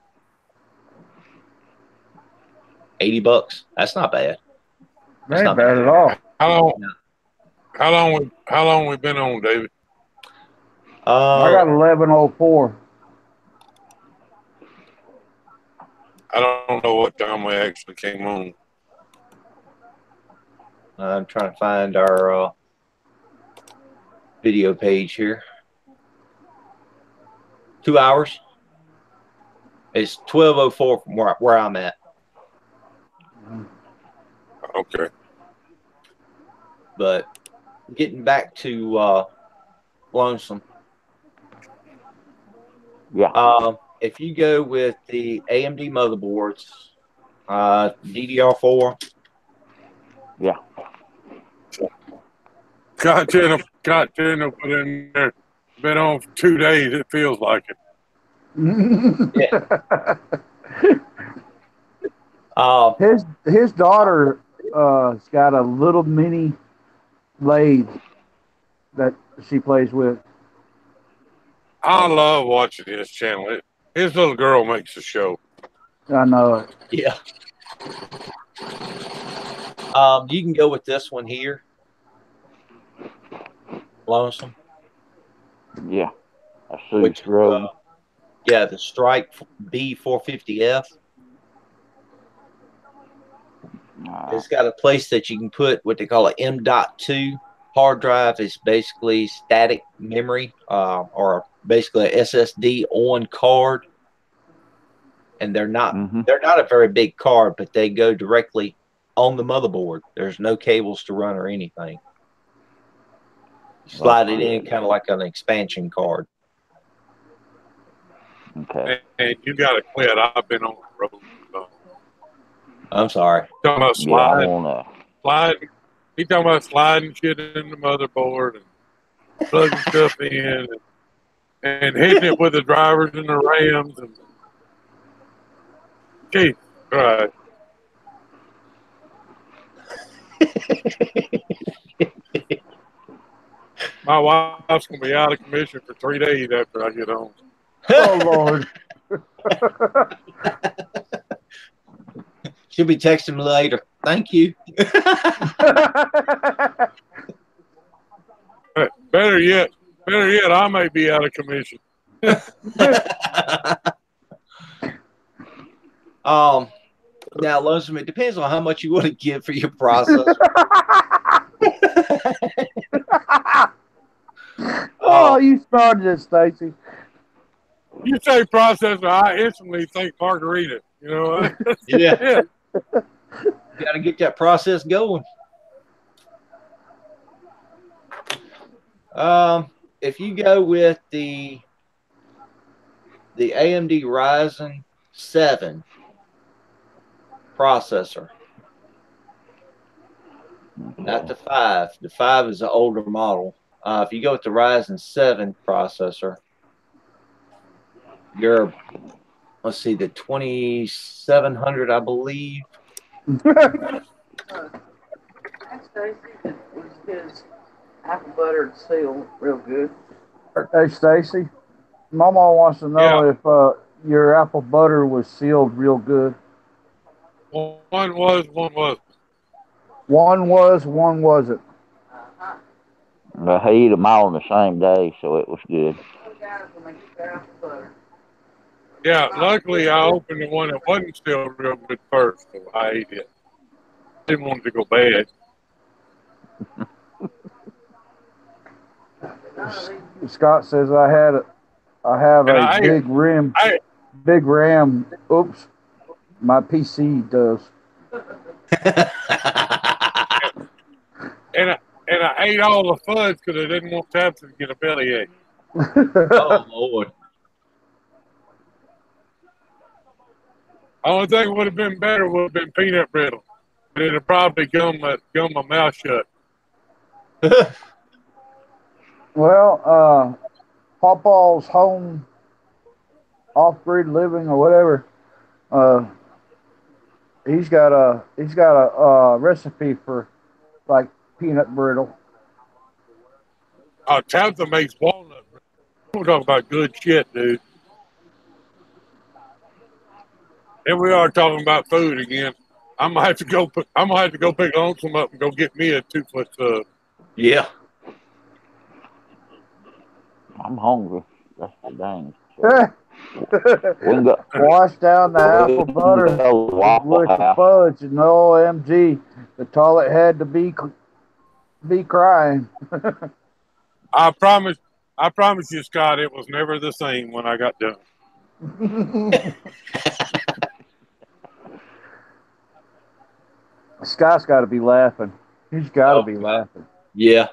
S2: $80, that's not bad.
S1: That's not bad at all.
S3: How long we been on, David?
S1: I got 1104.
S3: I don't know what time we actually came on.
S2: I'm trying to find our video page here. 2 hours. It's 12:04 from where I'm at.
S3: Okay.
S2: But getting back to Lonesome.
S4: Yeah.
S2: If you go with the AMD motherboards, DDR4.
S4: Yeah.
S3: Got to put in there. Been on for 2 days. It feels like it.
S1: His daughter has got a little mini lathe that she plays with.
S3: I love watching his channel. His little girl makes the show.
S1: I know it.
S2: Yeah. You can go with this one here. Lonesome.
S4: Yeah. I see.
S2: Yeah, the Strike B450F. It's got a place that you can put what they call an M.2 hard drive. It's basically static memory, or basically a SSD on card. And they're not a very big card, but they go directly on the motherboard. There's no cables to run or anything. You slide it in kind of like an expansion card.
S4: Okay.
S3: And you got to quit. I've been on the road.
S2: I'm sorry.
S3: Talking about sliding.
S4: Yeah,
S3: Sliding. He talking about sliding shit in the motherboard and plugging stuff in and hitting it with the drivers and the RAMs. And gee, right. My wife's going to be out of commission for 3 days after I get home.
S1: Oh, Lord.
S2: She'll be texting me later. Thank you.
S3: Better yet, I may be out of commission.
S2: Now, Lonesome, it depends on how much you want to give for your processor.
S1: Oh, you started it, Stacy.
S3: You say processor, I instantly think margarita. You know?
S2: Yeah. You got to get that process going. If you go with the AMD Ryzen 7 processor, not the 5. The 5 is an older model. If you go with the Ryzen 7 processor, you're, let's see, the 2700, I believe.
S7: Ask Stacy was his apple butter sealed real good.
S1: Hey, Stacy, Mama wants to know if your apple butter was sealed real good.
S3: One was, one wasn't.
S1: One was, one wasn't.
S4: But he ate them all on the same day, so it was good.
S3: Yeah, luckily I opened the one that wasn't still real good first, so I ate it. Didn't want it to go bad.
S1: Scott says I have a big rim. Big RAM. Oops, my PC does.
S3: and I ate all the fudge because I didn't want Tabitha to get a bellyache.
S2: Oh Lord!
S3: Only thing would have been better would have been peanut brittle. It'd have probably gum my mouth shut.
S1: Well, Pawpaw's home off-grid living or whatever. He's got a recipe for like peanut brittle.
S3: Tabitha makes walnut brittle. We're talking about good shit, dude. Here we are talking about food again. I'm gonna have to go pick Lonesome up and go get me a 2-foot sub.
S2: Yeah.
S4: I'm hungry. That's the dang.
S1: Wash down the apple butter with the fudge, and OMG, the toilet had to be crying.
S3: I promise you, Scott, it was never the same when I got done.
S1: Scott's got to be laughing. He's got to be laughing.
S2: Yeah.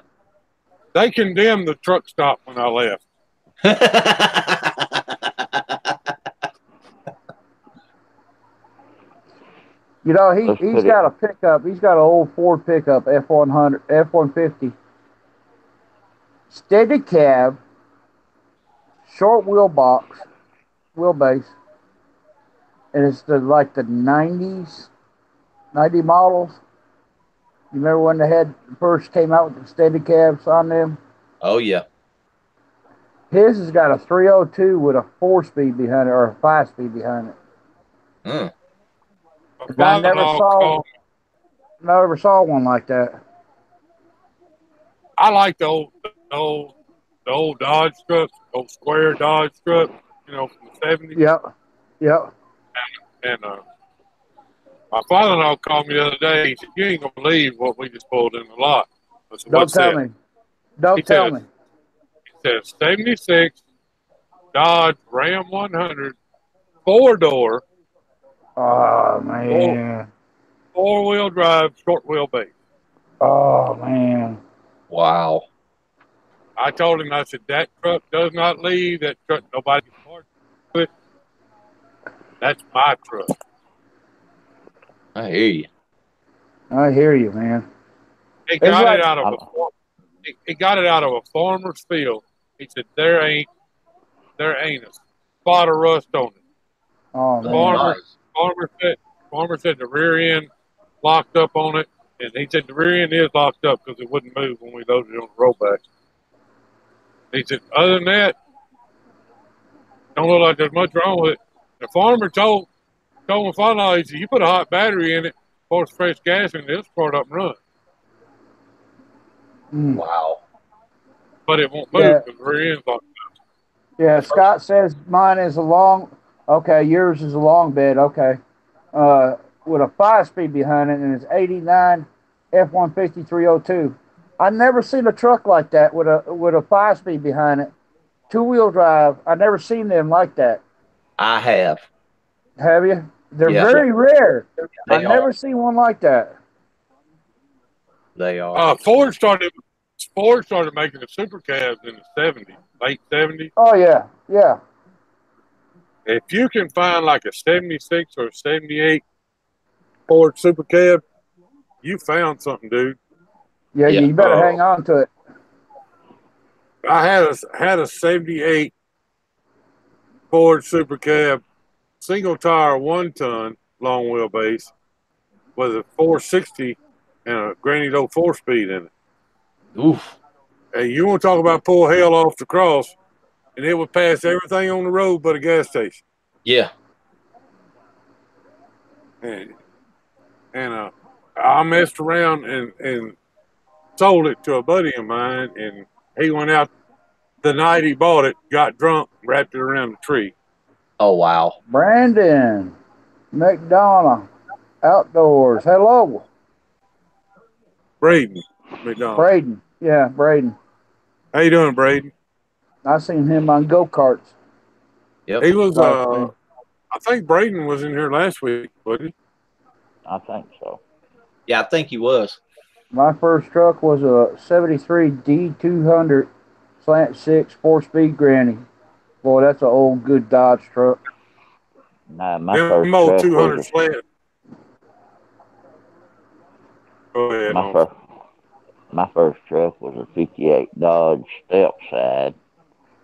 S3: They condemned the truck stop when I left.
S1: You know, he's got a pickup. He's got an old Ford pickup, F-100, F-150. Steady cab, short wheelbase, and it's like the 90s, 90 models. You remember when they first came out with the steady cabs on them?
S2: Oh yeah.
S1: His has got a 302 with a 4-speed behind it, or a 5-speed behind it.
S2: Mm.
S1: I never saw one like that.
S3: I like the old Dodge trucks, old square Dodge truck, from the 70s.
S1: Yep.
S3: And my father-in-law called me the other day. He said, "You ain't gonna believe what we just pulled in the lot." I said,
S1: Don't tell me. Don't tell me.
S3: He said, 76 Dodge Ram 100, 4-door.
S1: Oh man.
S3: 4-wheel drive, short wheelbase.
S1: Oh man.
S2: Wow.
S3: I told him, I said, that truck does not leave. That truck, nobody can park with. That's my truck.
S2: I hear you.
S1: I hear you, man.
S3: He got it out of a farmer's field. He said, there ain't a spot of rust on it.
S1: Oh man.
S3: Farmer said the rear end locked up on it, and he said the rear end is locked up because it wouldn't move when we loaded it on the rollback. He said, other than that, don't look like there's much wrong with it. The farmer told my father-in-law, he said, you put a hot battery in it, pour some fresh gas in it, it'll start up and run.
S2: Wow.
S3: But it won't move because the rear end's locked up.
S1: Yeah, Scott says mine is yours is a long bed, okay. With a 5-speed behind it, and it's 89 F-150 302. I've never seen a truck like that with a 5-speed behind it, 2-wheel drive. I've never seen them like that.
S2: I have.
S1: Have you? They're very rare. I've never seen one like that.
S2: They are.
S3: Ford started making the super cabs in the 70s, late 70s.
S1: Oh yeah.
S3: If you can find like a 76 or a 78 Ford super cab, you found something, dude.
S1: Yeah, you better hang on to it.
S3: had a 78 Ford Super Cab, single tire, 1 ton, long wheelbase, with a 460 and a granny old 4-speed in it.
S2: Oof.
S3: And you want to talk about pull hell off the cross, and it would pass everything on the road but a gas station.
S2: Yeah.
S3: And I messed around and sold it to a buddy of mine, and he went out the night he bought it, got drunk, wrapped it around the tree.
S2: Oh, wow.
S1: Brandon McDonough, Outdoors. Hello.
S3: Braden McDonald.
S1: Braden. Yeah, Braden.
S3: How you doing, Braden?
S1: I seen him on go-karts.
S2: Yep.
S3: He was,
S1: last week.
S3: I think Braden was in here last week, wasn't he?
S4: I think so.
S2: Yeah, I think he was.
S1: My first truck was a 73 D200 slant 6 4-speed granny. Boy, that's an old good Dodge truck.
S4: Nah, my
S3: Them
S4: first
S3: old
S4: truck
S3: 200
S4: was
S3: slant. Go ahead.
S4: my first truck was a 58 Dodge Stepside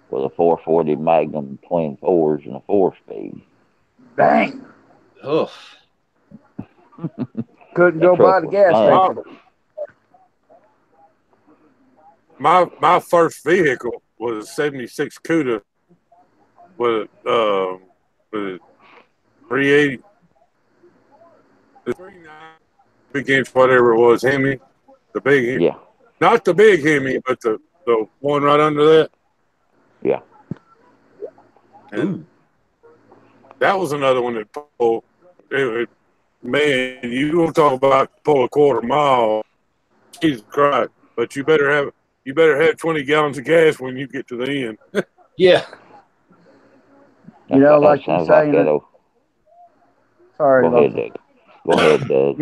S4: with a 440 Magnum twin 4s and a 4-speed.
S1: Dang.
S2: Ugh.
S1: Couldn't
S4: That
S1: go by
S4: truck
S1: the
S4: was
S1: gas
S4: fun.
S1: station.
S3: My first vehicle was a 76 Cuda with a 380. The 39 begins whatever it was, Hemi. The big Hemi.
S4: Yeah,
S3: Not the big Hemi, but the one right under that.
S4: yeah.
S3: And that was another one that pulled. Man, you want to talk about pull a quarter mile? Jesus Christ! But you better have 20 gallons of gas when you get to the end.
S2: Yeah.
S1: You know,
S4: That
S1: like you
S4: sounds like
S1: saying.
S4: that old.
S1: Sorry,
S4: Go ahead,
S1: Buster.
S4: Doug. Go ahead, Doug.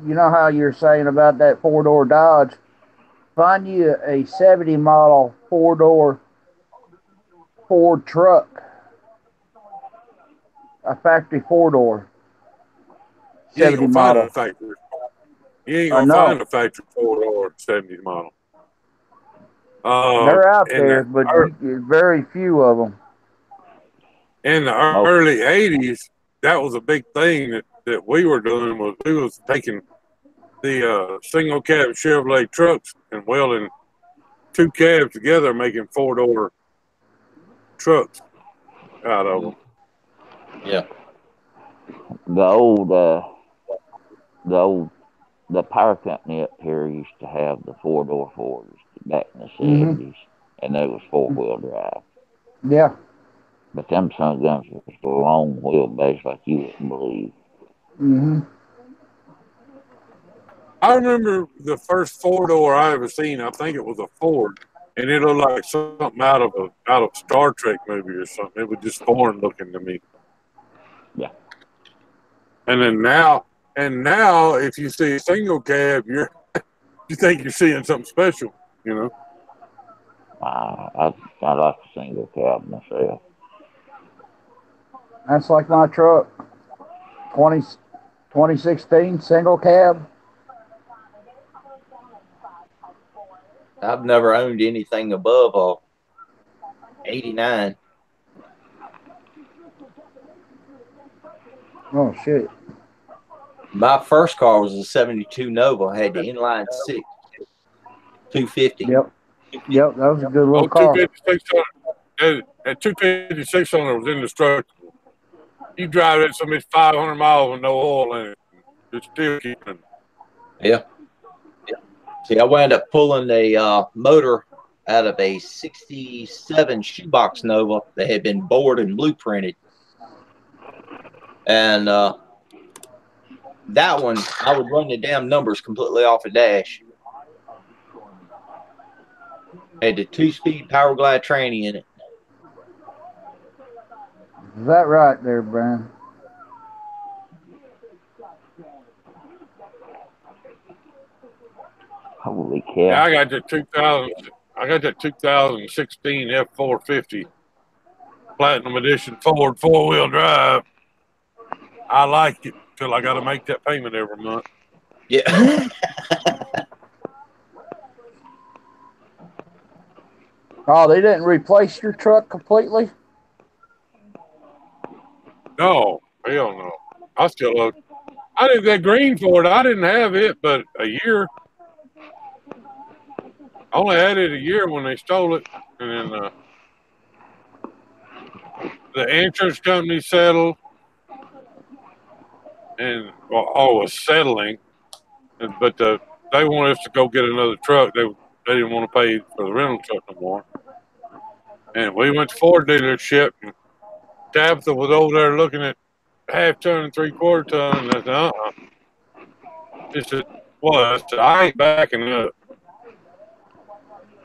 S1: You know how you're saying about that 4-door Dodge? Find you a 70 model 4-door Ford truck, a factory 4-door.
S3: You ain't
S1: 70
S3: gonna find
S1: model.
S3: a factory. You ain't
S1: I
S3: gonna
S1: know.
S3: find a factory 4-door 70 model.
S1: They're out
S3: in
S1: there,
S3: the
S1: but very few of them.
S3: in the early 80s, that was a big thing that we were doing. Was we was taking the single cab Chevrolet trucks and welding 2 cabs together, making 4-door trucks out of them.
S2: Yeah.
S4: The power company up here used to have the 4-door Fords back in the
S1: Mhm.
S4: 70s, and they was 4-wheel drive.
S1: Yeah.
S4: But them son of guns was long wheelbase like you wouldn't believe.
S1: Mm-hmm.
S3: I remember the first 4-door I ever seen. I think it was a Ford, and it looked like something out of a Star Trek movie or something. It was just foreign looking to me.
S4: Yeah.
S3: And then now, if you see a single cab, you think you're seeing something special, you know?
S4: I like a single cab myself.
S1: That's like my truck. 2016 single cab.
S2: I've never owned anything above a 89.
S1: Oh, shit.
S2: My first car was a 72 Nova. I had the inline 6, 250.
S1: Yep. Yep, that was a good little
S3: Oh,
S1: car.
S3: 256 that 256 on it was indestructible. You drive it some 500 miles with no oil in it. It's still keeping.
S2: Yeah. See, I wound up pulling a motor out of a 67 shoebox Nova that had been bored and blueprinted. And that one, I would run the damn numbers completely off a dash. Had the 2-speed Power Glide tranny in it.
S1: Is that right there, Brian?
S4: Holy cow.
S3: Yeah, I got the 2016 F450 Platinum Edition Ford 4-wheel drive. I like it till I got to make that payment every month.
S2: Yeah.
S1: Oh, they didn't replace your truck completely?
S3: No, hell no. I still owe. I did that green Ford. I didn't have it, but a year. I only had it a year when they stole it, and then the insurance company settled, and well, all was settling, but they wanted us to go get another truck. They didn't want to pay for the rental truck no more, and we went to Ford dealership, and Tabitha was over there looking at half ton and 3/4 ton, and I said, She said, "What?" I said, "I ain't backing up.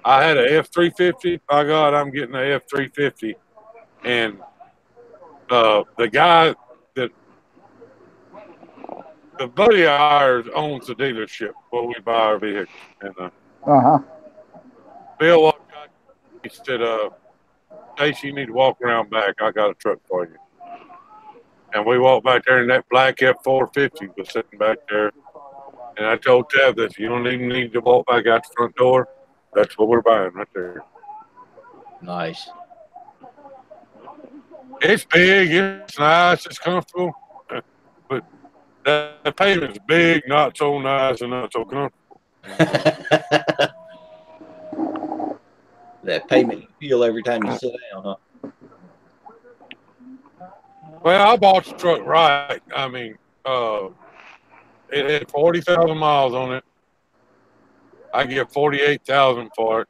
S3: I had a F-350. By God, I'm getting a F-350." And the guy that the buddy of ours owns the dealership where we buy our vehicles. And Bill walked out. He said, "Stacy, you need to walk around back. I got a truck for you." And we walked back there, and that black F-450 was sitting back there. And I told Tab that you don't even need to walk back out the front door. That's what we're buying right there.
S2: Nice.
S3: It's big, it's nice, it's comfortable, but that pavement's big, not so nice, and not so comfortable.
S2: That pavement you feel every time you sit down, huh?
S3: Well, I bought the truck right. I mean, it had 40,000 miles on it. I get 48,000 for it,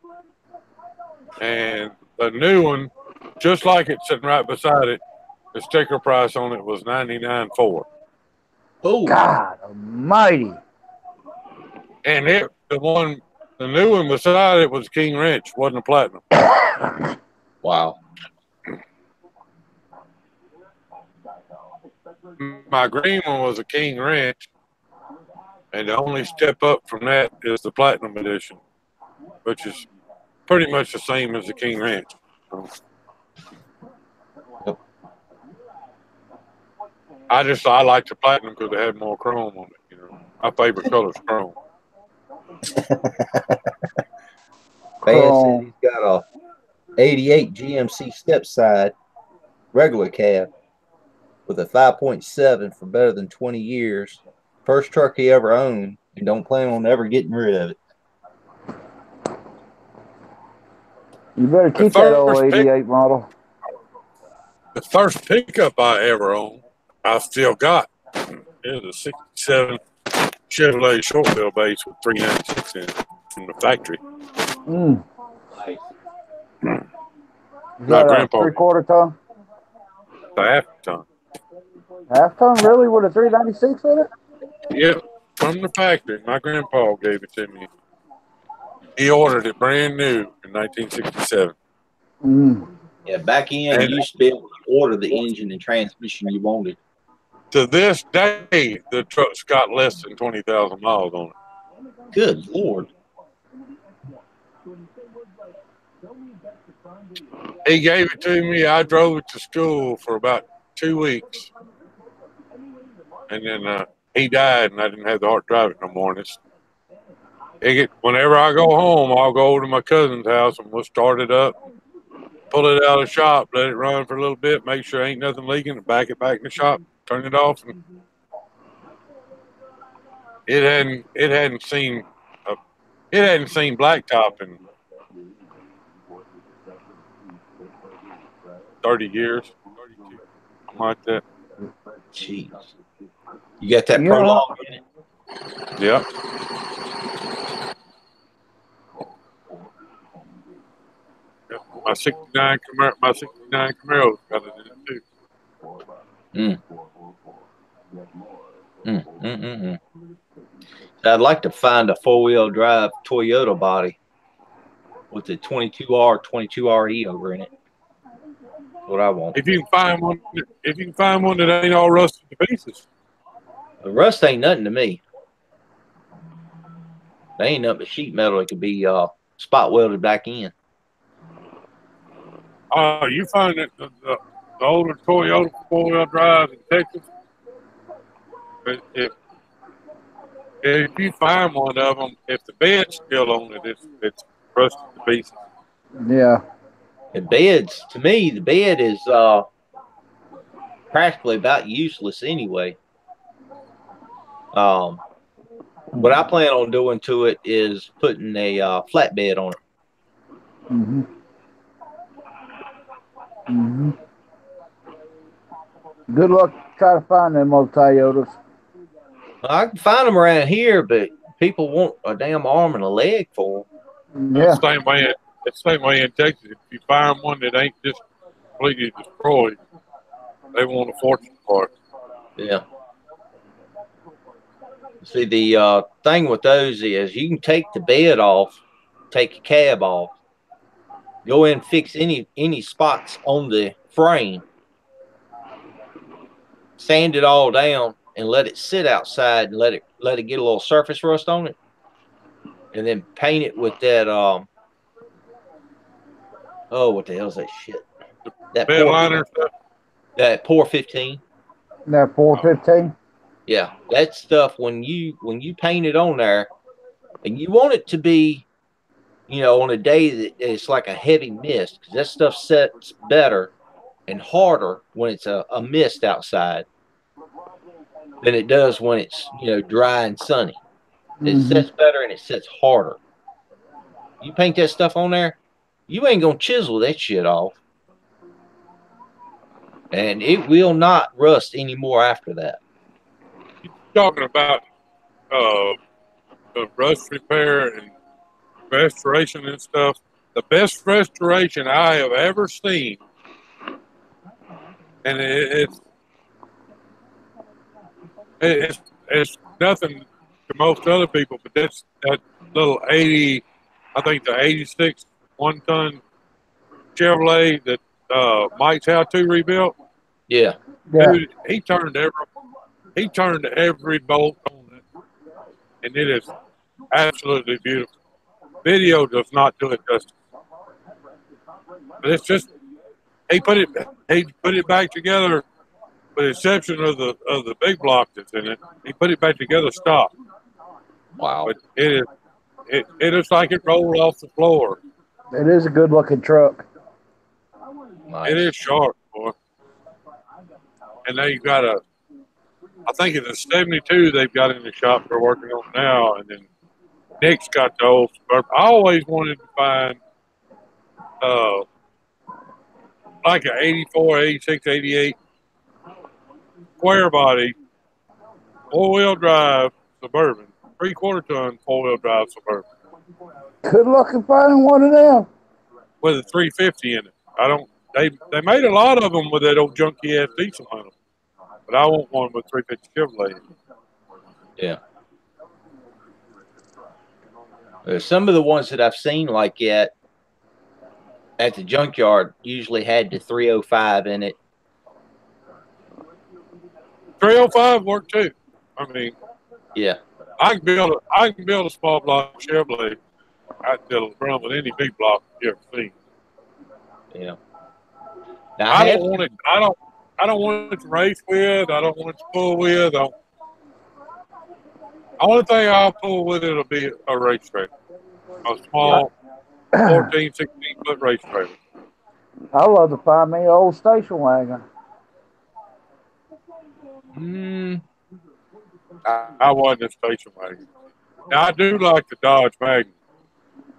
S3: and the new one, just like it, sitting right beside it, the sticker price on it was $99,400.
S1: Oh, God Almighty!
S3: And the new one beside it was King Ranch, wasn't a platinum.
S2: Wow.
S3: My green one was a King Ranch, and the only step up from that is the platinum edition, which is pretty much the same as the King Ranch. So, I like the platinum because it had more chrome on it. You know, my favorite color is chrome.
S2: Man said he's got a 88 GMC step side regular cab with a 5.7 for better than 20 years. First truck he ever owned, and don't plan on ever getting rid of it.
S1: You better keep that old 88 model.
S3: The first pickup I ever owned, I still got. It was a 67 Chevrolet short wheelbase with 396 in it from the factory.
S2: Nice.
S1: Is that a 3/4 ton?
S3: A half ton.
S1: Half ton, really, with a 396 in it?
S3: Yep, from the factory. My grandpa gave it to me. He ordered it brand new in 1967.
S2: Yeah, back in, you used to be able to order the engine and transmission you wanted.
S3: To this day, the truck's got less than 20,000 miles on it.
S2: Good Lord.
S3: He gave it to me. I drove it to school for about 2 weeks. And then he died, and I didn't have the heart to drive it no more. Whenever I go home, I'll go over to my cousin's house, and we'll start it up, pull it out of the shop, let it run for a little bit, make sure ain't nothing leaking, and back it back in the shop, turn it off. And it hadn't seen blacktop in 30 years, 32, something like that.
S2: Jeez. You got that Prologue in it?
S3: Yeah. My 69 Camaro's got it in it too.
S2: I'd like to find a 4-wheel drive Toyota body with the 22R, 22RE over in it. That's what I want.
S3: If you can find one that ain't all rusted to pieces.
S2: The rust ain't nothing to me. They ain't nothing but sheet metal. It could be spot welded back in.
S3: You find that the older Toyota 4-wheel drives in Texas, if you find one of them, if the bed's still on it, it's rusted to pieces.
S1: Yeah.
S2: The beds, to me, the bed is practically about useless anyway. What I plan on doing to it is putting a flatbed on it.
S1: Mm-hmm. Mm-hmm. Good luck trying to find them old Toyotas.
S2: I can find them around here, but people want a damn arm and a leg for them.
S1: Yeah.
S3: It's the same way in Texas. If you find one that ain't just completely destroyed, they want a fortune for it.
S2: Yeah. See, the thing with those is you can take the bed off, take a cab off, go in and fix any spots on the frame, sand it all down, and let it sit outside and let it get a little surface rust on it, and then paint it with that what the hell's that shit? That
S3: Bed liner stuff.
S2: That Pour 15.
S1: That 415.
S2: Yeah, that stuff when you paint it on there, and you want it to be, on a day that it's like a heavy mist, because that stuff sets better and harder when it's a mist outside than it does when it's dry and sunny. It sets better and it sets harder. You paint that stuff on there, you ain't gonna chisel that shit off, and it will not rust anymore after that.
S3: Talking about the rust repair and restoration and stuff. The best restoration I have ever seen, and it's nothing to most other people, but that's that little 80, I think the 86 one-ton Chevrolet that Mike's how-to rebuilt.
S2: Yeah.
S3: Dude, he turned every bolt on it, and it is absolutely beautiful. Video does not do it justice, but it's just he put it back together, with the exception of the big block that's in it. He put it back together stock.
S2: Wow!
S3: But it is like it rolled off the floor.
S1: It is a good looking truck.
S2: Nice.
S3: It is sharp, boy. And now you got I think it's a 72 they've got in the shop they're working on now, and then Nick's got the old Suburban. I always wanted to find like an 84, 86, 88 square body, 4-wheel drive Suburban, 3/4 ton 4-wheel drive Suburban.
S1: Good luck in finding one of them.
S3: With a 350 in it. They made a lot of them with that old junky ass diesel on them, but I want one with 350 Chevrolet.
S2: Yeah. Some of the ones that I've seen like at the junkyard usually had the 305 in it.
S3: 305 worked too. I mean,
S2: yeah,
S3: I can build a small block Chevrolet. I can build a drum with any big block you ever seen.
S2: Yeah. Now,
S3: I don't want it to race with. I don't want it to pull with. The only thing I'll pull with it'll be a race trailer, a small 14, 16-foot race trailer.
S1: I love to find me an old station wagon.
S3: I wasn't a station wagon. Now I do like the Dodge Magnum,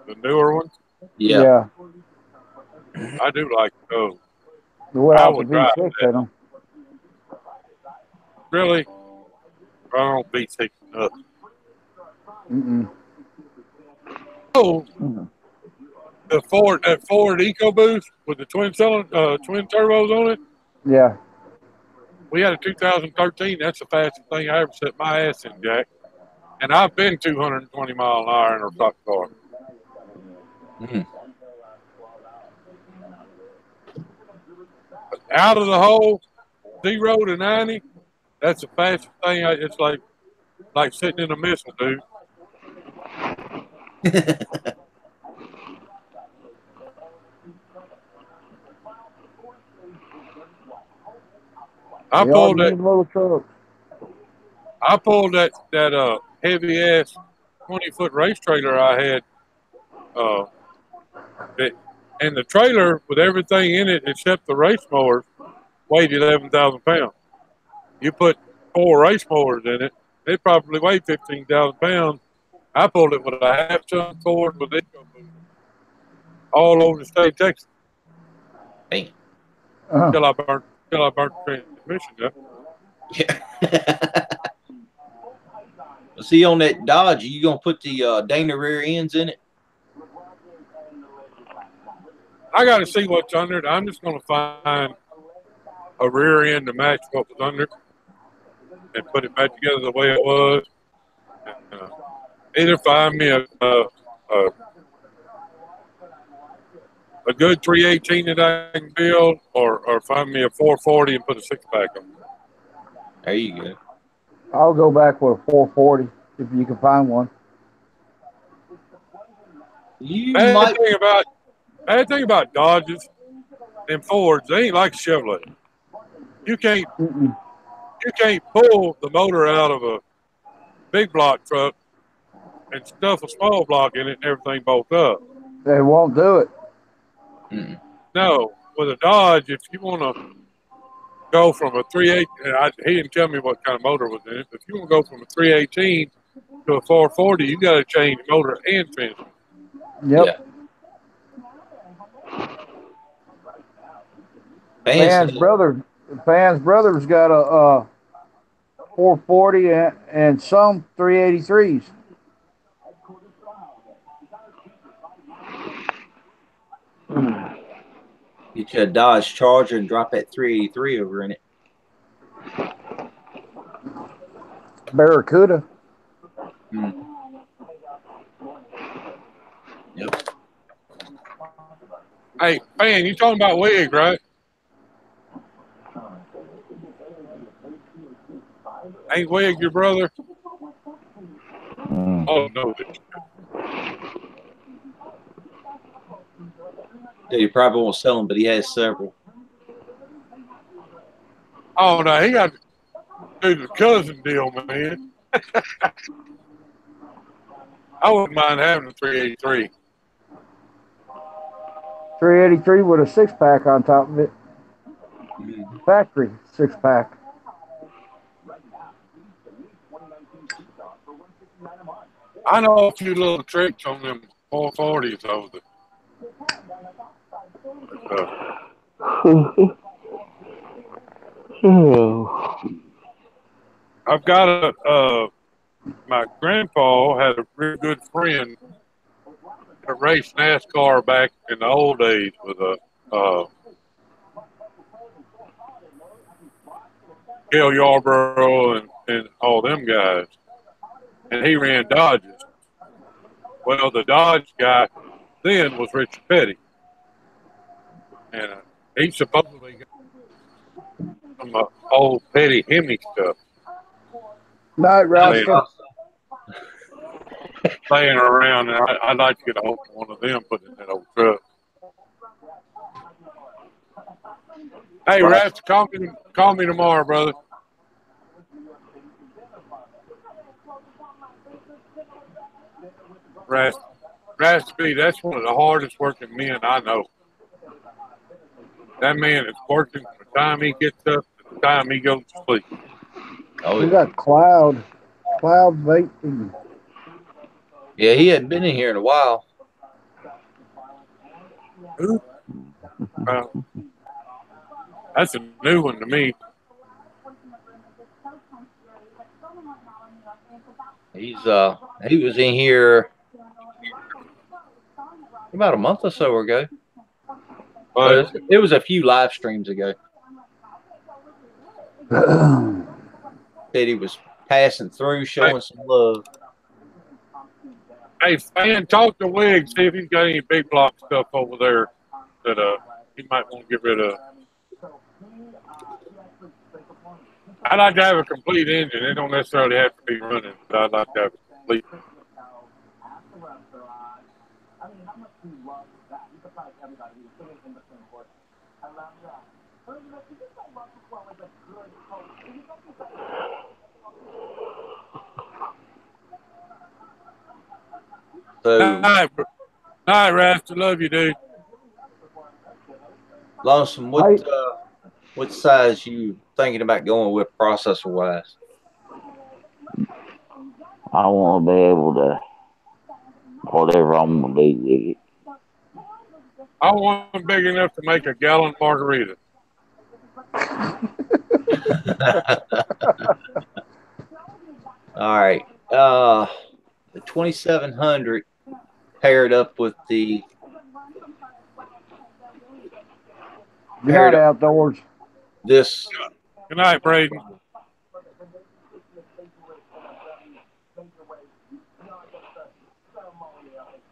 S3: the newer ones.
S2: Yeah.
S3: I do like those.
S1: I would drive them.
S3: Really? I don't V6 nothing. Oh, that Ford EcoBoost with the twin turbos on it.
S1: Yeah.
S3: We had a 2013. That's the fastest thing I ever set my ass in, Jack. And I've been 220 mile an hour in a stock car. Out of the hole, 0 to 90. That's the fastest thing. It's like sitting in a missile, dude. I pulled that heavy ass 20-foot race trailer I had. And the trailer with everything in it except the race mowers weighed 11,000 pounds. You put 4 race mowers in it, they probably weigh 15,000 pounds. I pulled it with a half-ton Ford with eco boost all over the state of Texas
S2: Hey.
S3: till I burnt the transmission up.
S2: Yeah. See, on that Dodge, you gonna put the Dana rear ends in it?
S3: I got to see what's under it. I'm just going to find a rear end to match what was under it and put it back together the way it was. And, either find me a good 318 that I can build, or find me a 440 and put a 6-pack on it.
S2: There you go.
S1: I'll go back with a 440 if you can find one.
S3: Bad thing about Dodges and Fords, they ain't like a Chevrolet. You can't pull the motor out of a big block truck and stuff a small block in it and everything bolt up.
S1: They won't do it.
S2: Mm-mm.
S3: No, with a Dodge, if you want to go from a 318, he didn't tell me what kind of motor was in it, but if you want to go from a 318 to a 440, you got to change motor and transmission.
S1: Yep.
S2: Yeah.
S1: Pan's brother's got a 440 and some 383s.
S2: Get you a Dodge Charger and drop that 383 over in it.
S1: Barracuda.
S2: Yep.
S3: Hey, man, you talking about wig, right? Ain't Wig your brother? Oh, no.
S2: Yeah, you probably won't sell them, but he has several.
S3: Oh, no, he got to do the cousin deal, man. I wouldn't mind having a 383.
S1: 383 with a 6-pack on top of it. Factory 6-pack.
S3: I know a few little tricks on them 440s over I've got my grandpa had a real good friend that raced NASCAR back in the old days with Gale Yarborough and all them guys. And he ran Dodges. Well, the Dodge guy then was Richard Petty. And he supposedly got some old Petty Hemi stuff.
S1: Night, Rasta.
S3: Laying around, and I'd like to get a hold of one of them, put in that old truck. Hey, Rasta, call me tomorrow, brother. Rasta B, that's one of the hardest working men I know. That man is working from the time he gets up to the time he goes to sleep.
S2: Oh,
S1: We got Cloud vaping.
S2: yeah, he hadn't been in here in a while.
S3: Who? That's a new one to me.
S2: He was in here about a month or so ago. But it was a few live streams ago. Said he was passing through, showing some love.
S3: Hey, Fan, talk to Wig, see if he's got any big block stuff over there that he might want to get rid of. I'd like to have a complete engine. It don't necessarily have to be running, but I'd like to have a complete.
S2: So,
S3: All right, Rasta. Love you, dude.
S2: Lonesome, what size you thinking about going with processor wise?
S4: I want to be able to whatever I'm gonna do with it.
S3: I want one big enough to make a gallon margarita.
S2: All right. The 2700 paired up with the
S1: Good night, Outdoors.
S2: this.
S3: Good night, Braden.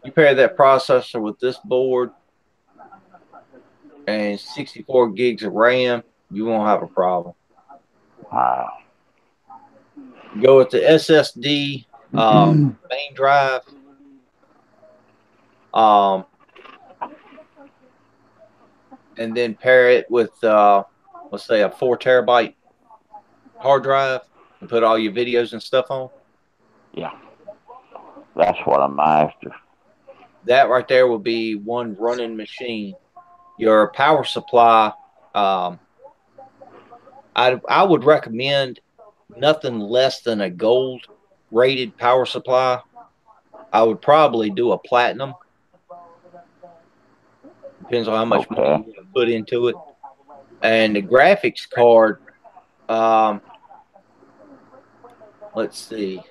S2: You pair that processor with this board and 64 gigs of RAM, you won't have a problem.
S4: Wow.
S2: Go with the SSD main drive. And then pair it with, let's say, a 4 terabyte hard drive and put all your videos and stuff on.
S4: Yeah. That's what I'm after.
S2: That right there will be one running machine. Your power supply, I would recommend nothing less than a gold rated power supply. I would probably do a platinum. Depends on how much money you want to put into it. And the graphics card, let's see.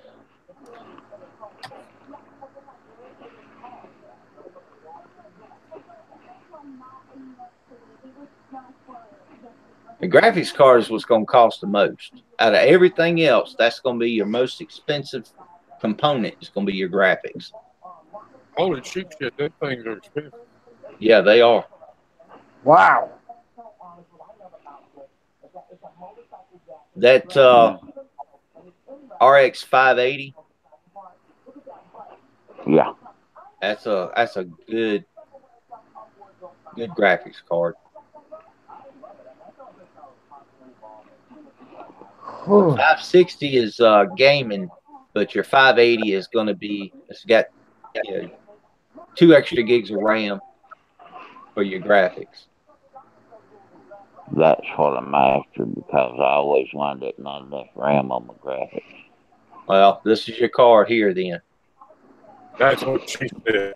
S2: The graphics card is what's going to cost the most. Out of everything else, that's going to be your most expensive component. It's going to be your graphics.
S3: Holy shit, that things are expensive.
S2: Yeah, they are.
S1: Wow.
S2: That RX 580.
S4: Yeah.
S2: That's a good graphics card. 560 is gaming, but your 580 is going to be, it's got 2 extra gigs of RAM for your graphics.
S4: That's what I'm after because I always wind up not enough RAM on my graphics.
S2: Well, this is your card here then.
S3: That's what she said.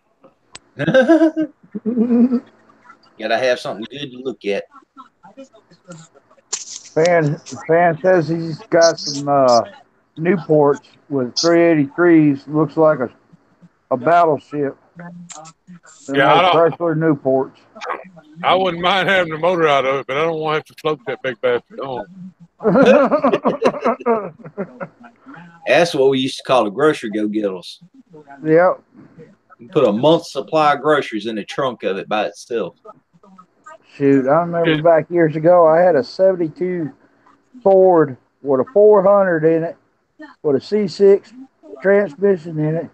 S1: Gotta
S2: have something good to look at.
S1: Fan says he's got some Newports with 383s. Looks like a battleship.
S3: Yeah, I
S1: Chrysler Newports.
S3: I wouldn't mind having the motor out of it, but I don't want to have to float that big bastard home.
S2: That's what we used to call the grocery go-getters.
S1: Yep.
S2: You put a month's supply of groceries in the trunk of it by itself.
S1: Shoot, I remember back years ago, I had a 72 Ford with a 400 in it, with a C6 transmission in it,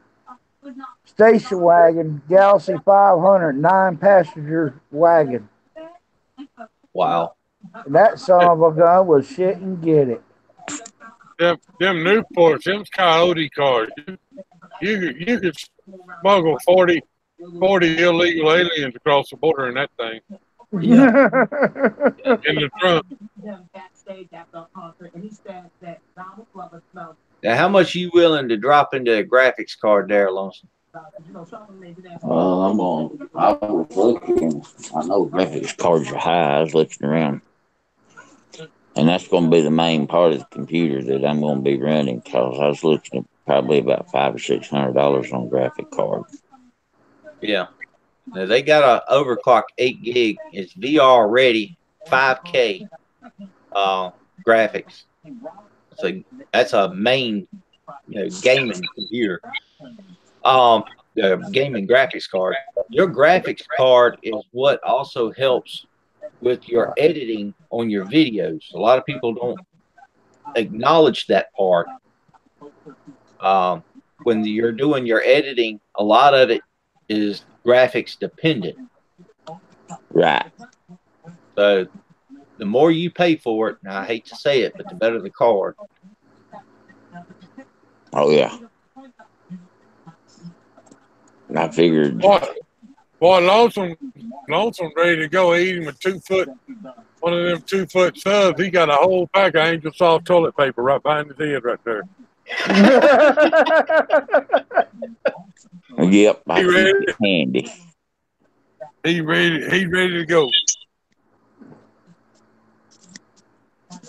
S1: station wagon, Galaxy 500, 9-passenger wagon.
S2: Wow.
S1: And that son of a gun was shit and get it.
S3: Them Newports, them Coyote cars. You could smuggle 40 illegal aliens across the border in that thing.
S2: Yeah.
S3: In the trunk.
S2: Now, how much you willing to drop into a graphics card there, Lonesome?
S4: Well, I was looking. I know graphics cards are high. I was looking around. And that's going to be the main part of the computer that I'm going to be running because I was looking at probably about $500 or $600 on graphic card.
S2: Yeah. Now, they got a overclock 8 gig. It's VR ready, 5K graphics. So that's a main gaming computer. The gaming graphics card. Your graphics card is what also helps with your editing on your videos. A lot of people don't acknowledge that part. When you're doing your editing, a lot of it is graphics dependent.
S4: Right.
S2: So the more you pay for it, and I hate to say it, but the better the card.
S4: Oh, yeah. And I figured.
S3: Boy, Lonesome, Lonesome's ready to go. Eat him a 2 foot, one of them 2 foot subs. He got a whole pack of Angel Soft toilet paper right behind his head right there.
S4: Yep, I
S3: He
S4: keep
S3: ready.
S4: it handy.
S3: He ready to go.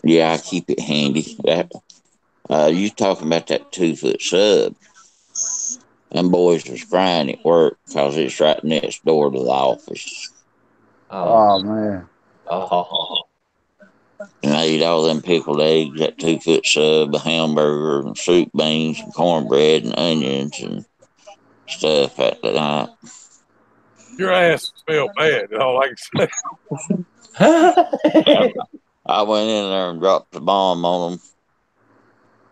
S4: Yeah, I keep it handy. That you talking about that 2 foot sub? Them boys was crying at work because it's right next door to the office.
S1: Oh man.
S2: Oh.
S4: And I eat all them pickled eggs, that 2 foot sub, a hamburger, and soup, beans, and cornbread, and onions, and stuff at the night.
S3: Your ass smell bad. That's all I can say.
S4: I went in there and dropped the bomb on them.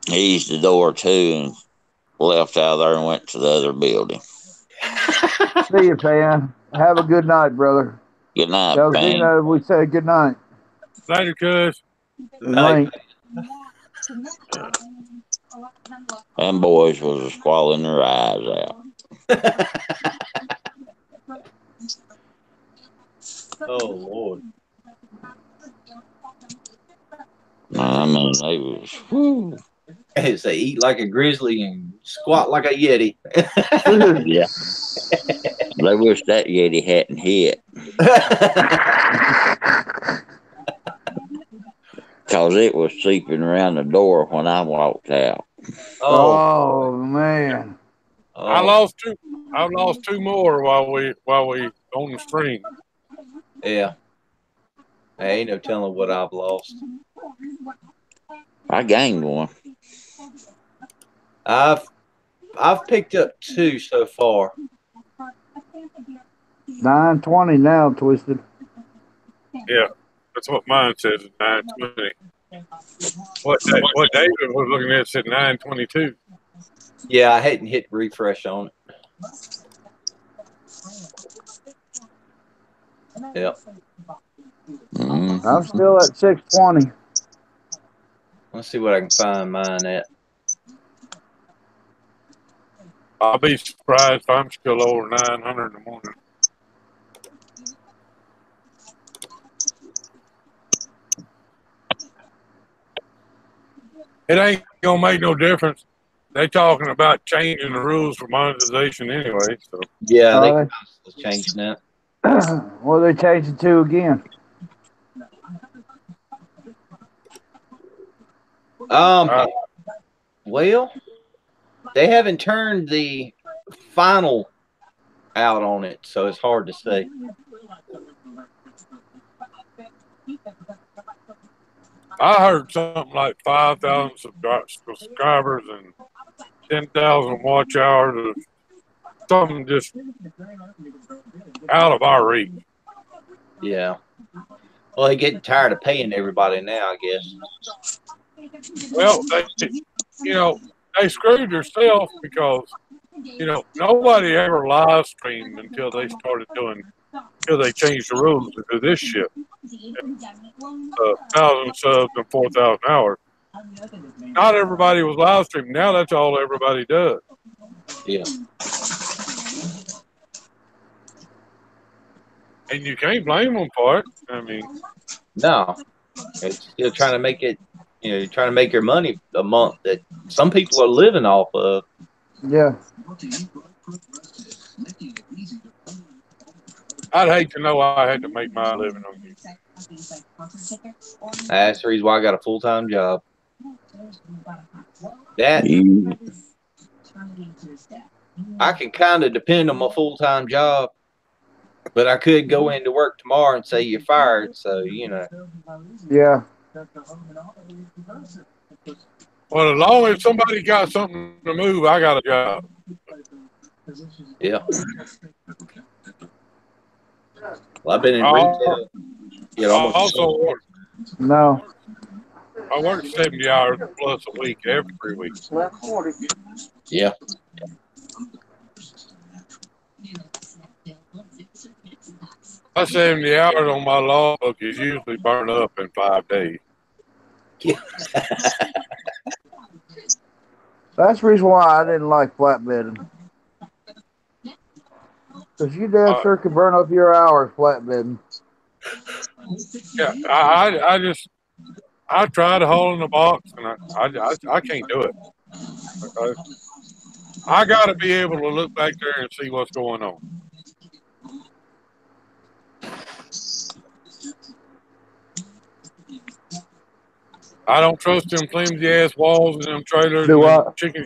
S4: Eased the door too, and left out of there and went to the other building.
S1: See you, Pan. Have a good night, brother.
S4: Good night,
S1: Tell
S4: Pan.
S1: Gina we say good night.
S3: Later, cuz.
S1: Night.
S4: Them boys was squalling their eyes out.
S2: Oh Lord.
S4: I mean, they was. Whew.
S2: As they eat like a grizzly and squat like a yeti.
S4: Yeah. They wish that Yeti hadn't hit. Because it was seeping around the door when I walked out.
S1: Oh man.
S2: Oh.
S3: I lost two more while we on the stream.
S2: Yeah. Hey, ain't no telling what I've lost.
S4: I gained one.
S2: I've picked up 2 so far.
S1: 9:20 now, Twisted.
S3: Yeah, that's what mine says. 9:20. What David was looking at said 9:22.
S2: Yeah, I hadn't hit refresh on it. Yep.
S4: Mm-hmm.
S1: I'm still at 6:20.
S2: Let's see what I can find mine at.
S3: I'll be surprised if I'm still over 900 in the morning. It ain't gonna make no difference. They talking about changing the rules for monetization anyway. So
S2: Yeah, they
S1: Uh,
S2: can constantly change that.
S1: What are they changing to again?
S2: Well, they haven't turned the final out on it, so it's hard to say.
S3: I heard something like 5,000 subscribers and 10,000 watch hours of something just out of our reach.
S2: Yeah. Well, they're getting tired of paying everybody now, I guess.
S3: Well, they screwed themselves because, nobody ever live streamed until they changed the rules to do this shit. 1,000 subs and 4,000 hours. Not everybody was live streaming. Now that's all everybody does.
S2: Yeah.
S3: And you can't blame them for it. I mean,
S2: No. It's still trying to make it, trying to make your money a month that some people are living off of.
S1: Yeah.
S3: I'd hate to know I had to make my living on you.
S2: That's the reason why I got a full-time job. That I can kind of depend on my full-time job, but I could go into work tomorrow and say you're fired. So,
S1: Yeah.
S3: Well, as long as somebody got something to move, I got a job.
S2: Yeah. Well, I've been in retail.
S1: No.
S3: I work 70 hours plus a week every week.
S7: Left 40.
S2: Yeah.
S3: My 70 hours on my logbook is usually burned up in 5 days.
S2: Yeah.
S1: That's the reason why I didn't like flatbedding. Because you damn sure could burn up your hours flatbedding.
S3: Yeah, I tried hauling the box, and I can't do it. Okay? I got to be able to look back there and see what's going on. I don't trust them flimsy ass walls and them trailers
S1: Do
S3: and them
S1: what?
S3: chicken.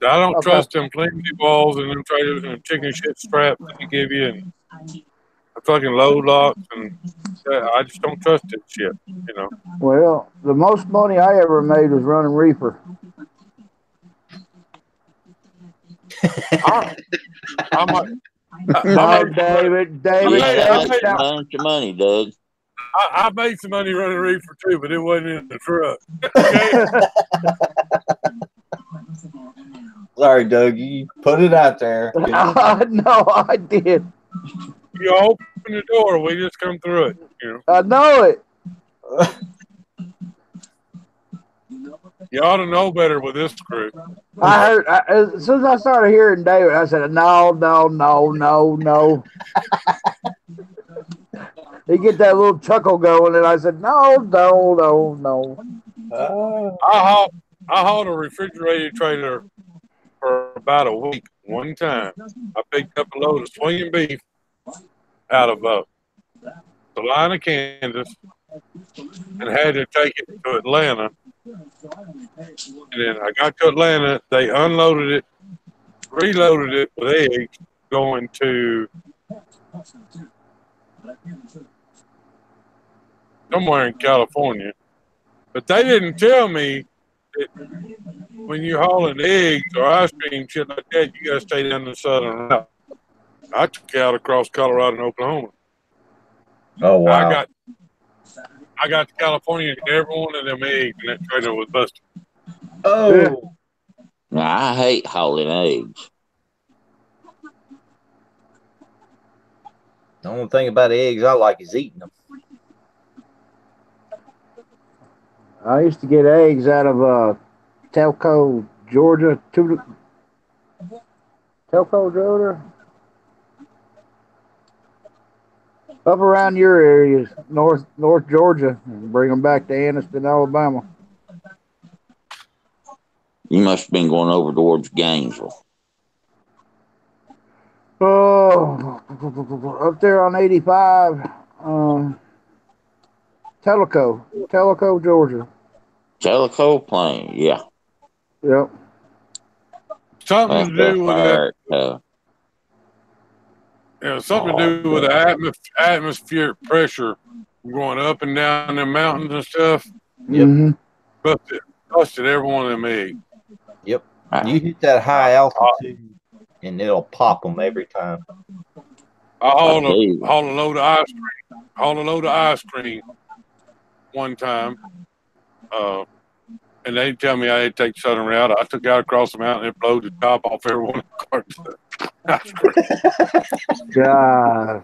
S3: I don't
S1: Okay.
S3: trust them flimsy walls and them trailers and them chicken shit straps that they give you and the fucking load locks, and I just don't trust that shit. You know.
S1: Well, the most money I ever made was running reefer.
S3: I might.
S1: No, David,
S4: Yeah, that's a
S1: now,
S4: bunch of money, Doug.
S3: I made some money running reefer too, but it wasn't in the truck. Okay?
S2: Sorry, Doug. You put it out there.
S1: no, I did.
S3: You open the door, we just come through it. You know.
S1: I know it.
S3: You ought to know better with this crew.
S1: I heard as soon as I started hearing David, I said, "No, no, no, no, no." He get that little chuckle going, and I said, "No, no, no, no."
S3: I hauled a refrigerated trailer for about a week. One time, I picked up a load of swinging beef out of Salina, Kansas, and had to take it to Atlanta. And then I got to Atlanta, they unloaded it, reloaded it with eggs, going to somewhere in California. But they didn't tell me that when you're hauling eggs or ice cream, shit like that, you got to stay down the southern route. I took out across Colorado and Oklahoma.
S2: Oh, wow.
S3: I got to California and every one of them eggs in that trailer was busted.
S2: Oh.
S4: Now, I hate hauling eggs.
S2: The only thing about eggs I like is eating them.
S1: I used to get eggs out of Telco, Georgia. Telco, Georgia. Up around your areas, North Georgia, and bring them back to Anniston, Alabama.
S4: You must have been going over towards Gainesville.
S1: Oh, up there on 85, Telco, Georgia.
S4: Tellico Plain, yeah.
S1: Yep.
S3: Something to do with that. Something to do with the atmospheric pressure going up and down the mountains and stuff.
S2: Yep.
S1: Mm-hmm.
S3: Busted every one of them eggs.
S2: Yep. You hit that high altitude, and it'll pop them every time.
S3: I hauled a load of ice cream. Hauled a load of ice cream one time. And they tell me I had to take the southern route. I took out across the mountain and blowed the top off every one of the carts. Ice cream.
S1: God.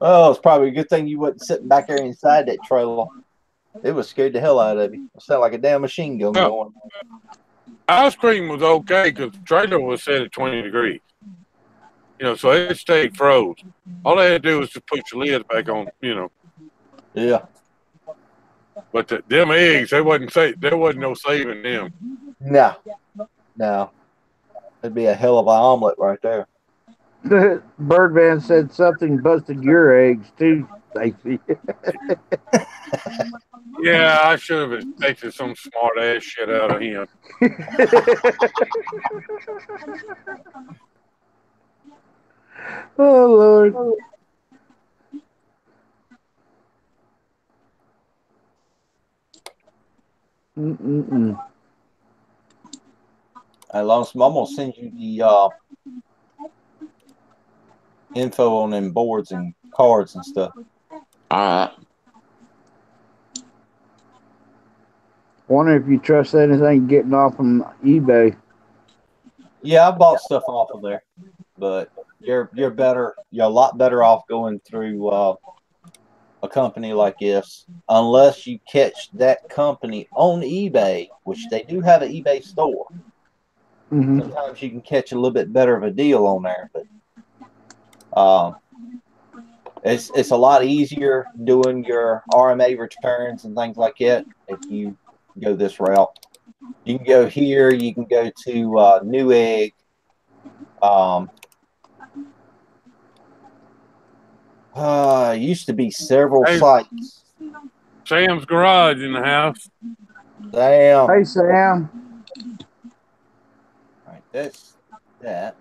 S2: Oh, it's probably a good thing you wasn't sitting back there inside that trailer. It was scared the hell out of you. It sounded like a damn machine gun going.
S3: Ice cream was okay because the trailer was set at 20 degrees. You know, so it stayed froze. All they had to do was just put your lid back on, you know.
S2: Yeah.
S3: But them eggs, there wasn't no saving them.
S2: No. It'd be a hell of an omelet right there.
S1: Birdman said something busted your eggs too, Stacy.
S3: Yeah, I should have expected some smart ass shit out of him.
S1: Oh Lord.
S2: I'm gonna send you the info on them boards and cards and stuff.
S4: All right.
S1: Wonder if you trust anything getting off from eBay.
S2: Yeah, I bought stuff off of there, but you're a lot better off going through a company like this, unless you catch that company on eBay, which they do have an eBay store.
S1: Mhm.
S2: Sometimes you can catch a little bit better of a deal on there, but it's a lot easier doing your RMA returns and things like that if you go this route. You can go here. You can go to Newegg. Used to be several
S3: Hey.
S2: sites.
S3: Sam's Garage in the house.
S2: Damn.
S1: Hey, Sam.
S2: All right, that's that.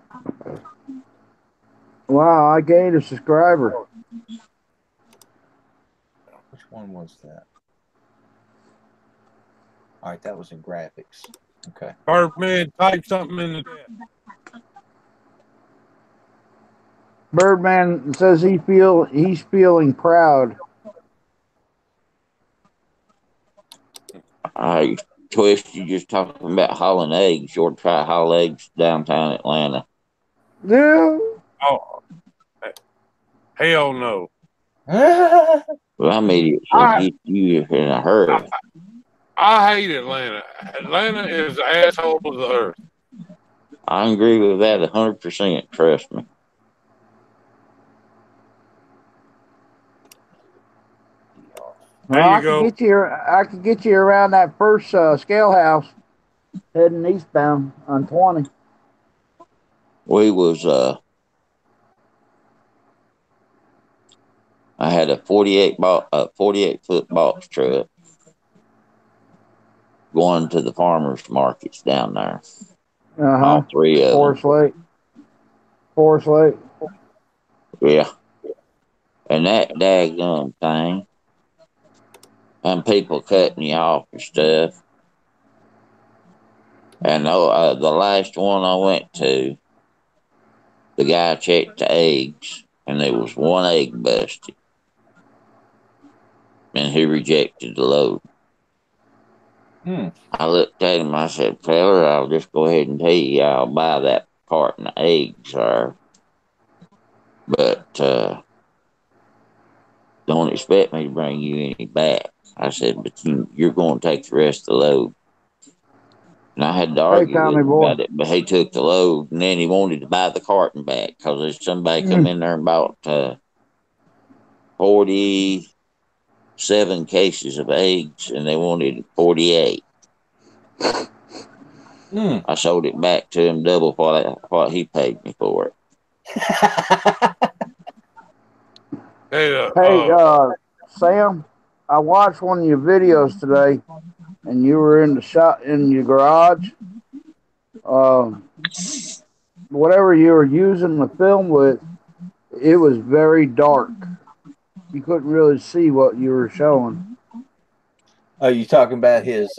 S1: Wow, I gained a subscriber.
S2: Which one was that? All right, that was in graphics. Okay.
S3: Birdman, type something in the chat.
S1: Birdman says he's feeling proud.
S4: Twist, you just talking about hauling eggs. You ought to try haul eggs downtown Atlanta.
S1: Yeah.
S3: Oh, hell no.
S4: Well, I'm idiot. So you in a hurry.
S3: I hate Atlanta. Atlanta is the asshole of the earth.
S4: I agree with that 100%. Trust me.
S3: There
S1: Well,
S3: you go.
S1: I could get you around that first scale house heading eastbound on 20.
S4: We was I had a 48-foot box truck going to the farmers markets down there. All three of them.
S1: Forest Lake.
S4: Yeah. And that daggone thing, and people cutting you off and stuff. And the last one I went to, the guy checked the eggs, and there was one egg busted. And he rejected the load. I looked at him, I said, fella, I'll just go ahead and tell you, I'll buy that carton of eggs, sir. But don't expect me to bring you any back. I said, but you're going to take the rest of the load. And I had to argue with him about it, but he took the load, and then he wanted to buy the carton back because there's somebody come in there and bought 47 cases of eggs, and they wanted 48. I sold it back to him double what he paid me for it.
S3: Hey,
S1: Sam, I watched one of your videos today, and you were in the shop in your garage. Whatever you were using the film with, it was very dark. You couldn't really see what you were showing.
S2: Are you talking about his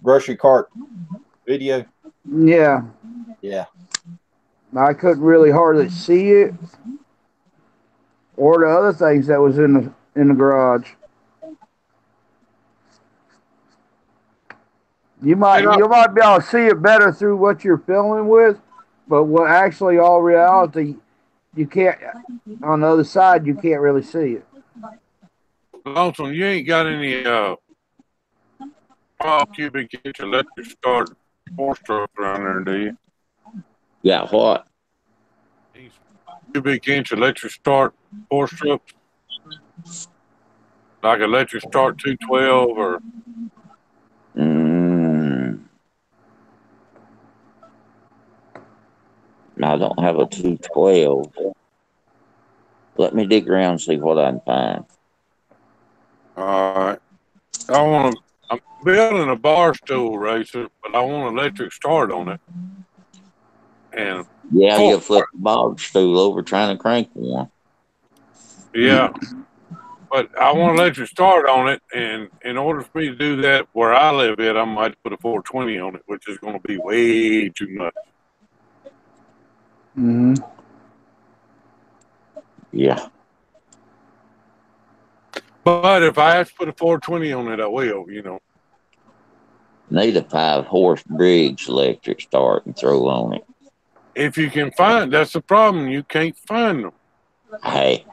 S2: grocery cart video?
S1: Yeah.
S2: Yeah.
S1: I couldn't really hardly see it, or the other things that was in the garage. You might be able to see it better through what you're filming with, but what actually all reality, you can't. On the other side, you can't really see it.
S3: Lonesome, you ain't got any 12 cubic inch electric start 4-stroke around there, do you?
S4: Got what?
S3: Cubic inch electric start 4-stroke, like electric start 212 or.
S4: I don't have a 212. Let me dig around and see what I can find.
S3: All right. I'm building a bar stool racer, but I want electric start on it. And
S4: yeah, you flip the bar stool over trying to crank one.
S3: Yeah. But I want electric start on it, and in order for me to do that where I live at, I might put a 420 on it, which is going to be way too much.
S4: Yeah.
S3: But if I have to put a 420 on it, I will,
S4: Need a 5-horse Briggs electric start and throw on it.
S3: If you can find, that's the problem. You can't find them.
S4: Hey,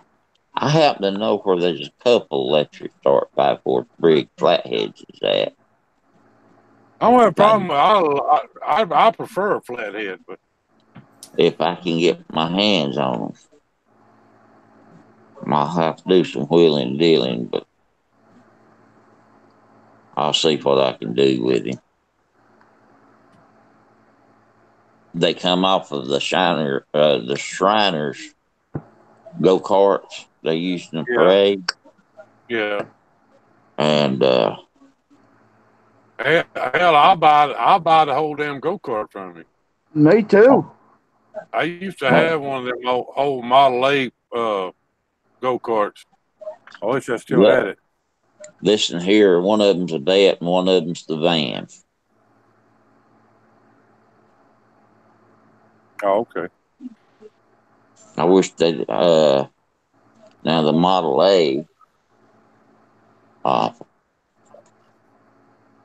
S4: I happen to know where there's a couple electric start 5-horse Briggs flatheads is at.
S3: I don't have a problem. I prefer a flathead, but
S4: if I can get my hands on them, I'll have to do some wheeling and dealing, but I'll see what I can do with him. They come off of the Shriners go-karts they used in the parade.
S3: Yeah.
S4: And
S3: hell, I'll buy the whole damn go-kart from you.
S1: Me too.
S3: I used to have one of them old Model A go-karts. I wish I still had it.
S4: Listen here, one of them's a dat and one of them's the van.
S3: Oh, okay.
S4: I wish they now the Model A,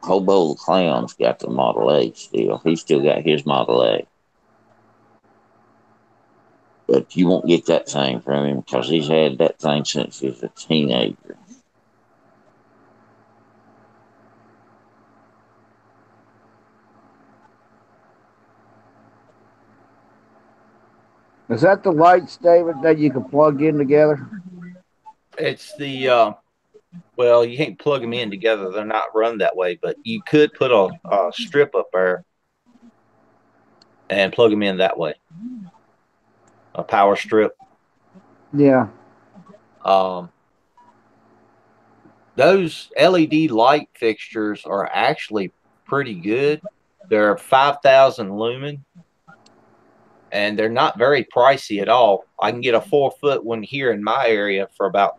S4: Hobo the Clown's got the Model A still. He's still got his Model A. But you won't get that thing from him because he's had that thing since he was a teenager.
S1: Is that the lights, David, that you can plug in together?
S2: It's the well, you can't plug them in together. They're not run that way, but you could put a strip up there and plug them in that way. A power strip.
S1: Yeah.
S2: Those LED light fixtures are actually pretty good. They're 5,000 lumen, and they're not very pricey at all. I can get a 4-foot one here in my area for about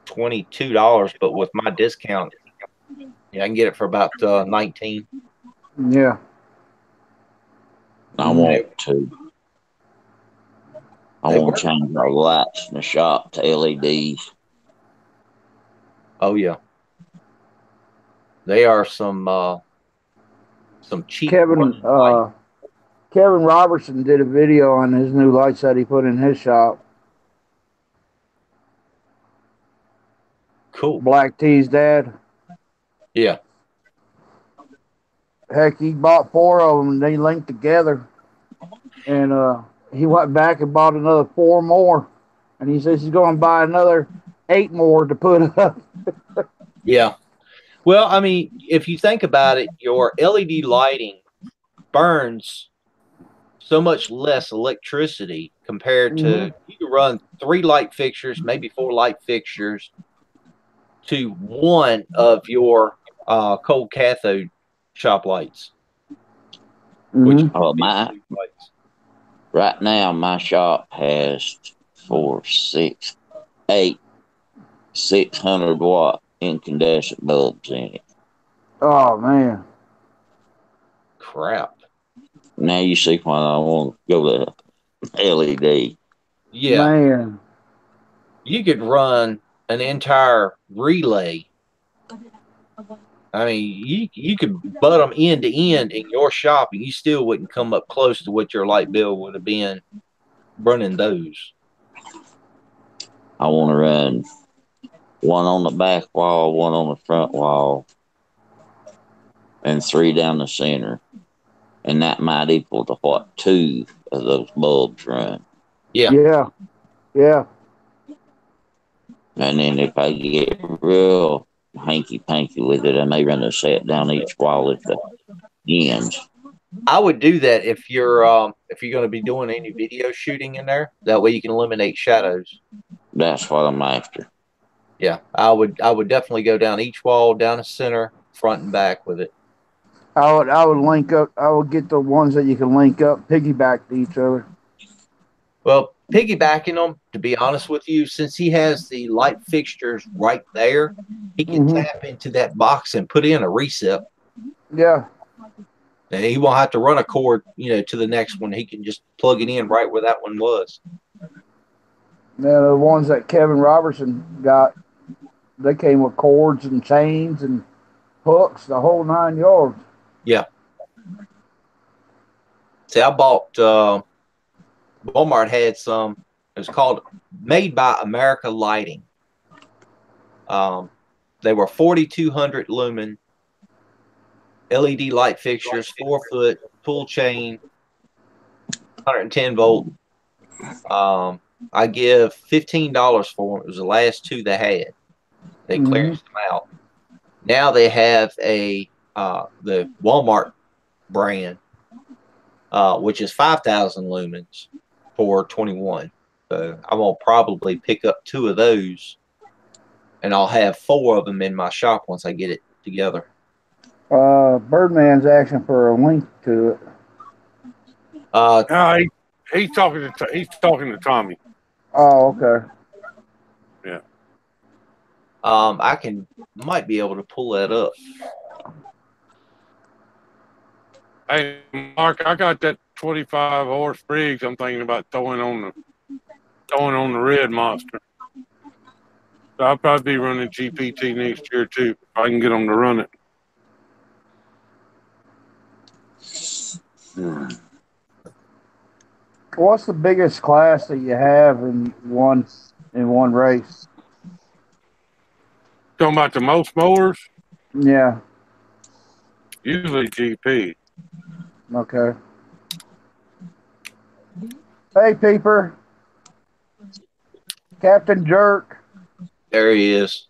S2: $22, but with my discount, I can get it for about $19.
S1: Yeah.
S4: I want to change our lights in the shop to LEDs.
S2: Oh yeah, they are some cheap.
S1: Kevin Robertson did a video on his new lights that he put in his shop.
S2: Cool.
S1: Black T's dad.
S2: Yeah.
S1: Heck, he bought 4 of them and they linked together. And he went back and bought another 4 more. And he says he's going to buy another 8 more to put up.
S2: Yeah. Well, I mean, if you think about it, your LED lighting burns so much less electricity compared to you can run 3 light fixtures, maybe 4 light fixtures to 1 of your cold cathode shop lights. Which
S4: right now my shop has 600 watt incandescent bulbs in it.
S1: Oh man.
S2: Crap.
S4: Now you see why I want to go to LED.
S2: Yeah.
S1: Man.
S2: You could run an entire relay. I mean, you could butt them end to end in your shop and you still wouldn't come up close to what your light bill would have been running those.
S4: I want to run 1 on the back wall, 1 on the front wall, and 3 down the center. And that might equal to what 2 of those bulbs run.
S2: Yeah.
S1: Yeah. Yeah.
S4: And then if I get real hanky-panky with it, I may run a set down each wall at the ends.
S2: I would do that if you're going to be doing any video shooting in there. That way you can eliminate shadows.
S4: That's what I'm after.
S2: Yeah, I would definitely go down each wall, down the center, front and back with it.
S1: I would link up. I would get the ones that you can link up, piggyback to each other.
S2: Well, piggybacking them, to be honest with you, since he has the light fixtures right there, he can tap into that box and put in a recip.
S1: Yeah.
S2: And he won't have to run a cord, to the next one. He can just plug it in right where that one was.
S1: Now, the ones that Kevin Robertson got, they came with cords and chains and hooks, the whole 9 yards.
S2: Yeah. See, I bought, Walmart had some, it was called Made by America Lighting. They were 4,200 lumen LED light fixtures, 4-foot, pull chain, 110 volt. I give $15 for them. It was the last two they had. They cleared them out. Now they have the Walmart brand, which is 5,000 lumens for 21. So I'm gonna probably pick up 2 of those, and I'll have 4 of them in my shop once I get it together.
S1: Birdman's asking for a link to it.
S3: He's talking to Tommy.
S1: Oh, okay.
S3: Yeah.
S2: I might be able to pull that up.
S3: Hey, Mark, I got that 25 horse Briggs. I'm thinking about throwing on the red monster. So I'll probably be running GPT next year too. If I can get them to run it.
S1: What's the biggest class that you have in one race?
S3: Talking about the most mowers?
S1: Yeah.
S3: Usually GP.
S1: Okay. Hey, Peeper. Captain Jerk.
S2: There he is.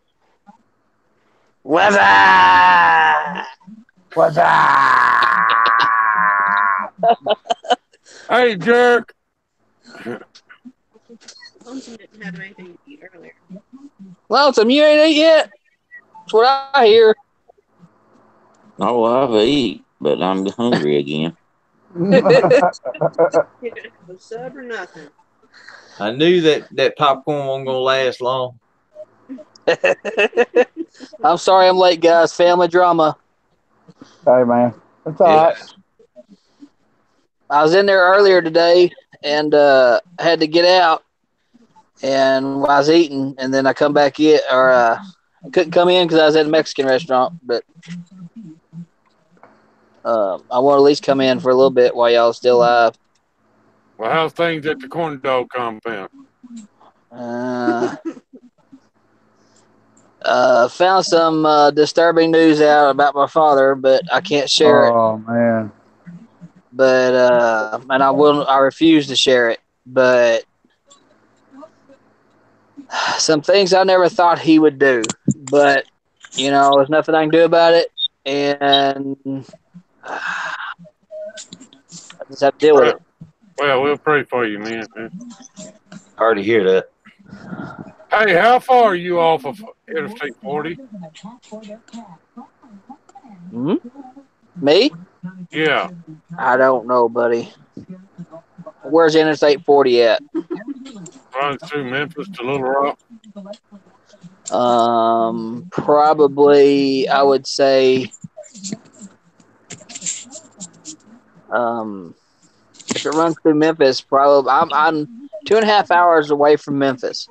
S9: What's up?
S1: What's up?
S3: Hey, Jerk.
S10: Lonesome didn't have anything to eat earlier.
S9: Lonesome, you ain't ate yet? That's what I hear.
S4: Oh, I've eaten, but I'm hungry again.
S10: Sub or nothing.
S2: I knew that popcorn wasn't gonna last long.
S9: I'm sorry I'm late, guys. Family drama.
S1: Hey, man. That's all right.
S9: I was in there earlier today and had to get out, and I was eating, and then I come back in, or I couldn't come in because I was at a Mexican restaurant, but I want to at least come in for a little bit while y'all still live.
S3: Well, how's things at the corn dog compound?
S9: Found some disturbing news out about my father, but I can't share it.
S1: Oh, man.
S9: But and I refuse to share it. But some things I never thought he would do. But there's nothing I can do about it, and I just have to deal with it.
S3: Well, we'll pray for you, man.
S2: Hard to hear that.
S3: Hey, how far are you off of Interstate 40?
S9: Hmm? Me?
S3: Yeah.
S9: I don't know, buddy. Where's Interstate 40 at?
S3: Runs through Memphis to Little Rock.
S9: Probably, I would say, if it runs through Memphis, probably I'm 2.5 hours away from Memphis.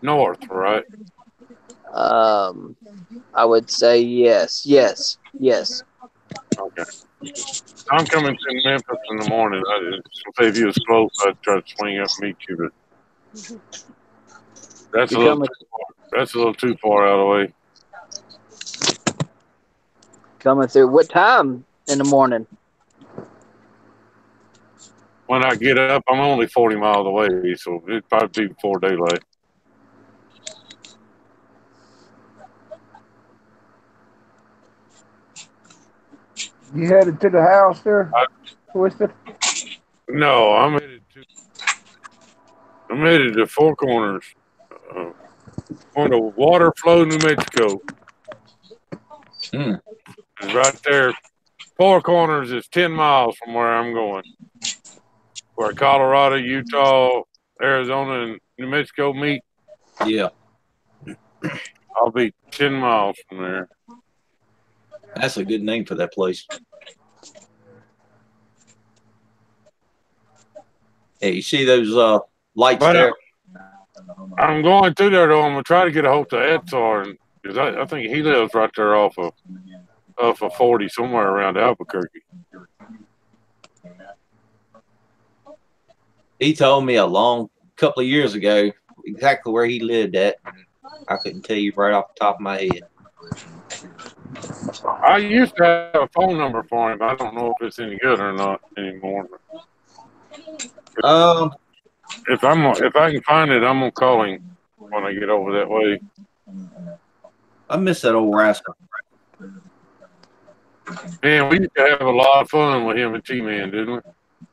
S3: North, right?
S9: I would say yes.
S3: Okay. I'm coming to Memphis in the morning. If you was close, I'd try to swing up and meet you, but that's a little too far out of the way.
S9: Coming through. What time in the morning?
S3: When I get up, I'm only 40 miles away, so it'd probably be before daylight.
S1: You headed to the house there, Twisted?
S3: No, I'm headed to Four Corners, on the Water Flow, New Mexico. It's right there. Four Corners is 10 miles from where I'm going. Where Colorado, Utah, Arizona, and New Mexico meet.
S2: Yeah.
S3: I'll be 10 miles from there.
S2: That's a good name for that place. Hey, you see those lights there?
S3: I'm going through there, though. I'm going to try to get a hold of Edsar, because I think he lives right there off of 40, somewhere around Albuquerque.
S2: He told me a couple of years ago exactly where he lived at. I couldn't tell you right off the top of my head.
S3: I used to have a phone number for him. I don't know if it's any good or not anymore. If I can find it, I'm gonna call him when I get over that way.
S2: I miss that old rascal.
S3: Man, we used to have a lot of fun with him and T-Man, didn't we?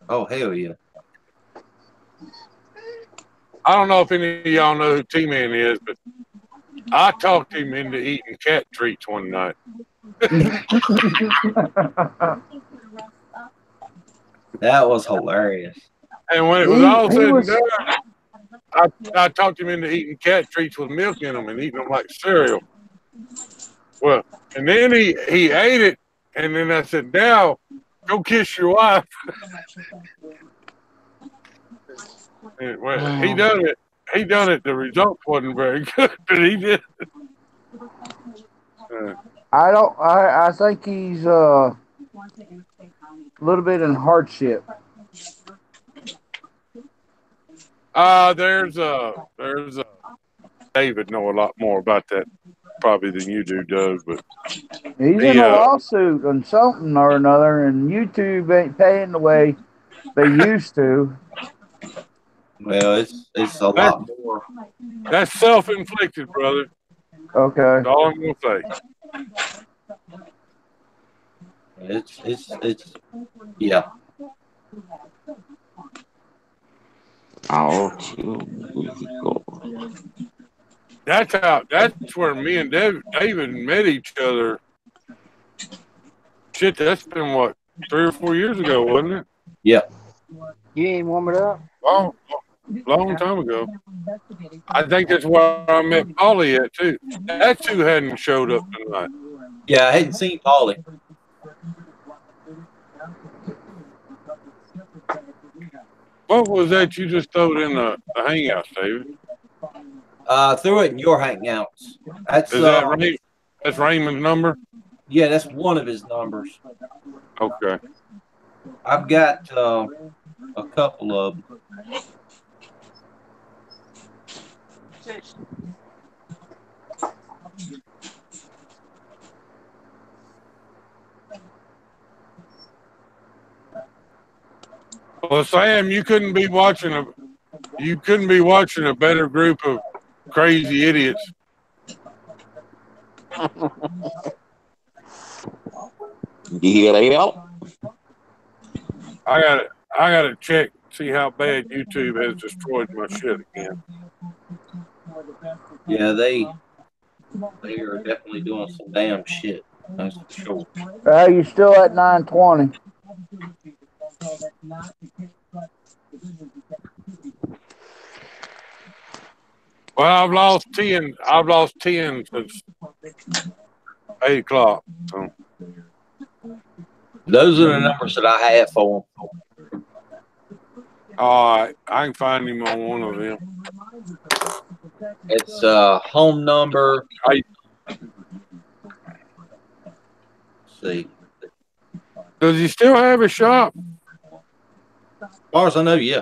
S2: Oh, hell yeah.
S3: I don't know if any of y'all know who T-Man is, but I talked him into eating cat treats one night.
S2: That was hilarious.
S3: And when it was all said and done, I talked him into eating cat treats with milk in them and eating them like cereal. Well, and then he ate it, and then I said, "Now, go kiss your wife." And when he done it. He done it. The result wasn't very good, but he did.
S1: I think he's a little bit in hardship.
S3: There's David know a lot more about that probably than you do, Doug. But
S1: he's in a lawsuit on something or another, and YouTube ain't paying the way they used to.
S2: Well, it's a lot more.
S3: That's self-inflicted, brother.
S1: Okay.
S3: That's all I'm gonna say.
S2: It's yeah.
S3: That's where me and David met each other. Shit, that's been what, 3 or 4 years ago, wasn't it?
S2: Yep.
S9: You ain't warm it up?
S3: Long time ago. I think that's where I met Paulie at too. That's who hadn't showed up tonight.
S2: Yeah, I hadn't seen Paulie.
S3: What was that you just threw in the hangouts, David?
S2: Threw it in your hangouts. That's
S3: that's Raymond's number?
S2: Yeah, that's one of his numbers.
S3: Okay.
S2: I've got a couple of them.
S3: Well, Sam, you couldn't be watching a better group of crazy idiots.
S4: Yeah.
S3: I gotta check, see how bad YouTube has destroyed my shit again.
S2: Yeah, they are definitely doing some damn shit. That's for sure.
S1: You still at 920?
S3: Well, I've lost 10 since 8 o'clock. So.
S2: Those are the numbers that I have for him.
S3: All right, I can find him on one of them.
S2: It's home number. Let's see.
S3: Does he still have a shop?
S2: As far as I know, yeah.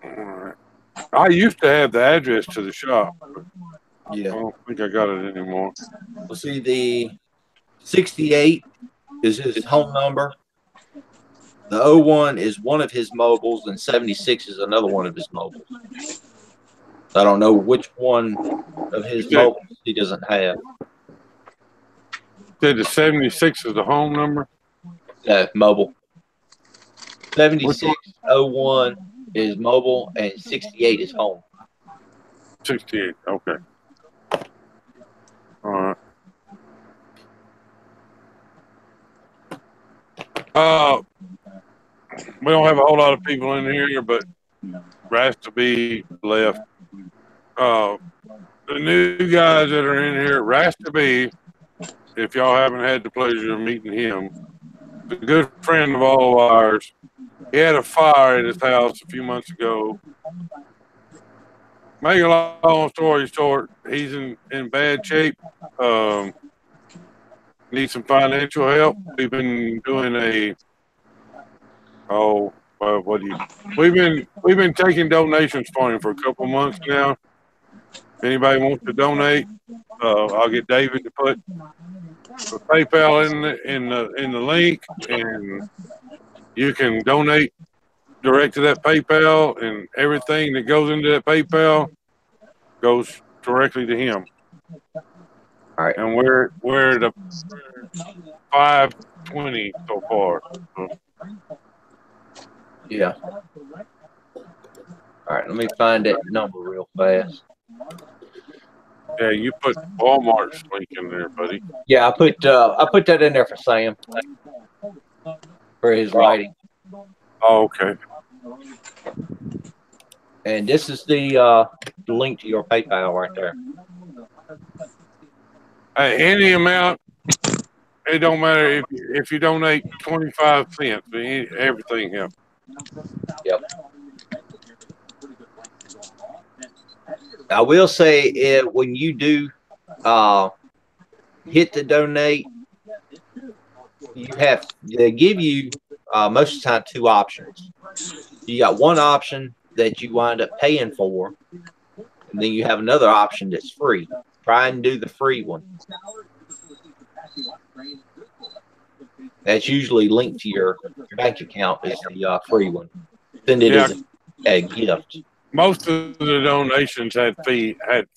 S3: All right. I used to have the address to the shop.
S2: Yeah.
S3: I don't think I got it anymore.
S2: Let's see, the 68 is his home number. The 01 is one of his mobiles, and 76 is another one of his mobiles. I don't know which one of his mobiles he doesn't have.
S3: Did the 76 is the home number?
S2: No, mobile. 7601 is mobile, and 68 is home.
S3: 68, okay. All right. We don't have a whole lot of people in here, but Rasta-B left. The new guys that are in here, Rasta-B, if y'all haven't had the pleasure of meeting him, a good friend of all of ours. He had a fire at his house a few months ago. Make a long story short, he's in bad shape. Needs some financial help. We've been doing we've been taking donations for him for a couple months now. If anybody wants to donate, I'll get David to put the PayPal in the link, and you can donate direct to that PayPal, and everything that goes into that PayPal goes directly to him.
S2: All right.
S3: And we're at 520 so far. So.
S2: Yeah. All right, let me find that number real fast.
S3: Yeah, you put Walmart's link in there, buddy.
S2: Yeah, I put that in there for Sam for his writing.
S3: Oh, okay.
S2: And this is the link to your PayPal right there.
S3: Any amount, it don't matter if you donate 25 cents. Everything helps.
S2: Yep. I will say when you do hit the donate, they give you most of the time two options. You got one option that you wind up paying for, and then you have another option that's free. Try and do the free one. That's usually linked to your bank account is the free one. Send it as a gift.
S3: Most of the donations had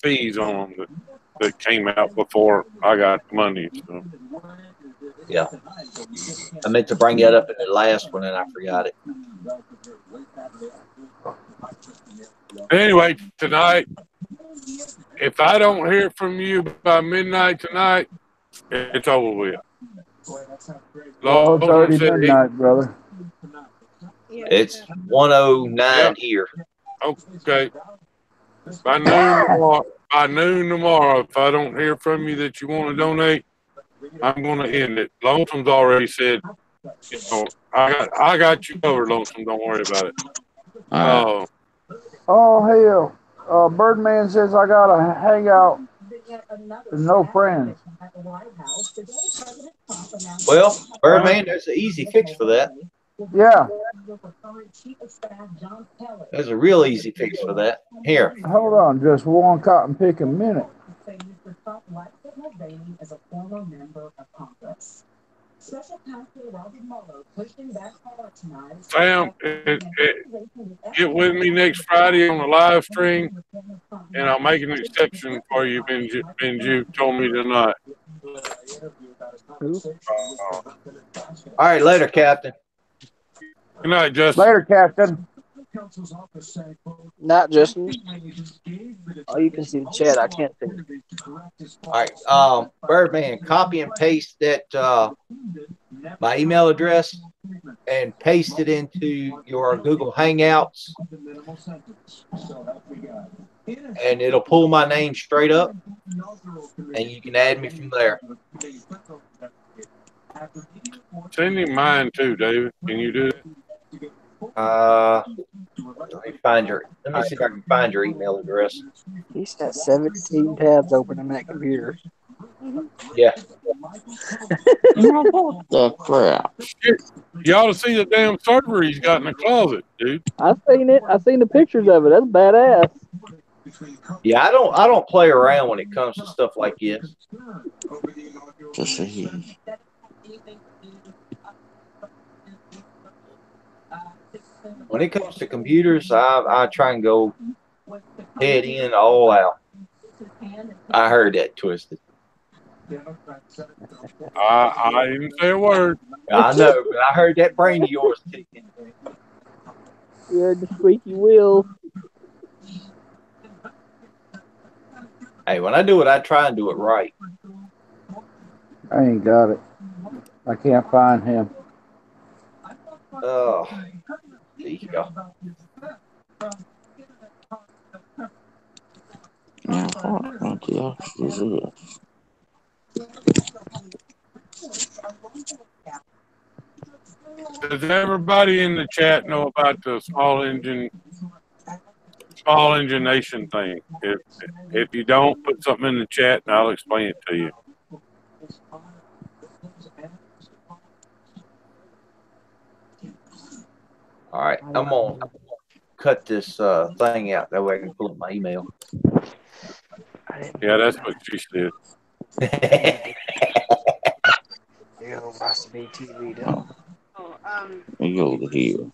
S3: fees on them that came out before I got the money. So.
S2: Yeah. I meant to bring that up in the last one, and I forgot it.
S3: Anyway, tonight, if I don't hear from you by midnight tonight, it's over with.
S1: Oh, it's already midnight, brother.
S2: It's 1:09 here.
S3: Okay. By noon tomorrow, if I don't hear from you that you want to donate, I'm going to end it. Lonesome's already said, I got you covered, Lonesome. Don't worry about it.
S1: Oh, hell. Birdman says I got to hang out with no friends.
S2: Well, Birdman, there's an easy fix for that.
S1: Yeah.
S2: There's a real easy fix for that. Here.
S1: Hold on, just one cotton pick a minute.
S3: Sam, get with me next Friday on the live stream, and I'll make an exception for you, Benju told me tonight.
S2: All right, later, Captain.
S3: Good night, Justin.
S1: Later, Captain.
S9: Not Justin. Oh, you can see the chat. I can't see it.
S2: All right, Birdman, copy and paste that my email address and paste it into your Google Hangouts, and it'll pull my name straight up, and you can add me from there.
S3: Send him mine too, David. Can you do it?
S2: Let me see if I can find your email address.
S9: He's got 17 tabs open on that computer.
S2: Yeah.
S4: The crap.
S3: You ought to see the damn server he's got in the closet, dude.
S9: I've seen it. I've seen the pictures of it. That's badass.
S2: Yeah, I don't play around when it comes to stuff like this.
S4: Just see.
S2: When it comes to computers, I try and go head in, all out. I heard that twisted.
S3: I didn't say a word.
S2: I know, but I heard that brain of yours ticking.
S9: You're the squeaky wheel.
S2: Hey, when I do it, I try and do it right.
S1: I ain't got it. I can't find him.
S2: Oh, there you go.
S4: Now, what the else is this?
S3: Does everybody in the chat know about the small engine nation thing? If you don't, put something in the chat and I'll explain it to you.
S2: All right, I'm going to cut this thing out. That way I can pull up my email.
S3: Yeah, that's what she said.
S9: TV.
S10: Oh,
S4: We go to here.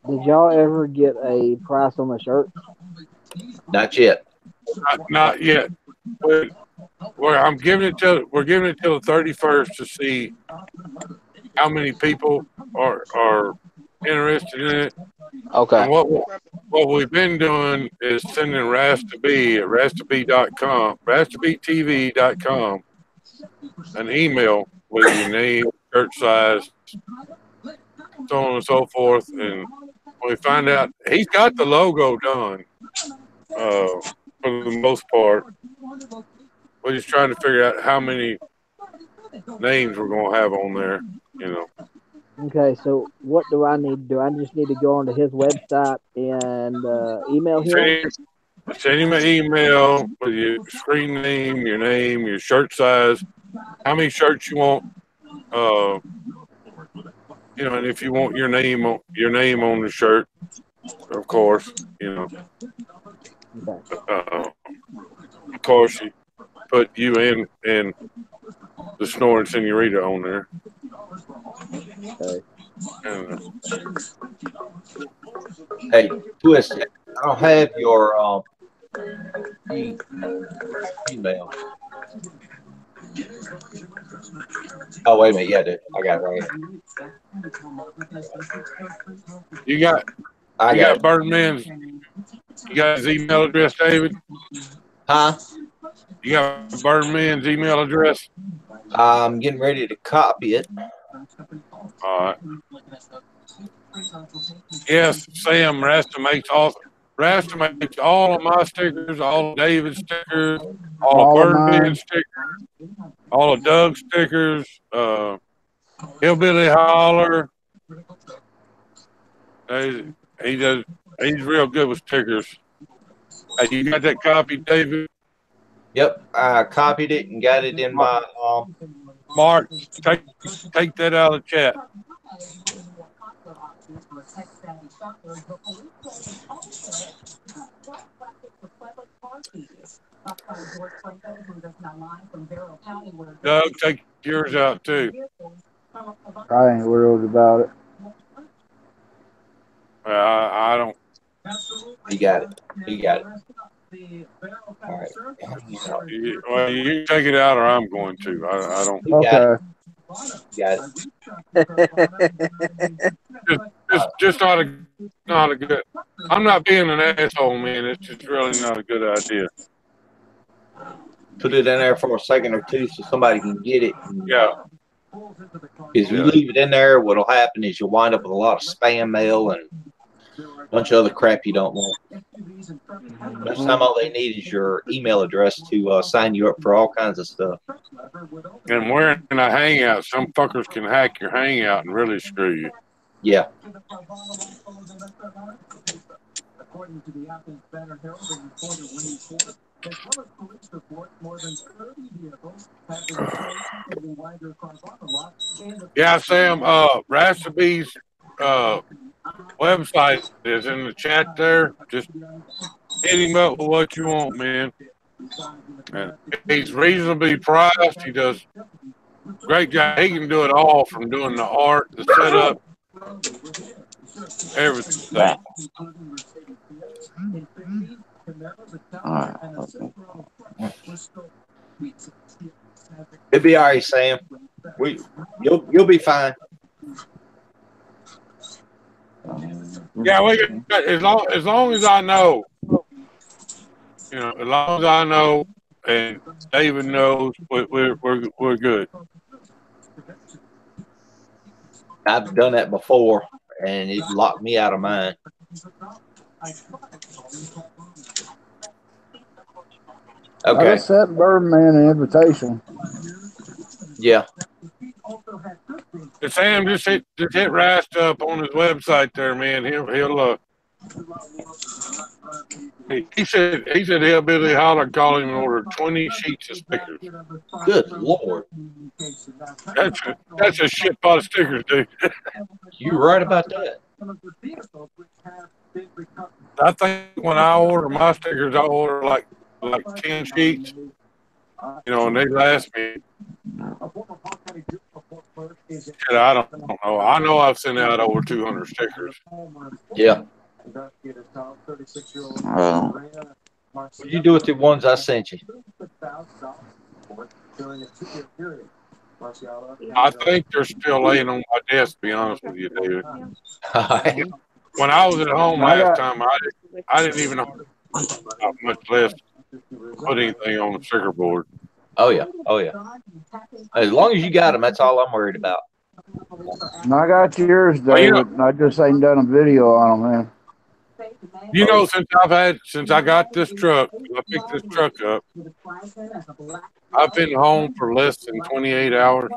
S9: Did y'all ever get a price on the shirt?
S2: Not yet.
S3: Not yet. We're giving it till the 31st to see how many people are interested in it.
S9: Okay.
S3: And what we've been doing is sending Rasta-B at rastab.com, rastabtv.com, an email with your name, shirt size, so on and so forth. And when we find out, he's got the logo done for the most part. We're just trying to figure out how many names we're going to have on there, you know.
S9: Okay, so what do I need? Do I just need to go onto his website and email him?
S3: Send him an email with your screen name, your shirt size, how many shirts you want, you know, and if you want your name on the shirt, of course, you know. Of course, you put you and the Snoring Senorita on there.
S2: Hey, Twisted, I don't have your email. Oh, wait a minute. Yeah, dude. I got it right here.
S3: You got Birdman's. You got his email address, David?
S2: Huh?
S3: You got Birdman's email address?
S2: I'm getting ready to copy it.
S3: All right. Yes, Sam Rasta makes all of my stickers, all of David's stickers, all of Birdman's stickers, all of Doug's stickers, Hillbilly Holler. He's real good with stickers. Hey, you got that copy, David?
S2: Yep, I copied it and got it in my
S3: Mark, take that out of the chat. Doug, take yours out too.
S1: I ain't worried about it.
S3: I don't.
S2: You got it. You got it. All right.
S3: Well, you take it out, or I'm going to. I don't.
S1: Okay.
S2: Got it.
S3: Just not a good. I'm not being an asshole, man. It's just really not a good idea.
S2: Put it in there for a second or two so somebody can get it.
S3: Yeah.
S2: If you leave it in there, what'll happen is you'll wind up with a lot of spam mail and a bunch of other crap you don't want. Most time, all they need is your email address to sign you up for all kinds of stuff.
S3: And we're in a hangout. Some fuckers can hack your hangout and really screw you.
S2: Yeah.
S3: Yeah, Sam, Rasta-B's website is in the chat there. Just hit him up with what you want, man. And he's reasonably priced. He does a great job. He can do it all, from doing the art, the setup, everything.
S2: It'll be all right, Sam. You'll be fine.
S3: Yeah, as long as I know, you know, as long as I know and David knows, we're good.
S2: I've done that before, and it locked me out of mine. Okay.
S1: I sent Birdman an invitation.
S2: Yeah.
S3: Sam, just hit Rasta up on his website there, man. He'll he said Hillbilly Holler called him and ordered 20 sheets of stickers.
S2: Good Lord.
S3: That's a shit pot of stickers, dude.
S2: You're right about that.
S3: I think when I order my stickers, I order like 10 sheets, and they last me. Shit, I don't know. I know I've sent out over 200 stickers.
S2: Yeah. What you do with the ones I sent you?
S3: I think they're still laying on my desk, to be honest with you, David. When I was at home last time, I didn't even know much less put anything on the sticker board.
S2: Oh, yeah. Oh, yeah. As long as you got them, that's all I'm worried about.
S1: I got yours, David. I just ain't done a video on them, man.
S3: Since I got this truck, I picked this truck up, I've been home for less than 28 hours.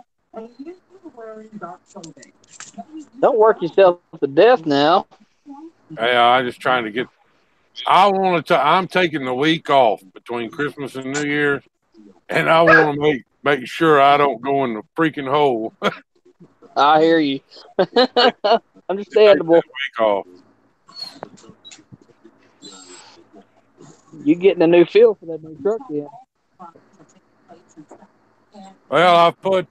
S9: Don't work yourself to death now.
S3: Yeah, I'm just trying to get. I'm taking the week off between Christmas and New Year's, and I want to make sure I don't go in the freaking hole.
S9: I hear you. Understandable.
S3: Week off.
S9: You getting a new feel for that new truck yet?
S3: Well, I put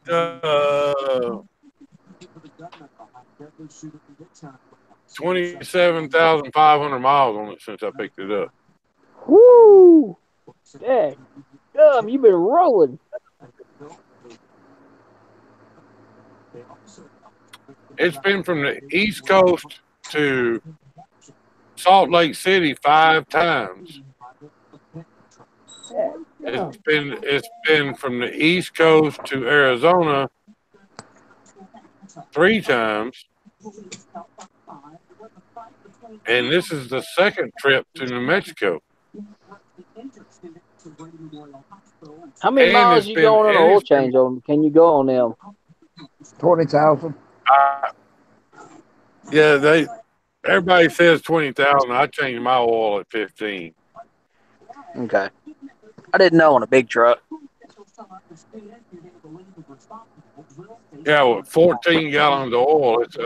S3: 27,500 miles on it since I picked it up.
S9: Woo! Dang. You've been rolling.
S3: It's been from the East Coast to Salt Lake City 5 times. It's been from the East Coast to Arizona 3 times. And this is the second trip to New Mexico.
S9: How many miles you going on an oil change on? Can you go on them?
S1: 20,000.
S3: Yeah, everybody says 20,000. I changed my oil at 15.
S9: Okay. I didn't know on a big truck.
S3: Yeah, with 14 gallons of oil, it's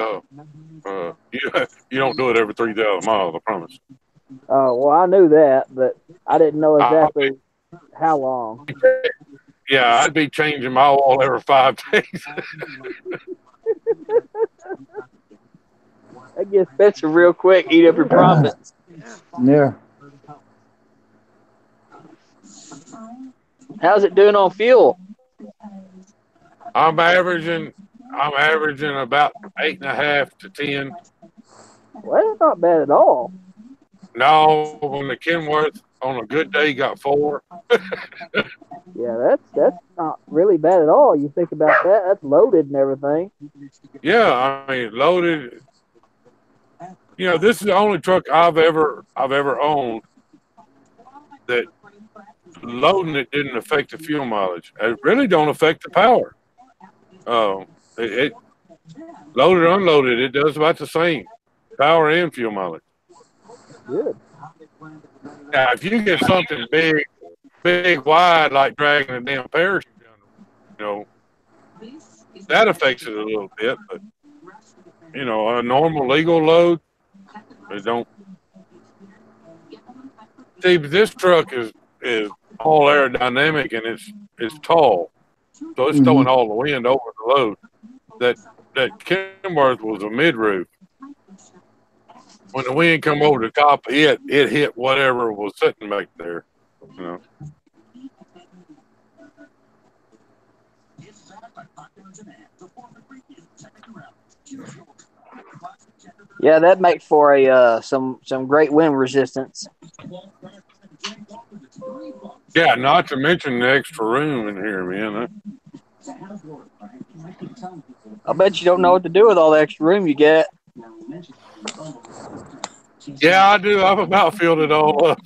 S3: you don't do it every 3,000 miles, I promise.
S9: Oh, well, I knew that, but I didn't know exactly how long.
S3: Yeah, I'd be changing my oil every 5 days.
S9: That gets expensive real quick. Eat up your profits.
S1: Yeah.
S9: How's it doing on fuel?
S3: I'm averaging about 8.5 to 10.
S9: Well, that's not bad at all.
S3: No, when the Kenworth on a good day got 4.
S9: Yeah, that's not really bad at all. You think about that, that's loaded and everything.
S3: Yeah, I mean loaded. This is the only truck I've ever owned that loading it didn't affect the fuel mileage. It really don't affect the power. It loaded, unloaded, it does about the same power and fuel mileage.
S9: Good.
S3: Now, if you get something big, wide, like dragging a damn parachute down, that affects it a little bit. But a normal legal load, they don't. See, but this truck is all aerodynamic and it's tall, so it's throwing all the wind over the load. That Kenworth was a mid roof. When the wind come over the top of it hit whatever was sitting back there.
S9: Yeah, that'd make for a some great wind resistance.
S3: Yeah, not to mention the extra room in here, man.
S9: I bet you don't know what to do with all the extra room you get.
S3: Yeah, I do. I've about filled it all up.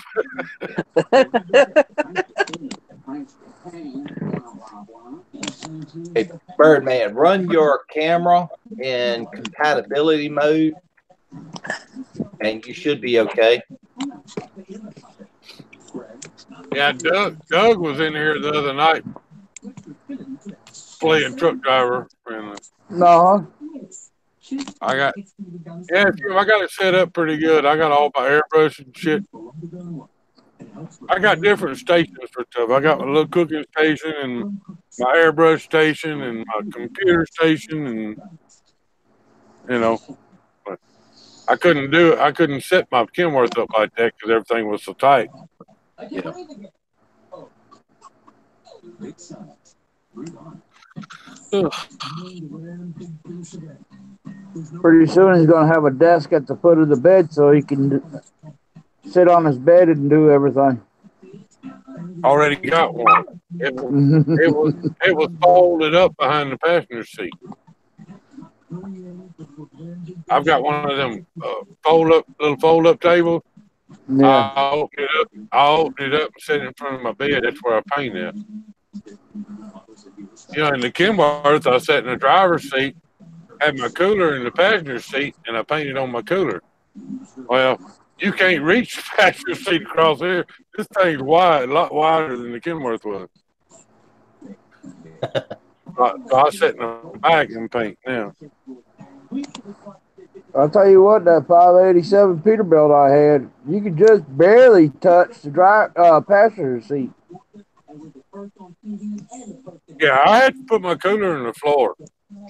S2: Hey, Birdman, run your camera in compatibility mode, and you should be okay.
S3: Yeah, Doug was in here the other night playing truck driver.
S1: No.
S3: I got it set up pretty good. I got all my airbrush and shit. I got different stations for stuff. I got my little cooking station and my airbrush station and my computer station, and you know, but I couldn't do it. I couldn't set my Kenworth up like that because everything was so tight.
S2: Yeah.
S3: Ugh.
S1: Pretty soon he's going to have a desk at the foot of the bed so he can sit on his bed and do everything.
S3: Already got one. It was folded up behind the passenger seat. I've got one of them little fold up tables.
S1: Yeah.
S3: I'll open it up and sit it in front of my bed. That's where I paint it. You know, in the Kenworth, I sat in the driver's seat, had my cooler in the passenger seat, and I painted on my cooler. Well, you can't reach the passenger seat across here. This thing's wide, a lot wider than the Kenworth was. So I sit in the back and paint now.
S1: I'll tell you what, that 587 Peterbilt I had, you could just barely touch the passenger seat.
S3: Yeah, I had to put my cooler on the floor.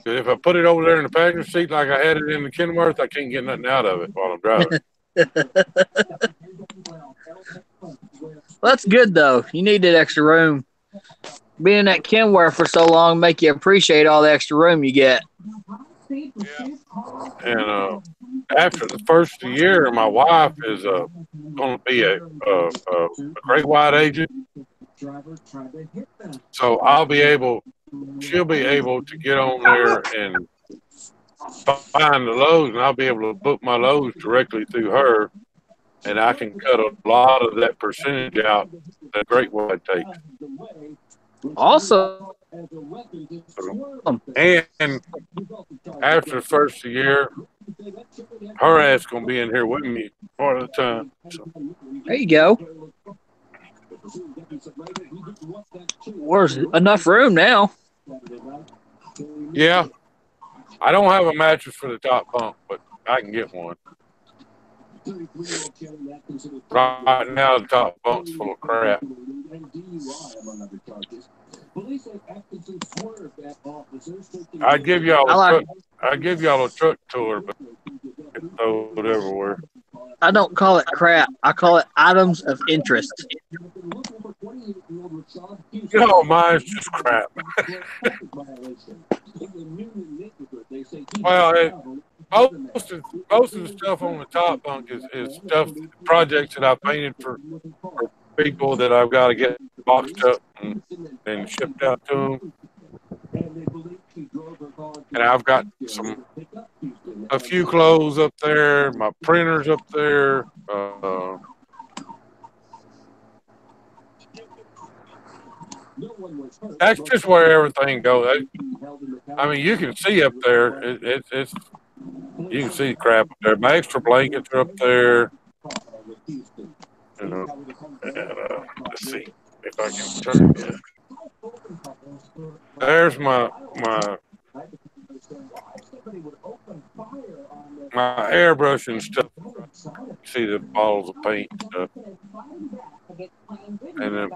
S3: If I put it over there in the passenger seat like I had it in the Kenworth, I can't get nothing out of it while I'm driving.
S9: Well, that's good, though. You need that extra room. Being in that Kenworth for so long make you appreciate all the extra room you get.
S3: Yeah. And after the first year, my wife is going to be a great white agent. So she'll be able to get on there and find the loads, and I'll be able to book my loads directly through her, and I can cut a lot of that percentage out that great white takes.
S9: Awesome.
S3: And after the first year, her ass gonna be in here with me part of the time. So.
S9: There you go. There's enough room now.
S3: Yeah. I don't have a mattress for the top bunk, but I can get one. Right now, the top bunk's full of crap. I'd give y'all a truck tour, but it's over everywhere.
S9: I don't call it crap. I call it items of interest.
S3: No, mine's just crap. Well, most of the stuff on the top bunk is stuff, projects that I painted for people that I've got to get boxed up and shipped out to them. And I've got a few clothes up there, my printers up there. That's just where everything goes. I mean, you can see up there. It's you can see the crap up there. My extra blankets are up there. You know, and, let's see if I can turn it. There's my airbrush and stuff. See the bottles of paint and stuff. And then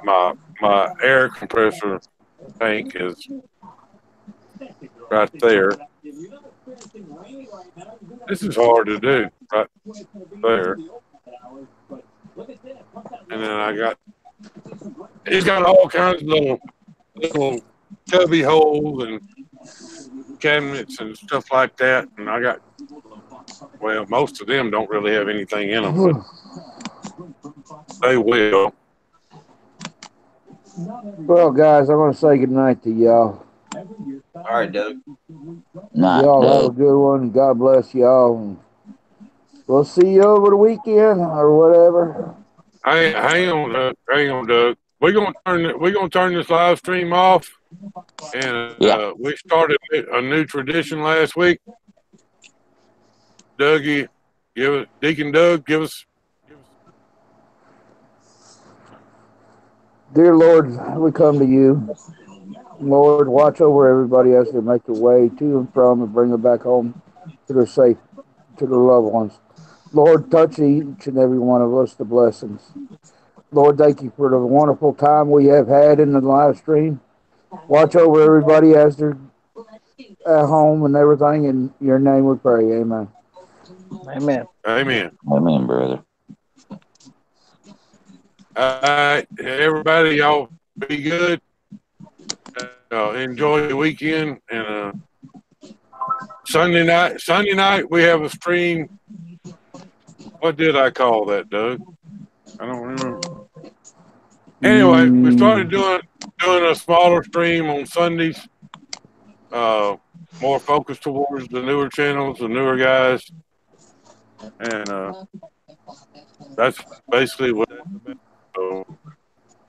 S3: my air compressor tank is right there. This is hard to do, right there. And then it's got all kinds of little cubby holes and cabinets and stuff like that. And I got, well, most of them don't really have anything in them, but they will.
S1: Well, guys, I'm going to say goodnight to y'all.
S2: All right, Doug.
S1: Y'all have a good one. God bless y'all. We'll see you over the weekend or whatever.
S3: Hang on, Doug. We're gonna turn this live stream off, and we started a new tradition last week. Deacon Doug, give us.
S1: Dear Lord, we come to you. Lord, watch over everybody as they make their way to and from and bring them back home to their safe, to their loved ones. Lord, touch each and every one of us the blessings. Lord, thank you for the wonderful time we have had in the live stream. Watch over everybody as they're at home and everything. In your name we pray. Amen.
S9: Amen.
S3: Amen.
S4: Amen, brother.
S3: All right, everybody, y'all be good. Enjoy the weekend. And Sunday night we have a stream. What did I call that, Doug? I don't remember. Anyway, we started doing a smaller stream on Sundays, more focused towards the newer channels, the newer guys, and that's basically what it's about. So,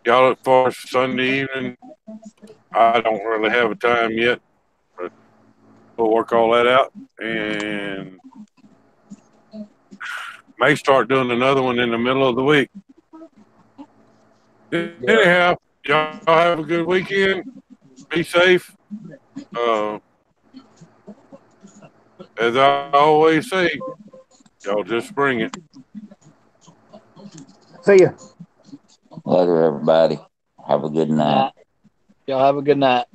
S3: y'all look forward to Sunday evening. I don't really have a time yet, but we'll work all that out and may start doing another one in the middle of the week. Anyhow, y'all have a good weekend. Be safe. As I always say, y'all just bring it.
S1: See ya.
S4: Later, everybody. Have a good night.
S9: Y'all have a good night.